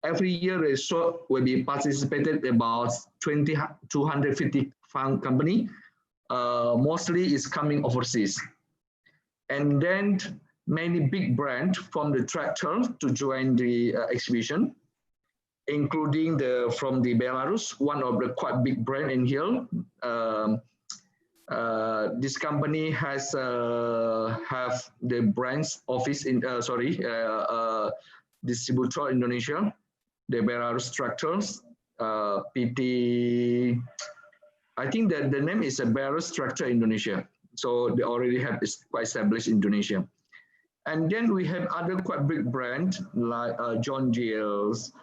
every year the show will be participated about 250 company. Mostly is coming overseas, and then many big brands from the tractor to join the exhibition, including from the Belarus, one of the quite big brand in here. This company has have the brands office in distributor Indonesia, the Belarus tractors, PT. I think that the name is a Belarus Tractor Indonesia. So they already have quite established Indonesia. And then we have other quite big brands like John Deere's,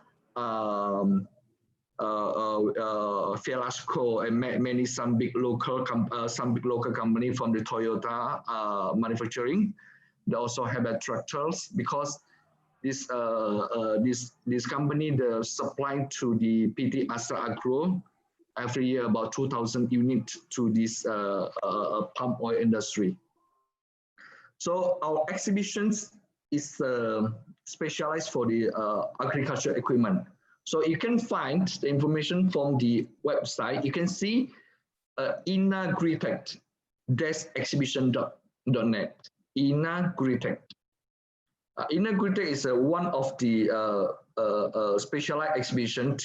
Velasco, and many some big local company from the Toyota manufacturing. They also have tractors, because this company, the supply to the PT Astra Agro every year about 2,000 units to this palm oil industry. So our exhibitions is specialized for the agriculture equipment. So you can find the information from the website. You can see inagritech-exhibition.net. Inagritech. Inagritech is one of the specialized exhibition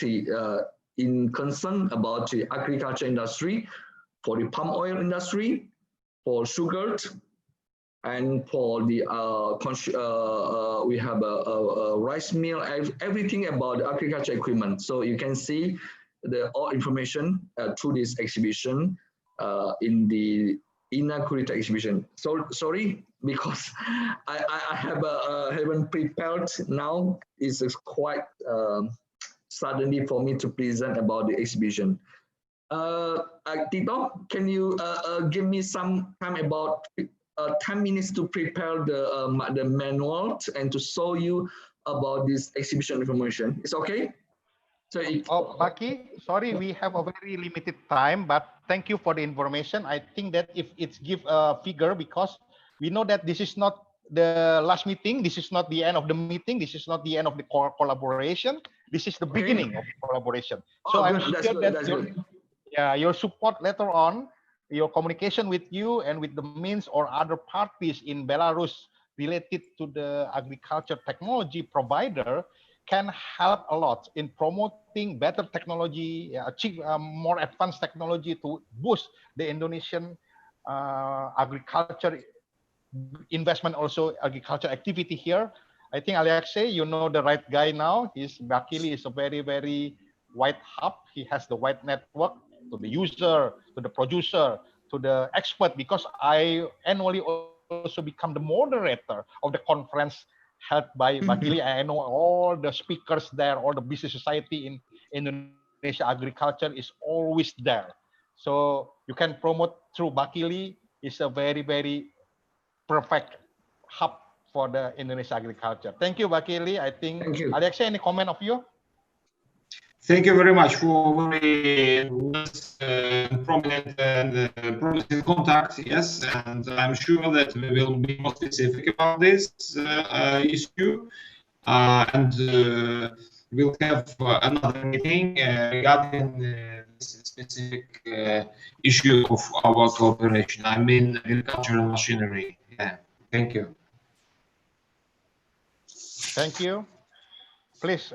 in concern about the agriculture industry, for the palm oil industry, for sugar, and for the we have a rice mill, everything about agriculture equipment. So you can see all information through this exhibition in the Inagritech exhibition. So sorry, because I haven't prepared now. It's quite suddenly for me to present about the exhibition. Tito, can you give me some time, about 10 minutes, to prepare the manual and to show you about this exhibition information? It's okay? So Baki, sorry, we have a very limited time, but thank you for the information. I think that if it's give a figure, because we know that this is not the last meeting, this is not the end of the meeting, this is not the end of the collaboration, this is the beginning of the collaboration. So I'm sure that your support later on, your communication with you and with the Minsk or other parties in Belarus related to the agriculture technology provider can help a lot in promoting better technology, achieve more advanced technology to boost the Indonesian agriculture investment, also agriculture activity here. I think Alexei, you know the right guy now. Bakili is a very, very wide hub. He has the wide network to the user, to the producer, to the expert, because I annually also become the moderator of the conference held by Bakili. I know all the speakers there, all the business society in Indonesia agriculture is always there. So you can promote through Bakili. It's a very, very perfect hub for the Indonesia agriculture. Thank you, Bakili. I think, Alexei, any comment of you? Thank you very much for very prominent and promising contact. Yes, and I'm sure that we will be more specific about this issue, and we'll have another meeting regarding this specific issue of our cooperation. I mean, agricultural machinery. Yeah. Thank you. Thank you. Please,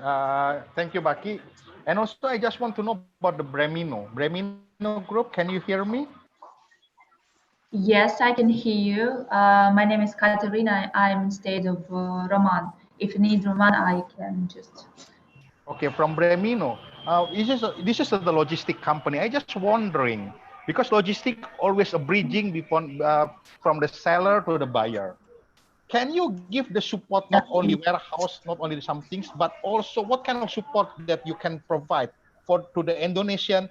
thank you, Baki. And also, I just want to know about the Bremino. Bremino Group, can you hear me? Yes, I can hear you. My name is Katerina. I'm in state of Roman. If you need Roman, I can just... Okay, from Bremino. This is the logistic company. I just wondering, because logistic always a bridging from the seller to the buyer. Can you give the support, not only warehouse, not only some things, but also what kind of support that you can provide to the Indonesian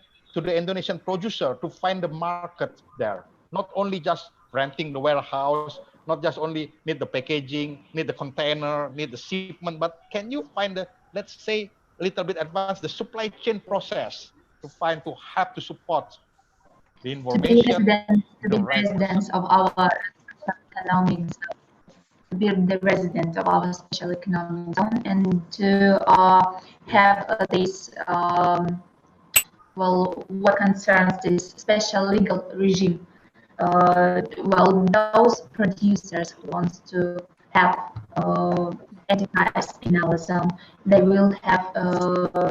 producer to find the market there? Not only just renting the warehouse, not just only need the packaging, need the container, need the shipment, but can you find the, let's say, a little bit advanced, the supply chain process to have to support the information, to be residents of our economic zone, to be the resident of our special economic zone, and to have this well, what concerns this special legal regime. Well, those producers who want to have enterprise in our zone, they will have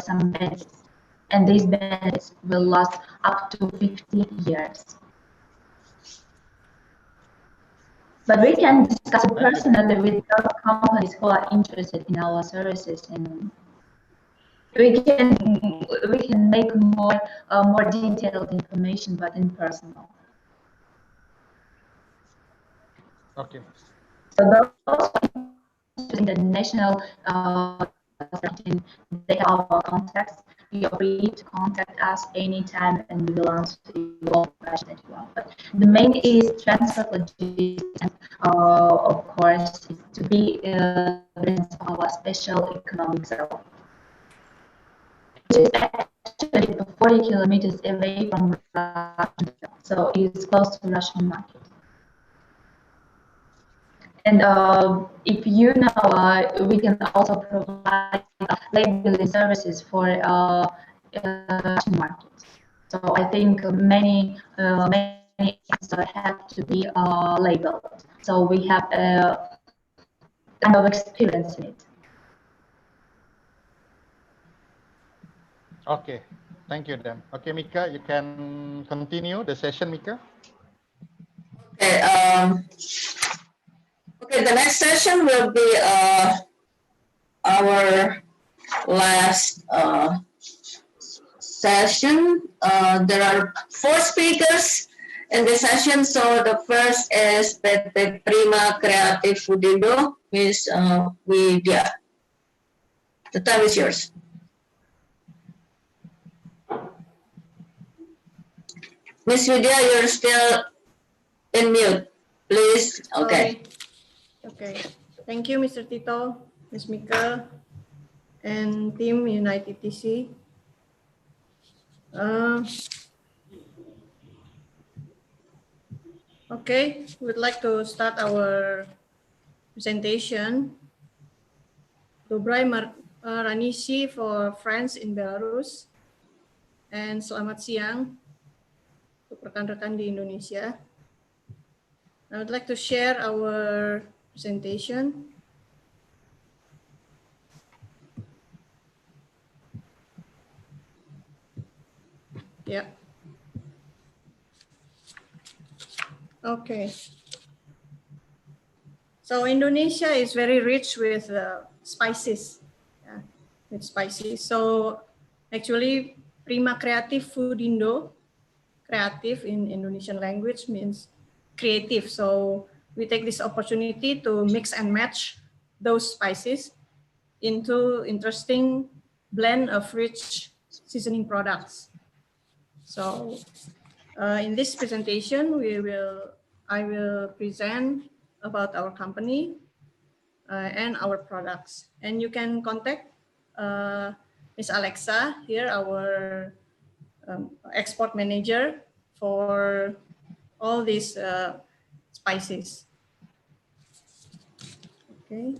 some benefits, and these benefits will last up to 15 years. But we can discuss it personally with those companies who are interested in our services, and we can make more detailed information, but in personal. Okay. So those in the national 2019. They have our contacts. You are free to contact us anytime and we will answer all questions that you have. But the main is transfer logistics and of course is to be our special economic zone. It is actually 40 kilometers away from Russia, so it is close to Russian market. And if you know, we can also provide labeling services for Russian market. So I think many have to be labeled. So we have a kind of experience in it. Okay, thank you, Dan. Okay, Mika, you can continue the session, Mika. Okay. Okay, the next session will be our last session. There are 4 speakers in this session. So the first is PT Prima Creative Foodindo, Miss Widya. The time is yours. Miss Widya, you're still in mute. Please. Okay. Okay. Thank you, Mr. Tito, Ms. Mika, and team United TC. Okay, we'd like to start our presentation. Dobrai Ranisi for friends in Belarus. And selamat siang untuk rekan-rekan di Indonesia. I would like to share our presentation. Yeah. Okay. So Indonesia is very rich with spices. Yeah, with spices. So actually, Prima Creative Foodindo, creative in Indonesian language means creative. So we take this opportunity to mix and match those spices into interesting blend of rich seasoning products. So in this presentation, I will present about our company and our products. And you can contact Ms. Alexa here, our export manager for all these spices. Okay.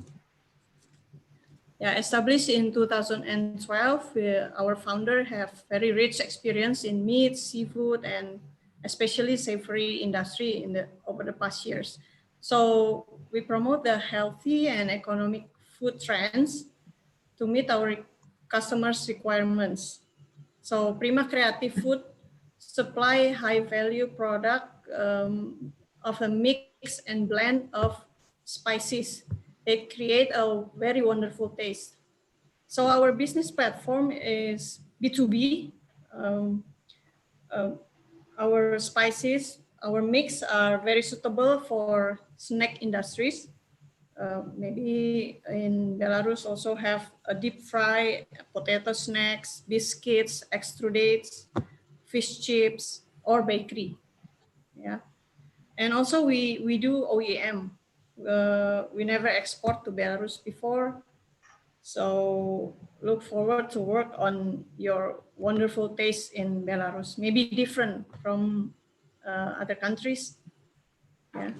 Yeah, established in 2012, our founder have very rich experience in meat, seafood, and especially savory industry over the past years. So we promote the healthy and economic food trends to meet our customers' requirements. So Prima Creative Food supply high-value product of a mix and blend of spices. They create a very wonderful taste. So our business platform is B2B. Our spices, our mix are very suitable for snack industries. Maybe in Belarus also have a deep fry, potato snacks, biscuits, extrudates, fish chips, or bakery. Yeah, and also we do OEM. We never export to Belarus before, so look forward to work on your wonderful taste in Belarus. Maybe different from other countries. Yeah.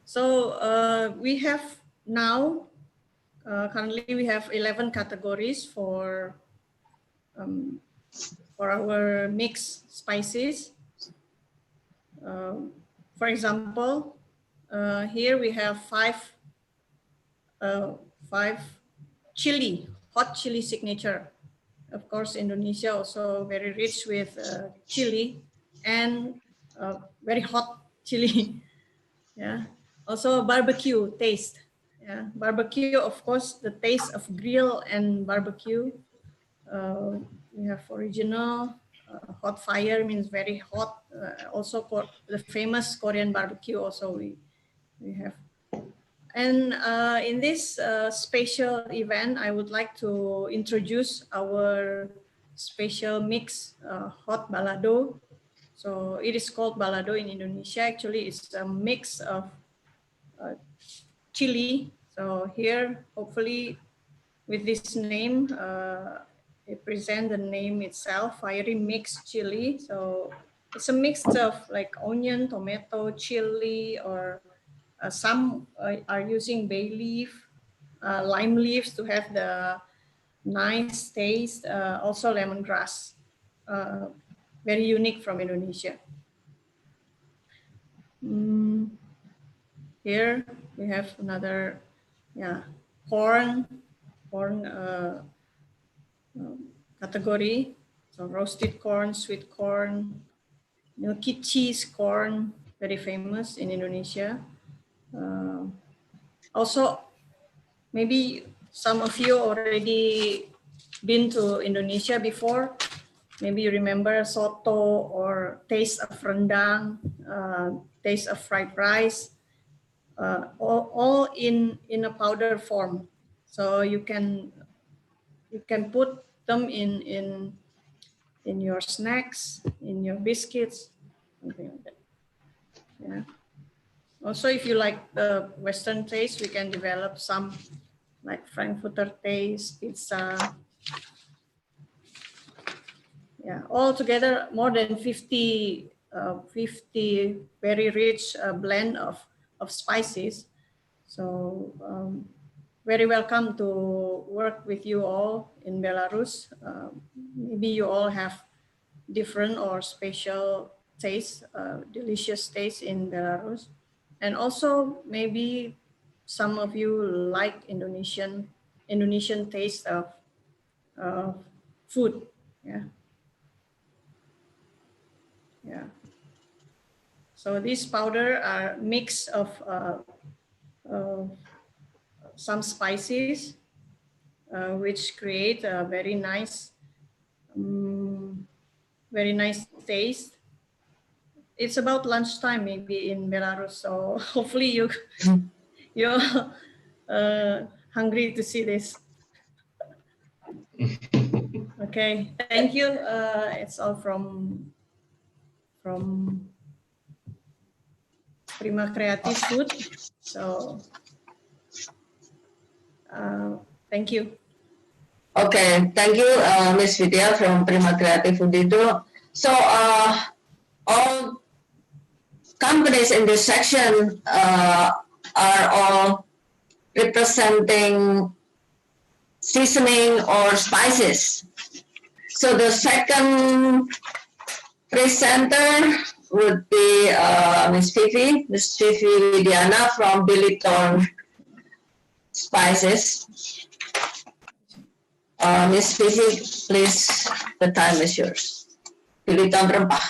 So we have now, currently we have 11 categories for our mixed spices. For example, here we have five chili, hot chili signature. Of course, Indonesia also very rich with chili and very hot chili. Yeah. Also barbecue taste. Yeah. Barbecue, of course, the taste of grill and barbecue. We have original hot fire means very hot. Also the famous Korean barbecue also we have. And in this special event, I would like to introduce our special mix hot balado. So it is called balado in Indonesia. Actually, it's a mix of chili. So here, hopefully, with this name, it presents the name itself, fiery mixed chili. So it's a mix of like onion, tomato, chili, or some are using bay leaf, lime leaves to have the nice taste. Also lemongrass, very unique from Indonesia. Here we have another, yeah, corn category. So roasted corn, sweet corn, milky cheese corn, very famous in Indonesia. Also, maybe some of you already been to Indonesia before. Maybe you remember soto or taste of rendang, taste of fried rice, all in a powder form. So you can put them in your snacks, in your biscuits, something like that. Yeah. Also, if you like the Western taste, we can develop some like Frankfurter taste, pizza. Yeah, all together more than 50 very rich blend of spices. So very welcome to work with you all in Belarus. Maybe you all have different or special taste, delicious taste in Belarus. And also maybe some of you like Indonesian taste of food. Yeah. Yeah. So this powder are mix of some spices, which create a very nice taste. It's about lunchtime maybe in Belarus, so hopefully you're hungry to see this. Okay, thank you. It's all from Prima Creative Food. So thank you. Okay, thank you, Ms. Vidya from Prima Creative Food. So all companies in this section are all representing seasoning or spices. So the second presenter would be Ms. Vivi Widiana from Biliton Spices. Ms. Vivi, please, the time is yours. Biliton Rempah.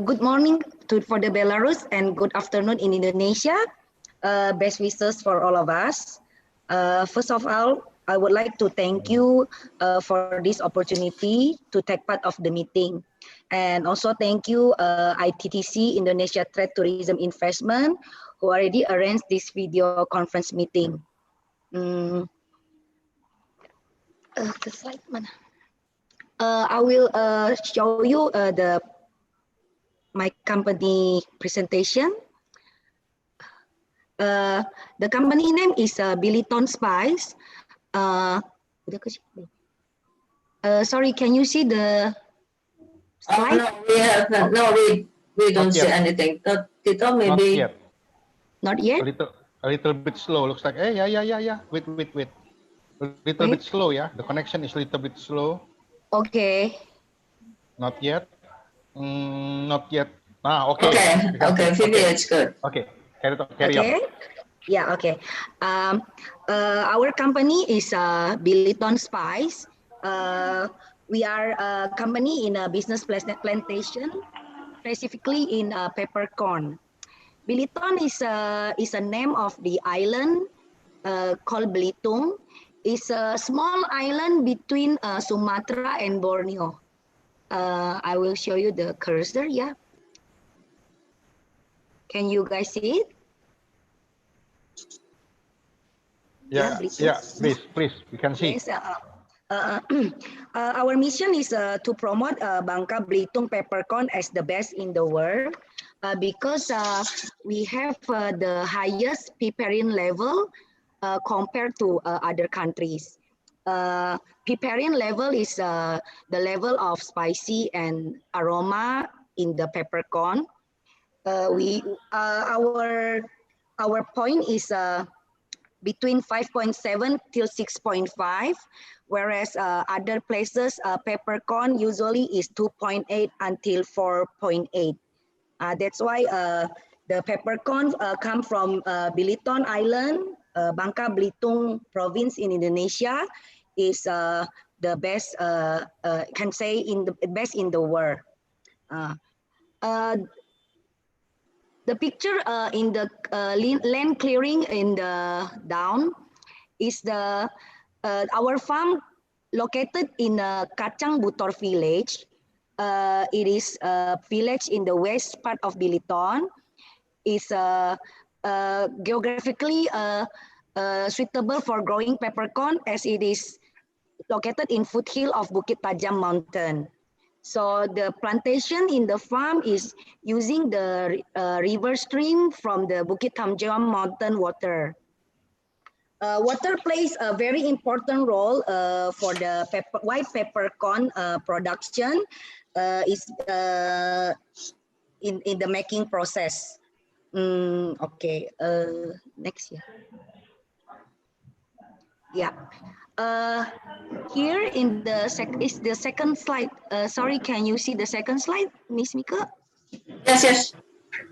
Good morning for the Belarus and good afternoon in Indonesia. Best wishes for all of us. First of all, I would like to thank you for this opportunity to take part of the meeting. And also thank you ITTC, Indonesia Trade Tourism Investment, who already arranged this video conference meeting. The slide mana? I will show you my company presentation. The company name is Biliton Spice. Sorry, can you see the slide? We don't see anything. Tito, maybe. Not yet. A little bit slow. Looks like. Yeah. Wait. Little bit slow. Yeah, the connection is a little bit slow. Okay. Not yet. Not yet. Okay. Okay, Vivi, it's good. Okay, carry on. Yeah, okay. Our company is Biliton Spice. We are a company in a business plantation, specifically in peppercorn. Biliton is a name of the island called Belitung. It's a small island between Sumatra and Borneo. I will show you the cursor. Yeah. Can you guys see it? Yeah, yeah, please, you can see. Yes, our mission is to promote Bangka Belitung peppercorn as the best in the world because we have the highest piperin level compared to other countries. Piperin level is the level of spicy and aroma in the peppercorn. Our point is between 5.7 till 6.5, whereas other places peppercorn usually is 2.8 until 4.8. That's why the peppercorn come from Belitung Island, Bangka Belitung province in Indonesia, is the best, can say in the best in the world. The picture in the land clearing in the down is the our farm located in Kacang Butor village. It is a village in the west part of Belitung. It's geographically suitable for growing peppercorn as it is located in foothill of Bukit Tajam mountain. So the plantation in the farm is using the river stream from the Bukit Tajam mountain water. Water plays a very important role for the white peppercorn production is in the making process. Okay, next year. Yeah. Here in the is the second slide. Sorry, can you see the second slide, Miss Mika? Yes.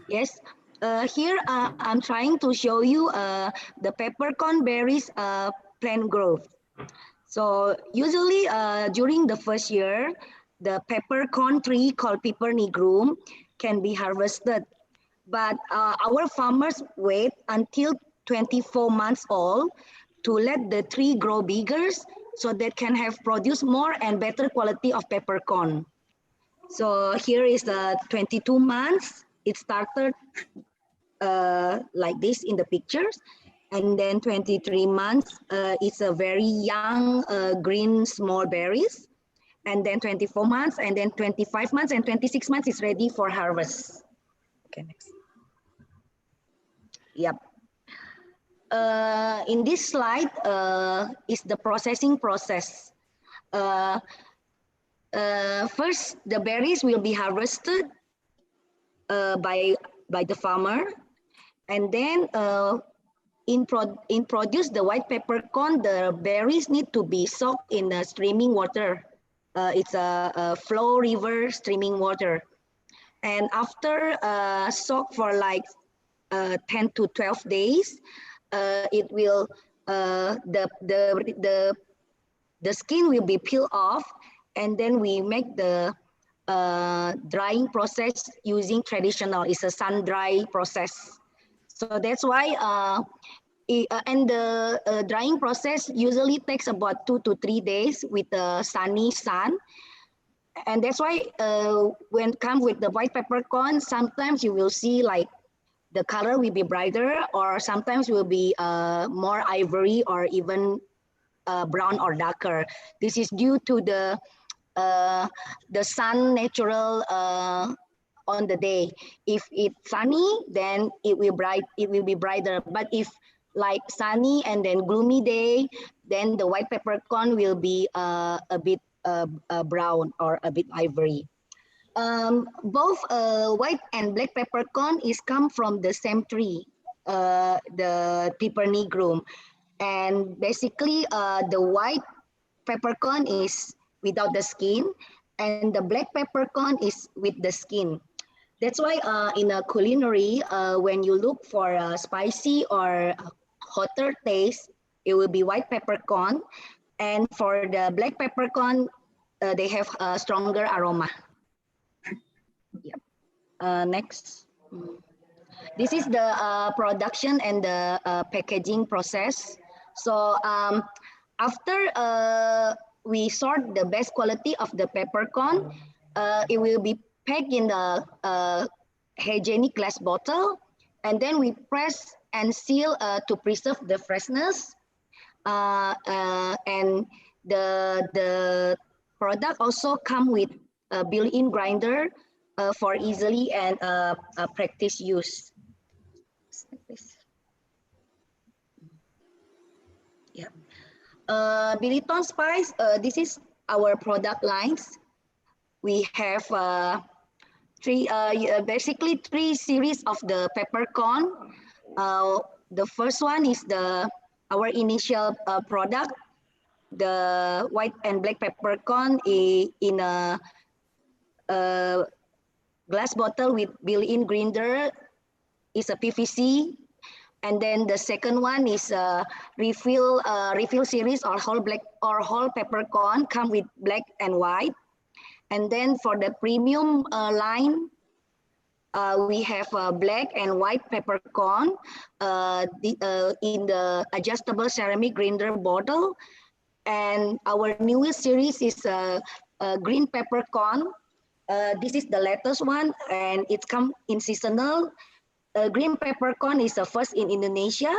Yes. Here I'm trying to show you the peppercorn berries plant growth. So usually during the first year, the peppercorn tree called Piper nigrum can be harvested. But our farmers wait until 24 months old to let the tree grow bigger so that can have produce more and better quality of peppercorn. So here is the 22 months. It started like this in the pictures. And then 23 months, it's a very young green small berries. And then 24 months, and then 25 months, and 26 months is ready for harvest. Okay, next. Yep. In this slide is the processing process. First, the berries will be harvested by the farmer, and then in produce the white peppercorn, the berries need to be soaked in the streaming water. It's a flow river streaming water, and after soak for like 10 to 12 days, it will the skin will be peeled off, and then we make the drying process using traditional. It's a sun dry process. So that's why and the drying process usually takes about 2 to 3 days with the sunny sun. And that's why when come with the white peppercorn, sometimes you will see like the color will be brighter, or sometimes will be more ivory or even brown or darker. This is due to the sun natural on the day. If it's sunny, then it will be brighter. But if like sunny and then gloomy day, then the white peppercorn will be a bit brown or a bit ivory. Both white and black peppercorn is come from the same tree, the Piper nigrum. And basically the white peppercorn is without the skin, and the black peppercorn is with the skin. That's why in a culinary, when you look for a spicy or hotter taste, it will be white peppercorn. And for the black peppercorn, they have a stronger aroma. Yep. Next. This is the production and the packaging process. So after we sort the best quality of the peppercorn, it will be packed in the hygienic glass bottle, And then we press and seal to preserve the freshness. And the product also come with a built-in grinder for easily and practice use. Yeah. Billiton Spice, this is our product lines. We have basically three series of the peppercorn. The first one is our initial product, the white and black peppercorn in a glass bottle with built-in grinder, is a PVC. And then the second one is a refill series or whole peppercorn, come with black and white. And then for the premium line, we have black and white peppercorn in the adjustable ceramic grinder bottle. And our newest series is green peppercorn. This is the latest one, and it's come in seasonal. Green peppercorn is the first in Indonesia.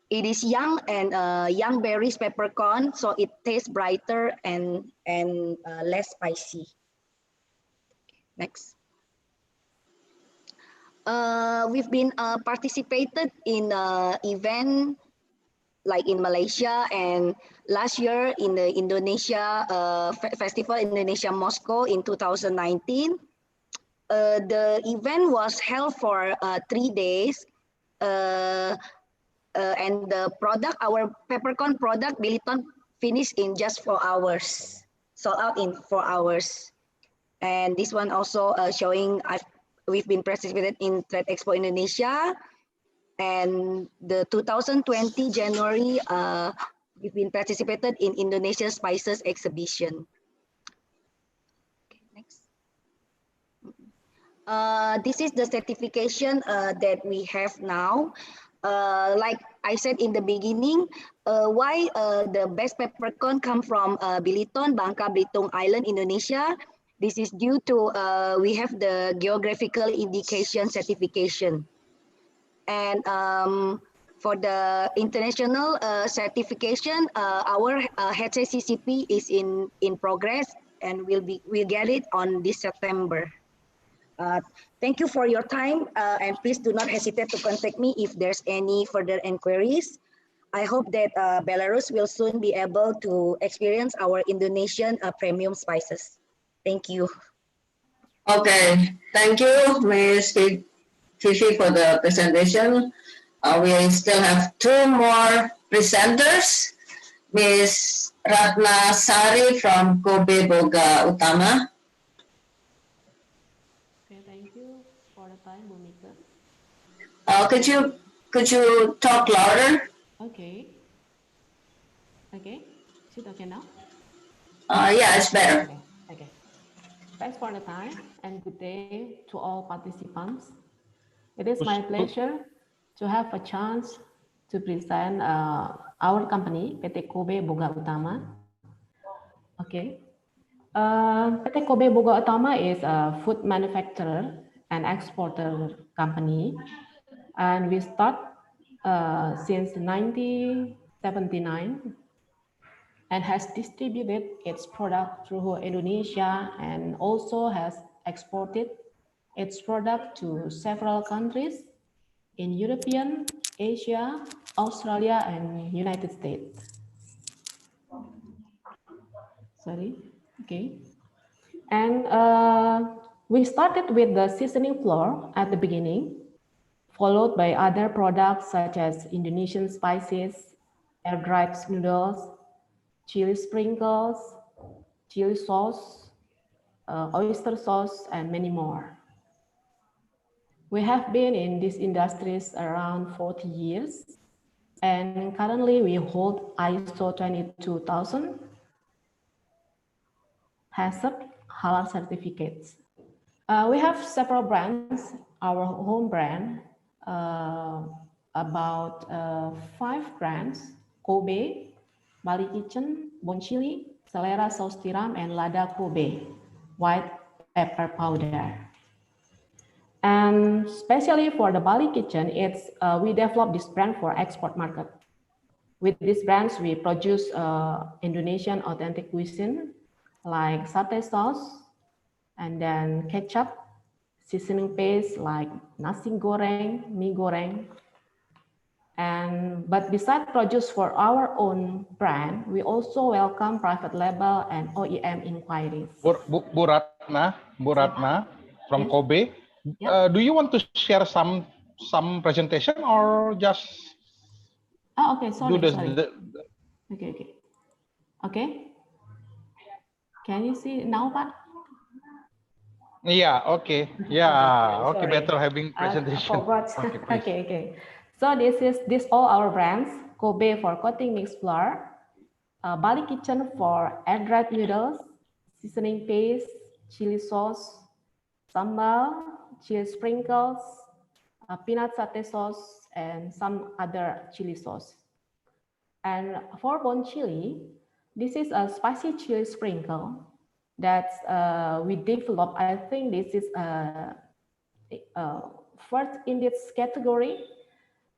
It is young and young berries peppercorn, so it tastes brighter and less spicy. Next. We've been participated in event like in Malaysia, and last year in the Indonesia Festival Indonesia Moscow in 2019. The event was held for 3 days, and the product, our peppercorn product, Billiton, finished in just 4 hours, sold out in 4 hours. And this one also showing we've been participated in Trade Expo Indonesia, and the 2020 January we've been participated in Indonesia Spices exhibition. Okay, next. This is the certification that we have now. Like I said in the beginning, why the best peppercorn come from Billiton, Bangka Belitung Island, Indonesia. This is due to we have the geographical indication certification. And for the international certification, our HACCP is in progress, and we'll get it on this September. Thank you for your time, and please do not hesitate to contact me if there's any further inquiries. I hope that Belarus will soon be able to experience our Indonesian premium spices. Thank you. Okay, thank you, Ms. Fifi, for the presentation. We still have 2 more presenters. Ms. Ratna Sari from Kobe Boga Utama. Could you talk louder? Okay. Okay. Is it okay now? Yeah, it's better. Okay. Thanks for the time and good day to all participants. It is my pleasure to have a chance to present our company, PT Kobe Boga Utama. Okay. PT Kobe Boga Utama is a food manufacturer and exporter company, and we start since 1979 and has distributed its product through Indonesia and also has exported its product to several countries in European, Asia, Australia, and United States. Sorry, okay. And we started with the seasoning flour at the beginning, followed by other products such as Indonesian spices, air-dried noodles, chili sprinkles, chili sauce, oyster sauce, and many more. We have been in these industries around 40 years, and currently we hold ISO 22000 HACCP halal certificates. We have several brands. Our home brand, about 5 brands: Kobe, Bali Kitchen, Bon Chili, Selera Sauce Tiram, and Lada Kobe white pepper powder. And especially for the Bali Kitchen, we developed this brand for export market. With these brands, we produce Indonesian authentic cuisine like satay sauce, and then ketchup, seasoning paste like nasi goreng, mie goreng. But besides produce for our own brand, we also welcome private label and OEM inquiries. Bu Ratna from Yes. Kobe. Yeah. Do you want to share some presentation or just Oh, okay. Sorry. do Sorry. Okay. Can you see now, Pak? Yeah, okay. Yeah, okay, Sorry. better having I presentation. forgot. Okay, please. Okay. So this all our brands. Kobe for coating mixed flour, Bali Kitchen for air dried noodles, seasoning paste, chili sauce, sambal, chili sprinkles, peanut satay sauce, and some other chili sauce. And for Bon Chili, this is a spicy chili sprinkle that we developed. I think this is first in this category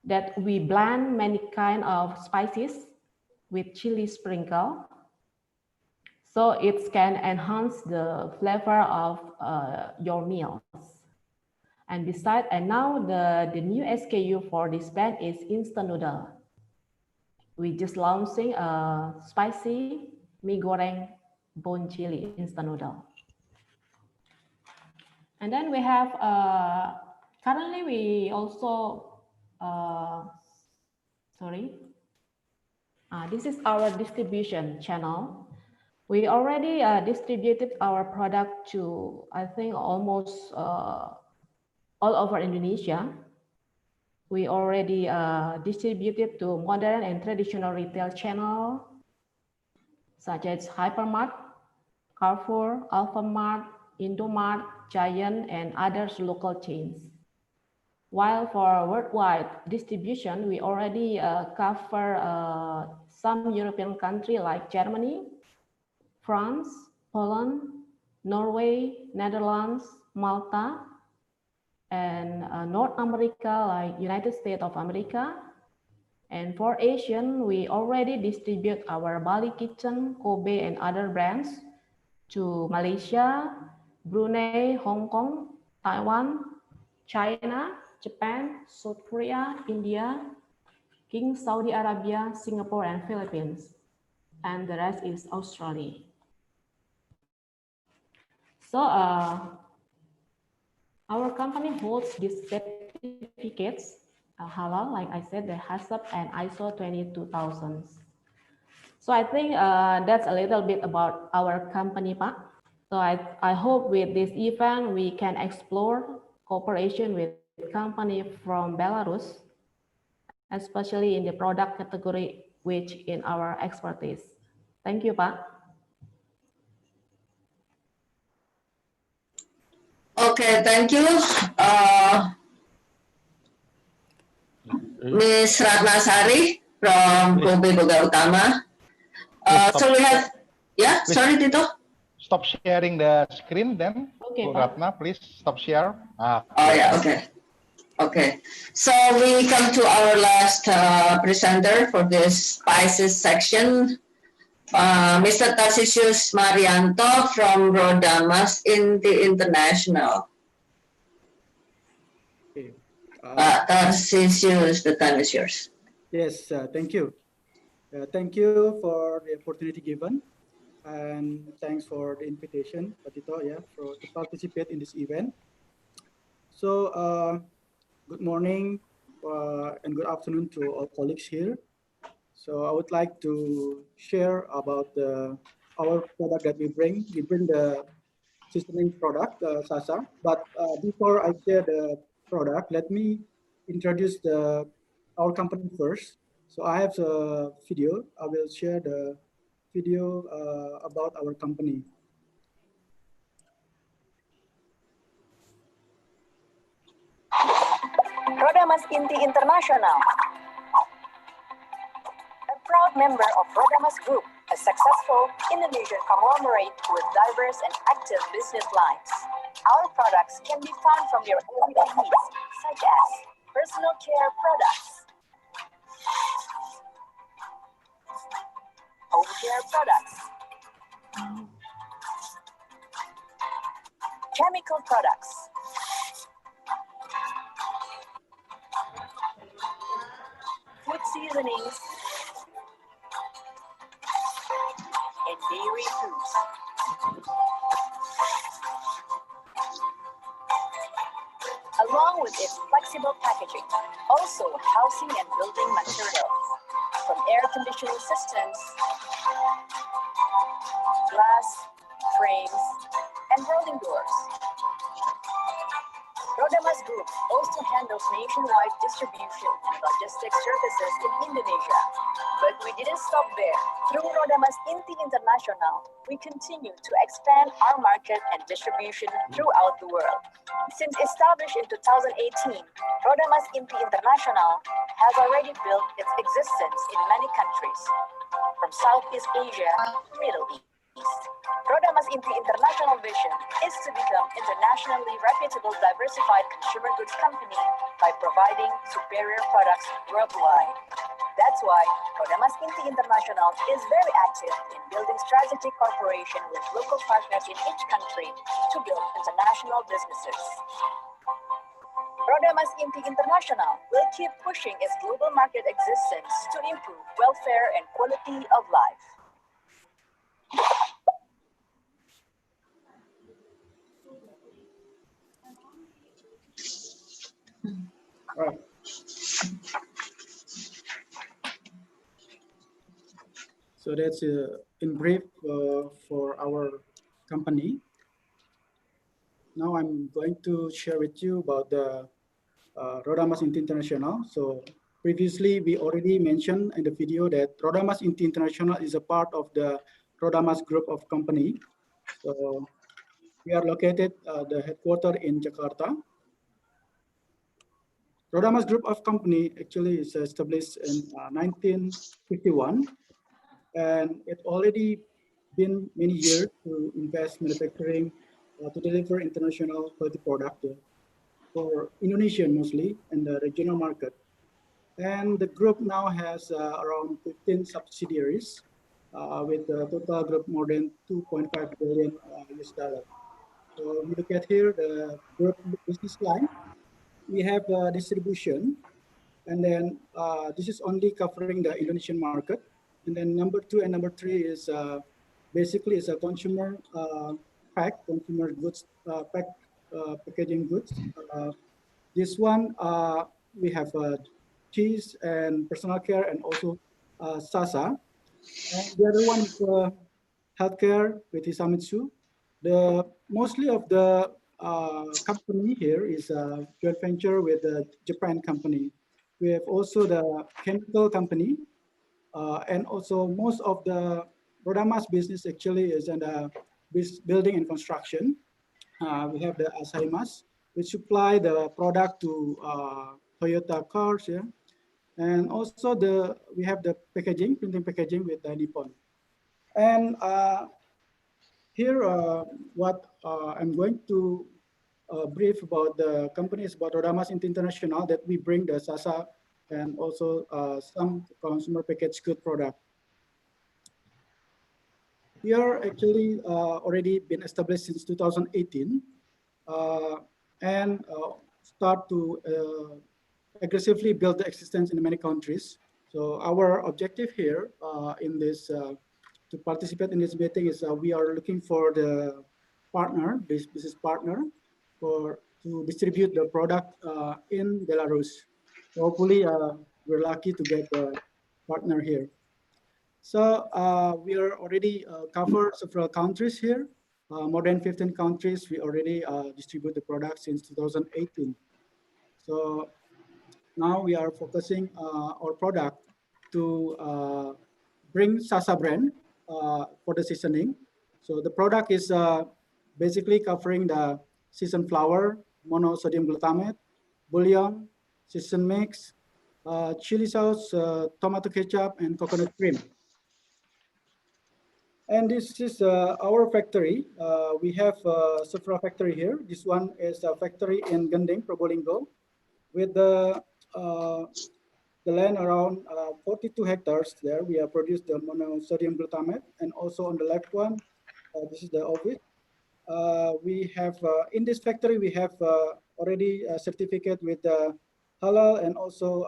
that we blend many kind of spices with chili sprinkle, so it can enhance the flavor of your meals. And besides, and now the new SKU for this brand is instant noodle. We just launching a spicy mie goreng Bon Chili instant noodle. And then we have currently we also this is our distribution channel. We already distributed our product to, I think, almost all over Indonesia. We already distributed to modern and traditional retail channel, such as Hypermart, Carrefour, Alfamart, Indomart, Giant, and others local chains. While for worldwide distribution, we already cover some European countries like Germany, France, Poland, Norway, Netherlands, Malta, and North America like United States of America. And for Asian, we already distribute our Bali Kitchen, Kobe, and other brands to Malaysia, Brunei, Hong Kong, Taiwan, China, Japan, South Korea, India, King Saudi Arabia, Singapore, and Philippines. And the rest is Australia. So our company holds these certificates, halal, like I said, the HACCP and ISO 22000. So I think that's a little bit about our company, Pak. So I hope with this event, we can explore cooperation with company from Belarus, especially in the product category, which in our expertise. Thank you, Pak. Okay, thank you, Ms. Ratnasari from Kobe Boga Utama. So we have, yeah, Please. sorry, Tito. Stop sharing the screen then. Okay, Bu Ratna, please stop share. Oh yeah, okay. Okay, so we come to our last presenter for this spices section, Mr. Tarcisius Marianto from Rodamas International. Okay. Tarcisius, the time is yours. Yes, thank you. Thank you for the opportunity given, and thanks for the invitation, Tito, to participate in this event. So, good morning and good afternoon to all colleagues here. So, I would like to share about our product that we bring. We bring the seasoning product, Sasa. But before I share the product, let me introduce our company first. So I have a video. I will share the video about our company. Rodamas Inti International, a proud member of Rodamas Group, a successful Indonesian conglomerate with diverse and active business lines. Our products can be found from your everyday needs, such as personal care products, home care products, chemical products, food seasonings, and dairy foods. Along with its flexible packaging, also housing and building materials, from air conditioning systems, glass, frames, and rolling doors. Rodamas Group also handles nationwide distribution and logistics services in Indonesia. But we didn't stop there. Through Rodamas Inti International, we continue to expand our market and distribution throughout the world. Since established in 2018, Rodamas Inti International has already built its existence in many countries, from Southeast Asia to Middle East. Rodamas Inti International vision is to become internationally reputable diversified consumer goods company by providing superior products worldwide. That's why Rodamas Inti International is very active in building strategic cooperation with local partners in each country to build international businesses. Rodamas Inti International will keep pushing its global market existence to improve welfare and quality of life. Right. So that's in brief for our company. Now I'm going to share with you about the Rodamas Inti International. So previously we already mentioned in the video that Rodamas Inti International is a part of the Rodamas group of company. So we are located the headquarters in Jakarta. Rodamas group of company actually is established in 1951, and it already been many years to invest manufacturing to deliver international quality product for Indonesian mostly and the regional market. And the group now has around 15 subsidiaries with a total group more than 2.5 billion US dollar. So we look at here the group business line. We have distribution, and then this is only covering the Indonesian market. And then number 2 and number 3 is basically is a consumer consumer goods packaging goods. This one we have cheese and personal care and also Sasa. And the other one is healthcare with Hisamitsu. The mostly of the company here is a joint venture with a Japan company. We have also the chemical company, and also most of the Rodamas business actually is in the building and construction. We have the Asaimas, which supply the product to Toyota cars, yeah. And also we have the packaging, printing packaging with Nippon. And here, what I'm going to brief about the companies about Rodamas International, that we bring the Sasa and also some consumer packaged good product. We are actually already been established since 2018 and start to aggressively build the existence in many countries. So our objective here in this to participate in this meeting is we are looking for the partner, business partner, to distribute the product in Belarus. So hopefully we're lucky to get a partner here. So we are already covered several countries here. More than 15 countries we already distribute the product since 2018. So now we are focusing our product to bring Sasa brand for the seasoning. So the product is basically covering the seasoned flour, monosodium glutamate, bouillon, season mix, chili sauce, tomato ketchup, and coconut cream. And this is our factory. We have several factory here. This one is a factory in Gending, Probolinggo, with the land around 42 hectares there. We have produced the monosodium glutamate, and also on the left one, this is the office. We have in this factory we have already a certificate with halal and also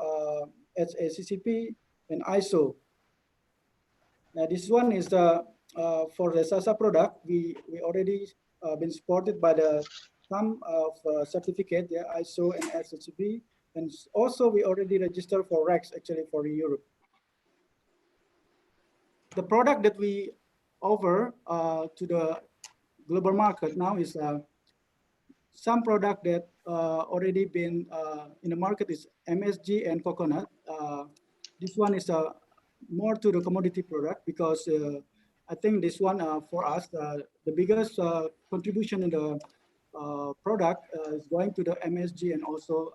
HACCP and ISO. Now this one is the for the Sasa product. We already been supported by the some of certificate, yeah, ISO and HACCP, and also we already registered for REX actually for Europe. The product that we offer to the global market now is some product that already been in the market is MSG and coconut. This one is more to the commodity product because I think this one for us, the biggest contribution in the product is going to the MSG and also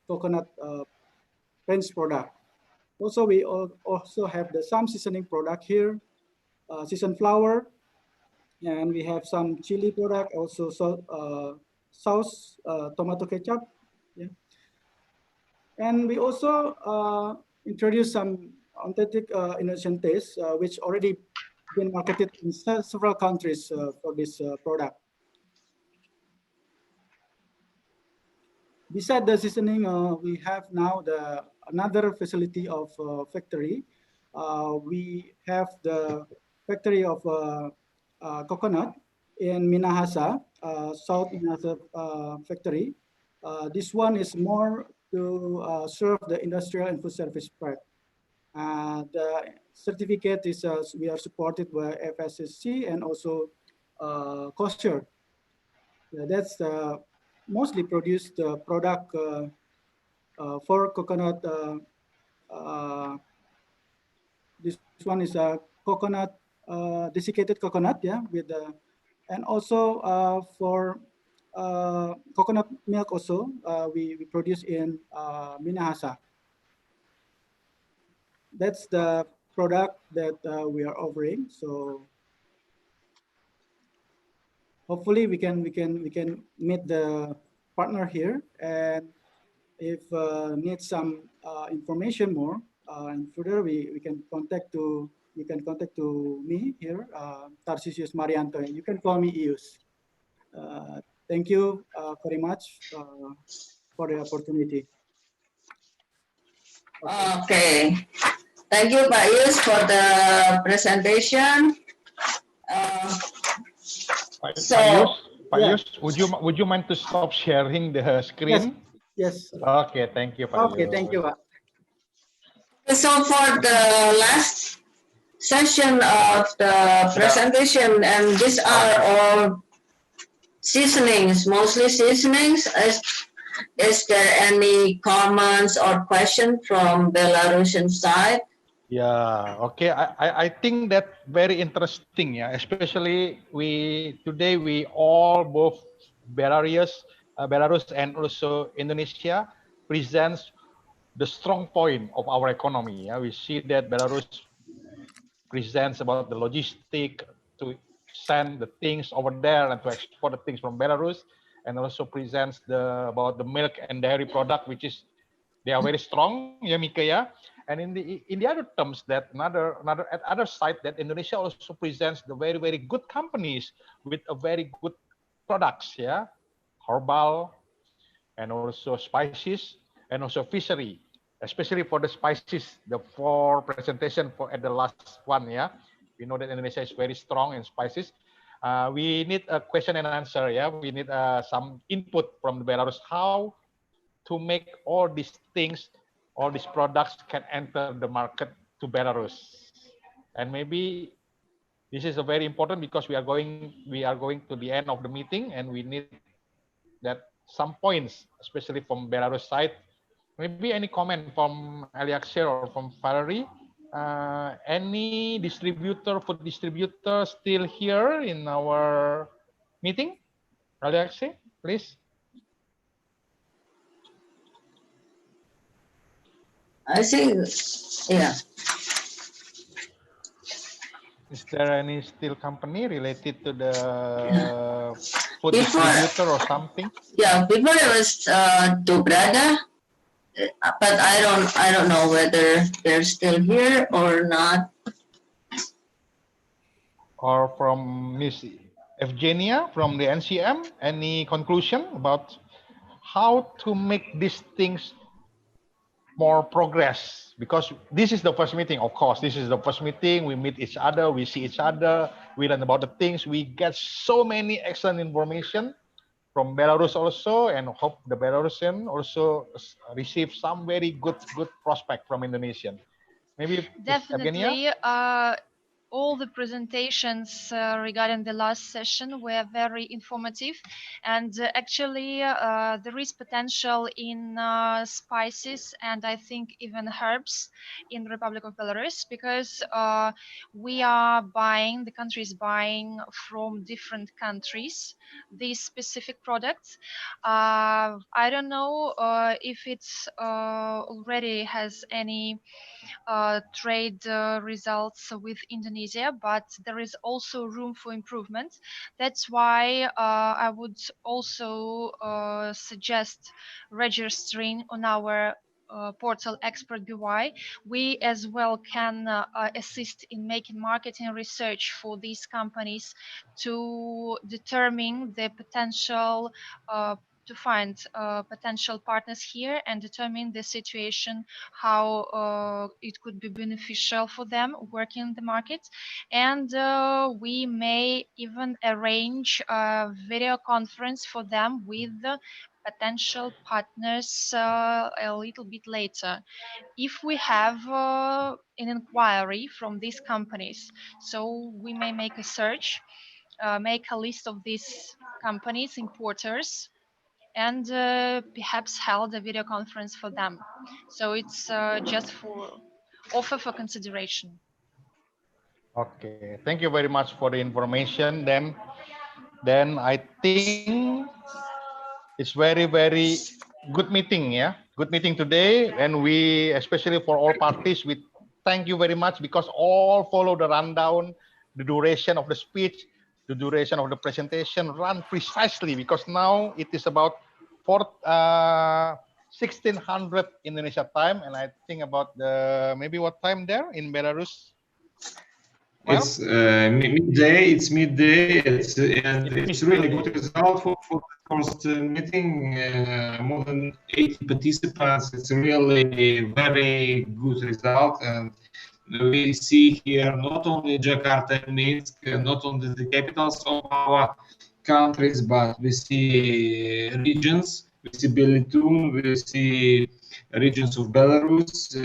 coconut paints product. Also, we also have some seasoning product here, seasoned flour, and we have some chili product, also sauce, tomato ketchup. Yeah. And we also introduced some authentic Indonesian taste, which already been marketed in several countries for this product. Beside the seasoning, we have now another facility of factory. We have the factory of coconut in Minahasa, South Minahasa factory. This one is more to serve the industrial and food service part. The certificate is we are supported by FSSC and also kosher. That's mostly produced product for coconut. This one is a coconut, desiccated coconut, yeah, with and also for coconut milk also we produce in Minahasa. That's the product that we are offering. So hopefully we can meet the partner here, and if need some information more and further, we can contact to me here, Tarcisius Marianto. You can call me Ius. Thank you very much for the opportunity. Okay. Thank you, Pak Ius, for the presentation. Pak Ius, would you mind to stop sharing the screen? Yes. Okay, thank you, Pak Ius. Okay, thank you, Pak. So for the last session of the presentation, and these are all seasonings, mostly seasonings. Is there any comments or question from Belarusian side? Yeah, okay. I think that very interesting, yeah. Especially today we all both Belarus and also Indonesia presents the strong point of our economy. Yeah, we see that Belarus presents about the logistic to send the things over there and to export the things from Belarus, and also presents about the milk and dairy product, which is they are very strong, yeah, Mika, yeah. And in the other terms, that another at other side, that Indonesia also presents the very good companies with a very good products, yeah, herbal, and also spices, and also fishery, especially for the spices. The 4 presentation for at the last one, yeah. We know that Indonesia is very strong in spices. We need a question and answer, yeah. We need some input from the Belarus how to make all these things, all these products can enter the market to Belarus. And maybe this is a very important because we are going to the end of the meeting, and we need that some points, especially from Belarus side. Maybe any comment from Aliaksir or from Valerie? Any food distributor still here in our meeting? Aliaksir, please. I think, yeah. Is there any steel company related to the food Before, distributor or something? yeah, before it was Dobrada, but I don't know whether they're still here or not. Or from Miss Evgenia from the NCM, any conclusion about how to make these things more progress? Because this is the first meeting, of course. This is the first meeting. We meet each other, we see each other, we learn about the things. We get so many excellent information from Belarus also, and hope the Belarusian also receive some very good prospect from Indonesian. Maybe Ms. Evgenia? Definitely. All the presentations regarding the last session were very informative, and actually there is potential in spices and I think even herbs in the Republic of Belarus, because the country is buying from different countries these specific products. I don't know if it's already has any trade results with Indonesia, but there is also room for improvement. That's why I would also suggest registering on our portal Expert BY. We as well can assist in making marketing research for these companies to determine the potential to find potential partners here and determine the situation, how it could be beneficial for them working in the market. And we may even arrange a video conference for them with potential partners a little bit later if we have an inquiry from these companies. So we may make a search, make a list of these companies, importers, and perhaps held a video conference for them. So it's just for offer for consideration. Okay, thank you very much for the information. Then I think it's very good meeting, yeah. Good meeting today, and we especially for all parties, we thank you very much because all follow the rundown, the duration of the speech, the duration of the presentation run precisely because now it is about 1600 Indonesia time, and I think about the maybe what time there in Belarus. It's midday. It's midday. It's really good result for the first meeting. More than 80 participants. It's really very good result, and we see here not only Jakarta and Minsk, not only the capitals of our countries, but we see regions. We see Belitung, we see regions of Belarus,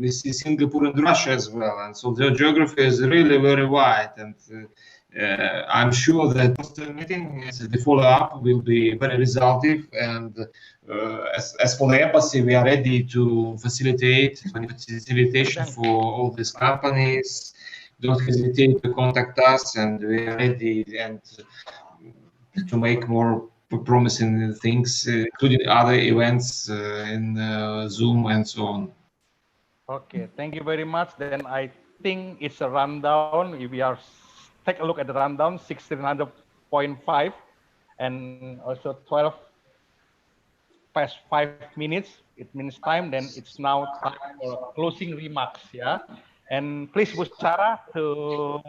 we see Singapore and Russia as well. And so the geography is really very wide. And I'm sure that the meeting, the follow-up will be very resultive. And as for the embassy, we are ready to facilitate facilitation for all these companies. Don't hesitate to contact us, and we are ready and to make more promising things, including other events in Zoom and so on. Okay, thank you very much. Then I think it's a rundown. If we are take a look at the rundown, 1600.5 and also 12 past 5 minutes. It means time. Then it's now time for closing remarks. Yeah, and please, Bu Sarah, to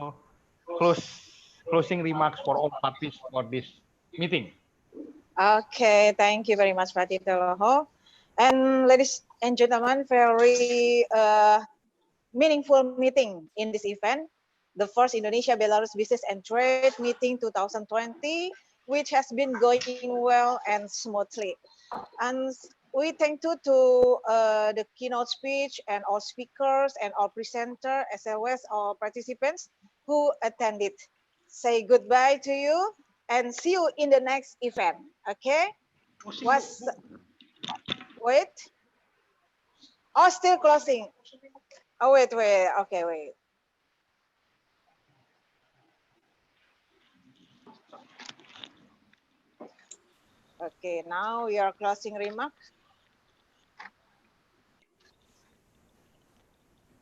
closing remarks for all parties for this meeting. Okay, thank you very much, Pak Tito Loho. And ladies and gentlemen, very meaningful meeting in this event, the first Indonesia-Belarus Business and Trade Meeting 2020, which has been going well and smoothly. And we thank you to the keynote speech and all speakers and all presenters, as well as all participants who attended. Say goodbye to you and see you in the next event. Okay? Wait. Oh, still closing. Oh, wait. Okay, wait. Okay, now we are closing remark.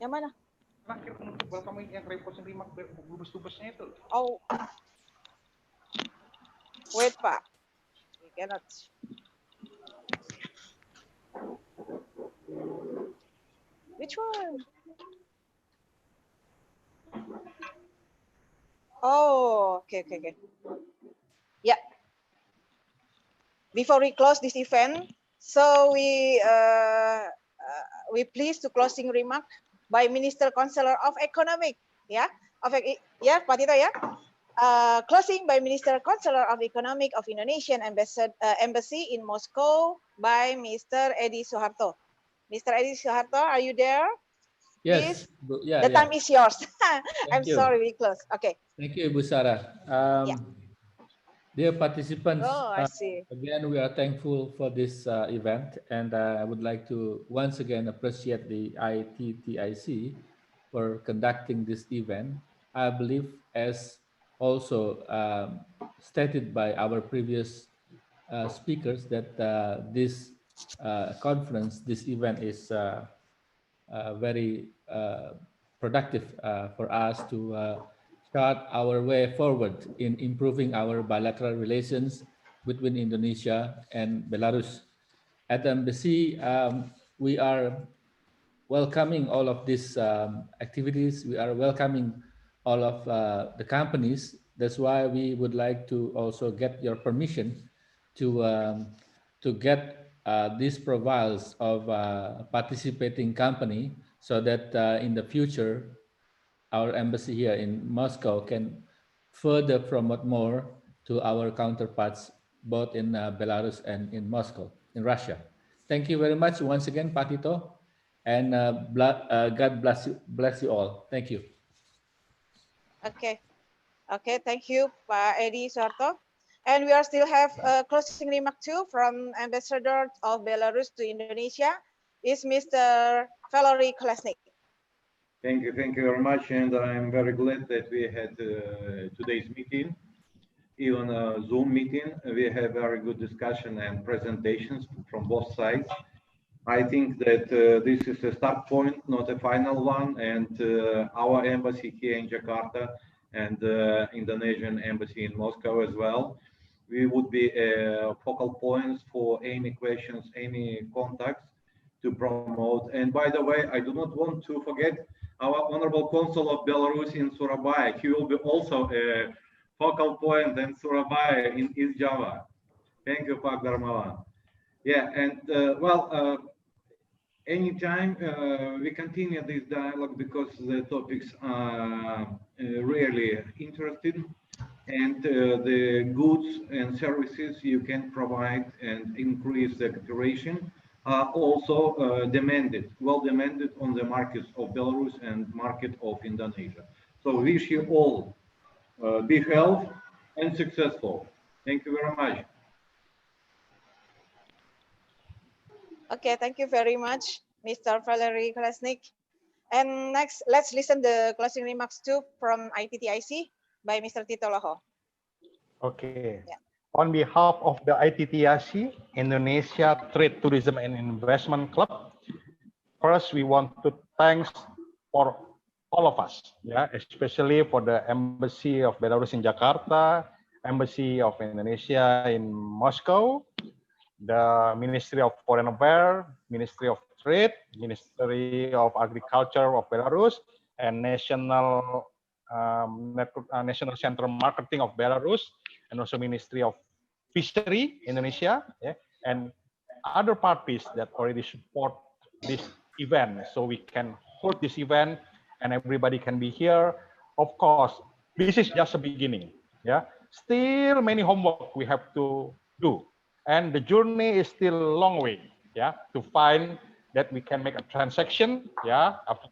Yang mana? Welcome yang reposting remark dubes-dubesnya itu. Oh, wait Pak, we cannot. Which one? Oh, okay. Yeah. Before we close this event, so we pleased to closing remark by Minister Counselor of Economic. Yeah, Pak Tito ya. Closing by Minister Counselor of Economic of Indonesian Embassy in Moscow by Mr. Edi Soeharto. Mr. Edi Soeharto, are you there? Yes, Please? The time is yours. I'm you. sorry, we close. Okay. Thank you, Ibu Sarah. Dear participants, Oh, I see. again, we are thankful for this event, and I would like to once again appreciate the ITTIC for conducting this event. I believe, as also stated by our previous speakers, that this conference, this event is very productive for us to chart our way forward in improving our bilateral relations between Indonesia and Belarus. At the embassy, we are welcoming all of these activities. We are welcoming all of the companies. That's why we would like to also get your permission to get these profiles of participating company, so that in the future our embassy here in Moscow can further promote more to our counterparts both in Belarus and in Moscow, in Russia. Thank you very much once again, Pak Tito, and God bless you all. Thank you. Okay, thank you, Pak Edi Soeharto. And we are still have a closing remark too from Ambassador of Belarus to Indonesia, is Mr. Valery Kolesnik. Thank you very much, and I'm very glad that we had today's meeting, even a Zoom meeting. We have very good discussion and presentations from both sides. I think that this is a start point, not a final one, and our embassy here in Jakarta and Indonesian embassy in Moscow as well, we would be focal points for any questions, any contacts to promote. And by the way, I do not want to forget our Honorable Consul of Belarus in Surabaya. He will be also a focal point in Surabaya in East Java. Thank you, Pak Darmawan. Yeah, and anytime we continue this dialogue because the topics are really interesting, and the goods and services you can provide and increase the cooperation are also demanded, well demanded on the markets of Belarus and market of Indonesia. So wish you all be healthy and successful. Thank you very much. Okay, thank you very much, Mr. Valery Kolesnik. And next, let's listen the closing remarks too from ITTIC by Mr. Tito Loho. Okay. Yeah. On behalf of the ITTIC, Indonesia Trade, Tourism and Investment Club, first we want to thanks for all of us, especially for the Embassy of Belarus in Jakarta, Embassy of Indonesia in Moscow, the Ministry of Foreign Affairs, Ministry of Trade, Ministry of Agriculture of Belarus, and National Central Marketing of Belarus, and also Ministry of Fishery Indonesia, and other parties that already support this event, so we can hold this event and everybody can be here. Of course, this is just a beginning. Still many homework we have to do, and the journey is still a long way. To find that we can make a transaction. After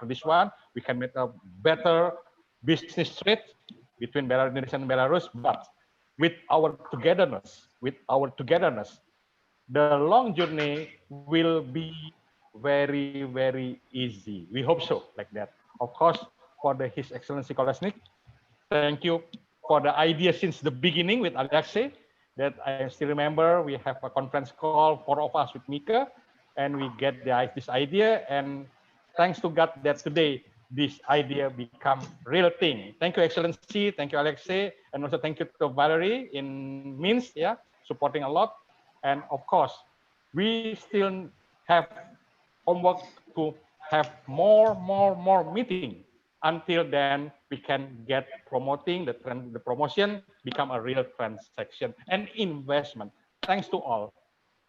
this one, we can make a better business trade between Indonesia and Belarus. But with our togetherness, the long journey will be very, very easy. We hope so, like that. Of course, for His Excellency Kolesnik, thank you for the idea since the beginning with Alexei, that I still remember. We have a conference call, 4 of us with Mika, and we get this idea. And thanks to God that today this idea become real thing. Thank you, Excellency. Thank you, Alexei, and also thank you to Valerie in Minsk, yeah, supporting a lot. And of course, we still have homework to have more meeting. Until then, we can get promoting the promotion become a real transaction and investment. Thanks to all,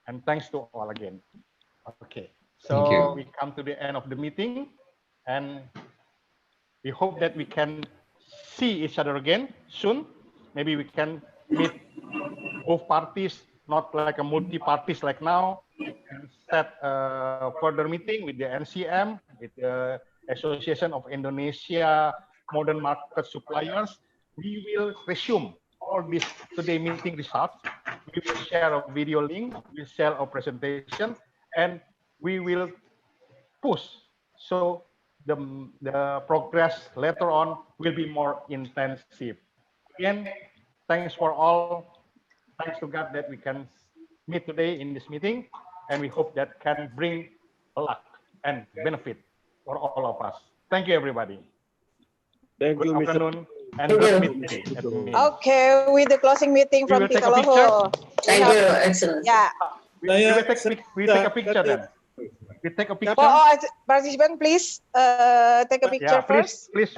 and thanks to all again. Okay, Thank you. so we come to the end of the meeting, and we hope that we can see each other again soon. Maybe we can meet both parties, not like a multi-parties like now. We can set a further meeting with the NCM, with the Association of Indonesia Modern Market Suppliers. We will resume all this today meeting results. We will share a video link, we'll share a presentation, and we will push so the progress later on will be more intensive. Again, thanks for all. Thanks to God that we can meet today in this meeting, and we hope that can bring luck and benefit for all of us. Thank you, everybody. Thank Good you, Mr. afternoon and good meeting. Okay, with the closing meeting from Tito Loho. Thank you, excellent. Yeah. We take a picture then. We take a picture. Participant, please take a picture first. Please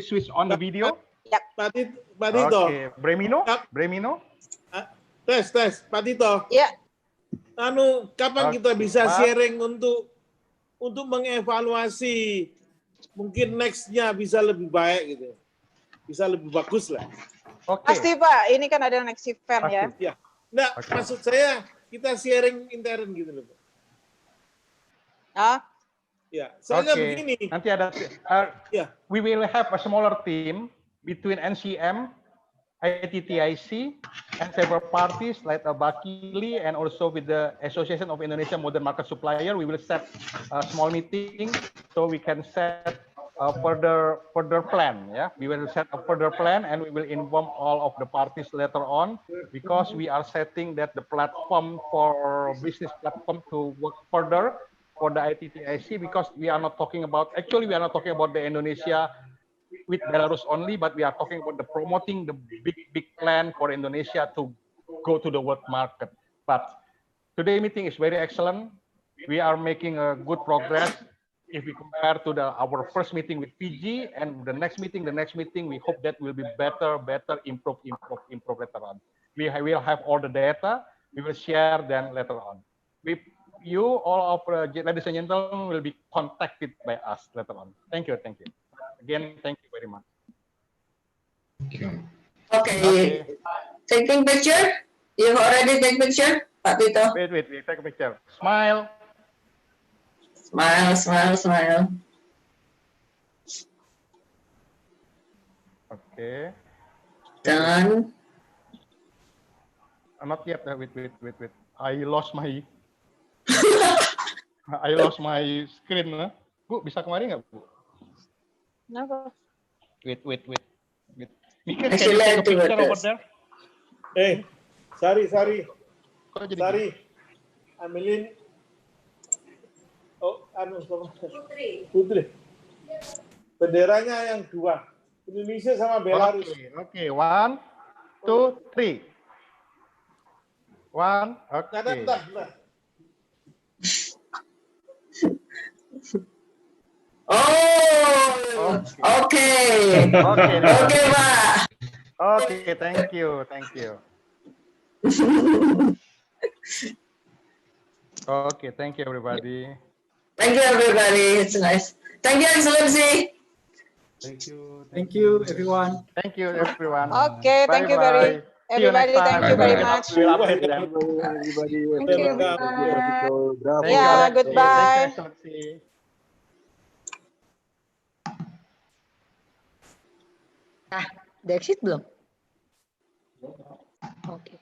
switch on the video. Yep. Pak Tito. Oke, Bremino. Tes, Pak Tito. Ya. Kapan kita bisa sharing untuk mengevaluasi mungkin next-nya bisa lebih baik gitu, bisa lebih bagus lah. Pasti Pak, ini kan ada next event ya. Ya. Nggak, maksud saya kita sharing intern gitu loh. Ya, soalnya begini. Nanti ada, we will have a smaller team between NCM, ITTIC, and several parties like Bakili and also with the Association of Indonesia Modern Market Supplier. We will set a small meeting so we can set a further plan. Yeah, we will set a further plan and we will inform all of the parties later on because we are setting that the platform for business platform to work further for the ITTIC because we are not talking about the Indonesia with Belarus only, but we are talking about the promoting the big plan for Indonesia to go to the world market. But today's meeting is very excellent. We are making a good progress. If we compare to our first meeting with Fiji and the next meeting, we hope that will be better, improve later on. We will have all the data. We will share them later on. You, all of ladies and gentlemen, will be contacted by us later on. Thank you. Again, thank you very much. Thank you. Okay. Taking picture? You already take picture, Pak Tito? Wait, take a picture. Smile. Smile. Okay. Done. Not yet. Wait. I lost my screen. Bu, bisa kemari nggak, Bu? Kenapa? Wait. Mika, can you take a picture over there? Sari. Ambilin. Putri. Benderanya yang dua. Indonesia sama Belarus. Oke. 1, 2, 3. 1, oke. Bentar. Oh, okay, Pak. Okay, thank you. Okay, thank you, everybody. Thank you, everybody. It's nice. Thank you, Excellency. Thank you, everyone. Thank you, everyone. Okay, thank you very everybody. Thank you very much. Everybody. Thank you. Thank Yeah, you, goodbye. Thank you, Udah exit belum? Oke.